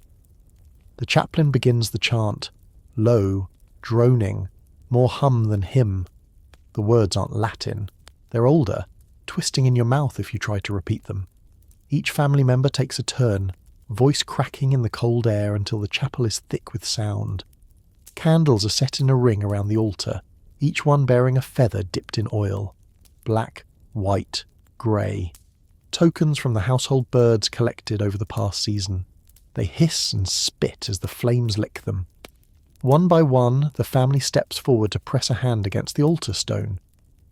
The chaplain begins the chant, low, droning, more hum than hymn. The words aren't Latin. They're older, twisting in your mouth if you try to repeat them. Each family member takes a turn, voice cracking in the cold air until the chapel is thick with sound. Candles are set in a ring around the altar, each one bearing a feather dipped in oil. Black, white, grey. Tokens from the household birds collected over the past season. They hiss and spit as the flames lick them. One by one, the family steps forward to press a hand against the altar stone.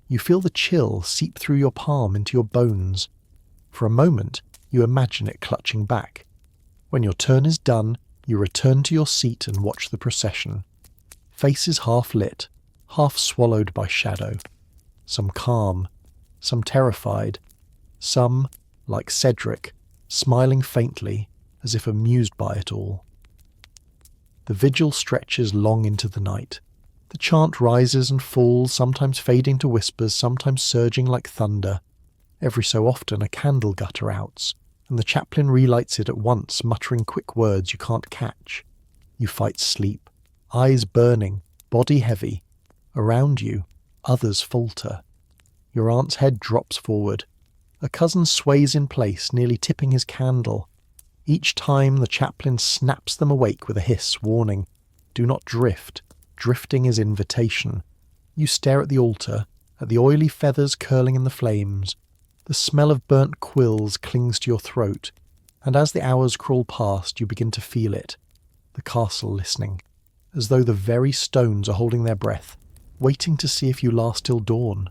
You feel the chill seep through your palm into your bones. For a moment, you imagine it clutching back. When your turn is done, you return to your seat and watch the procession. Faces half lit, half swallowed by shadow. Some calm, some terrified, some, like Cedric, smiling faintly as if amused by it all. The vigil stretches long into the night. The chant rises and falls, sometimes fading to whispers, sometimes surging like thunder. Every so often a candle gutter outs, and the chaplain relights it at once, muttering quick words you can't catch. You fight sleep, eyes burning, body heavy. Around you, others falter. Your aunt's head drops forward. A cousin sways in place, nearly tipping his candle. Each time the chaplain snaps them awake with a hiss, warning, "Do not drift. Drifting is invitation." You stare at the altar, at the oily feathers curling in the flames. The smell of burnt quills clings to your throat, and as the hours crawl past, you begin to feel it. The castle listening, as though the very stones are holding their breath, waiting to see if you last till dawn.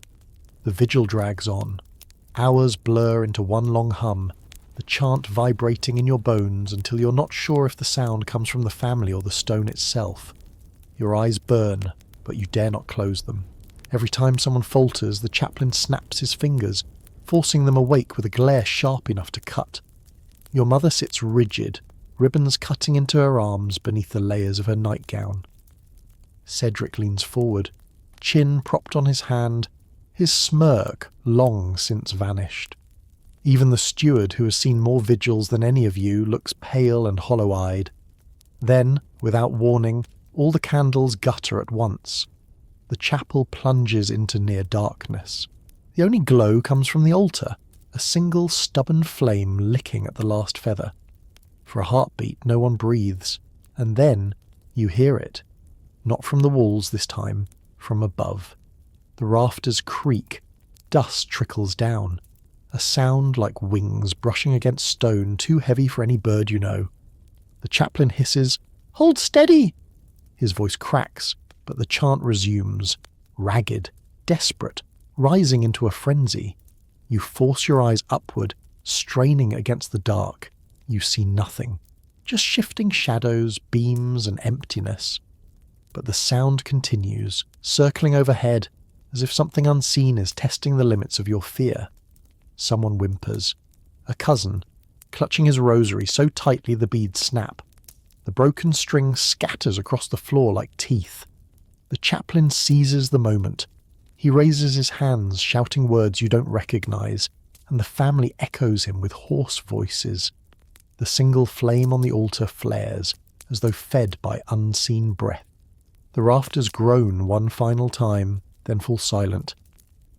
The vigil drags on. Hours blur into one long hum, the chant vibrating in your bones until you're not sure if the sound comes from the family or the stone itself. Your eyes burn, but you dare not close them. Every time someone falters, the chaplain snaps his fingers, forcing them awake with a glare sharp enough to cut. Your mother sits rigid, ribbons cutting into her arms beneath the layers of her nightgown. Cedric leans forward, chin propped on his hand, his smirk long since vanished. Even the steward, who has seen more vigils than any of you, looks pale and hollow-eyed. Then, without warning, all the candles gutter at once. The chapel plunges into near darkness. The only glow comes from the altar, a single stubborn flame licking at the last feather. For a heartbeat, no one breathes, and then you hear it. Not from the walls this time, from above. The rafters creak, dust trickles down. A sound like wings brushing against stone, too heavy for any bird you know. The chaplain hisses, "Hold steady!" His voice cracks, but the chant resumes, ragged, desperate, rising into a frenzy. You force your eyes upward, straining against the dark. You see nothing, just shifting shadows, beams, and emptiness. But the sound continues, circling overhead, as if something unseen is testing the limits of your fear. Someone whimpers. A cousin, clutching his rosary so tightly the beads snap. The broken string scatters across the floor like teeth. The chaplain seizes the moment. He raises his hands, shouting words you don't recognize, and the family echoes him with hoarse voices. The single flame on the altar flares, as though fed by unseen breath. The rafters groan one final time, then fall silent.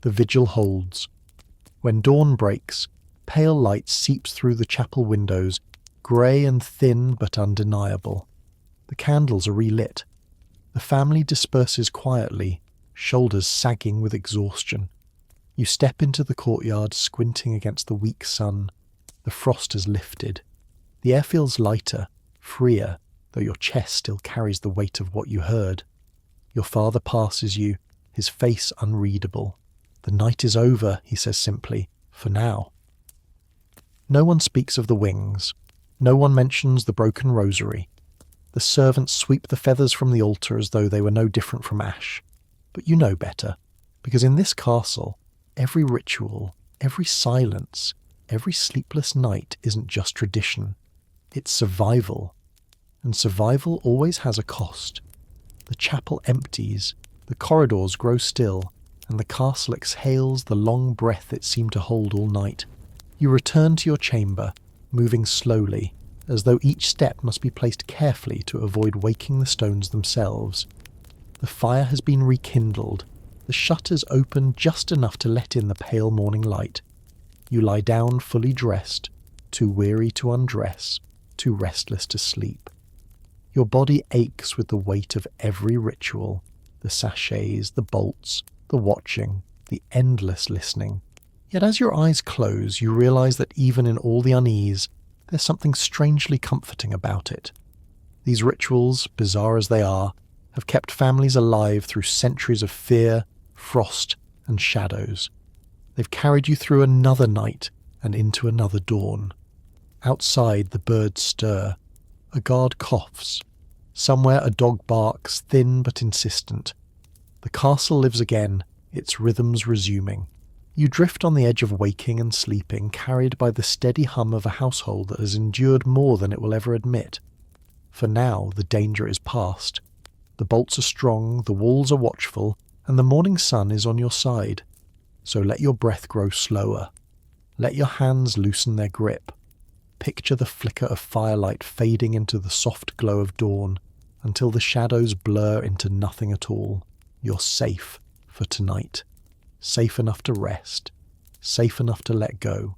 The vigil holds. When dawn breaks, pale light seeps through the chapel windows, grey and thin but undeniable. The candles are relit. The family disperses quietly, shoulders sagging with exhaustion. You step into the courtyard, squinting against the weak sun. The frost has lifted. The air feels lighter, freer, though your chest still carries the weight of what you heard. Your father passes you, his face unreadable. "The night is over," he says simply, "for now." No one speaks of the wings. No one mentions the broken rosary. The servants sweep the feathers from the altar as though they were no different from ash. But you know better, because in this castle, every ritual, every silence, every sleepless night isn't just tradition. It's survival. And survival always has a cost. The chapel empties, the corridors grow still, and the castle exhales the long breath it seemed to hold all night. You return to your chamber, moving slowly, as though each step must be placed carefully to avoid waking the stones themselves. The fire has been rekindled, the shutters open just enough to let in the pale morning light. You lie down fully dressed, too weary to undress, too restless to sleep. Your body aches with the weight of every ritual, the sachets, the bolts, the watching, the endless listening. Yet as your eyes close, you realize that even in all the unease, there's something strangely comforting about it. These rituals, bizarre as they are, have kept families alive through centuries of fear, frost, and shadows. They've carried you through another night and into another dawn. Outside, the birds stir. A guard coughs. Somewhere a dog barks, thin but insistent. The castle lives again, its rhythms resuming. You drift on the edge of waking and sleeping, carried by the steady hum of a household that has endured more than it will ever admit. For now, the danger is past. The bolts are strong, the walls are watchful, and the morning sun is on your side. So let your breath grow slower. Let your hands loosen their grip. Picture the flicker of firelight fading into the soft glow of dawn, until the shadows blur into nothing at all. You're safe for tonight. Safe enough to rest. Safe enough to let go.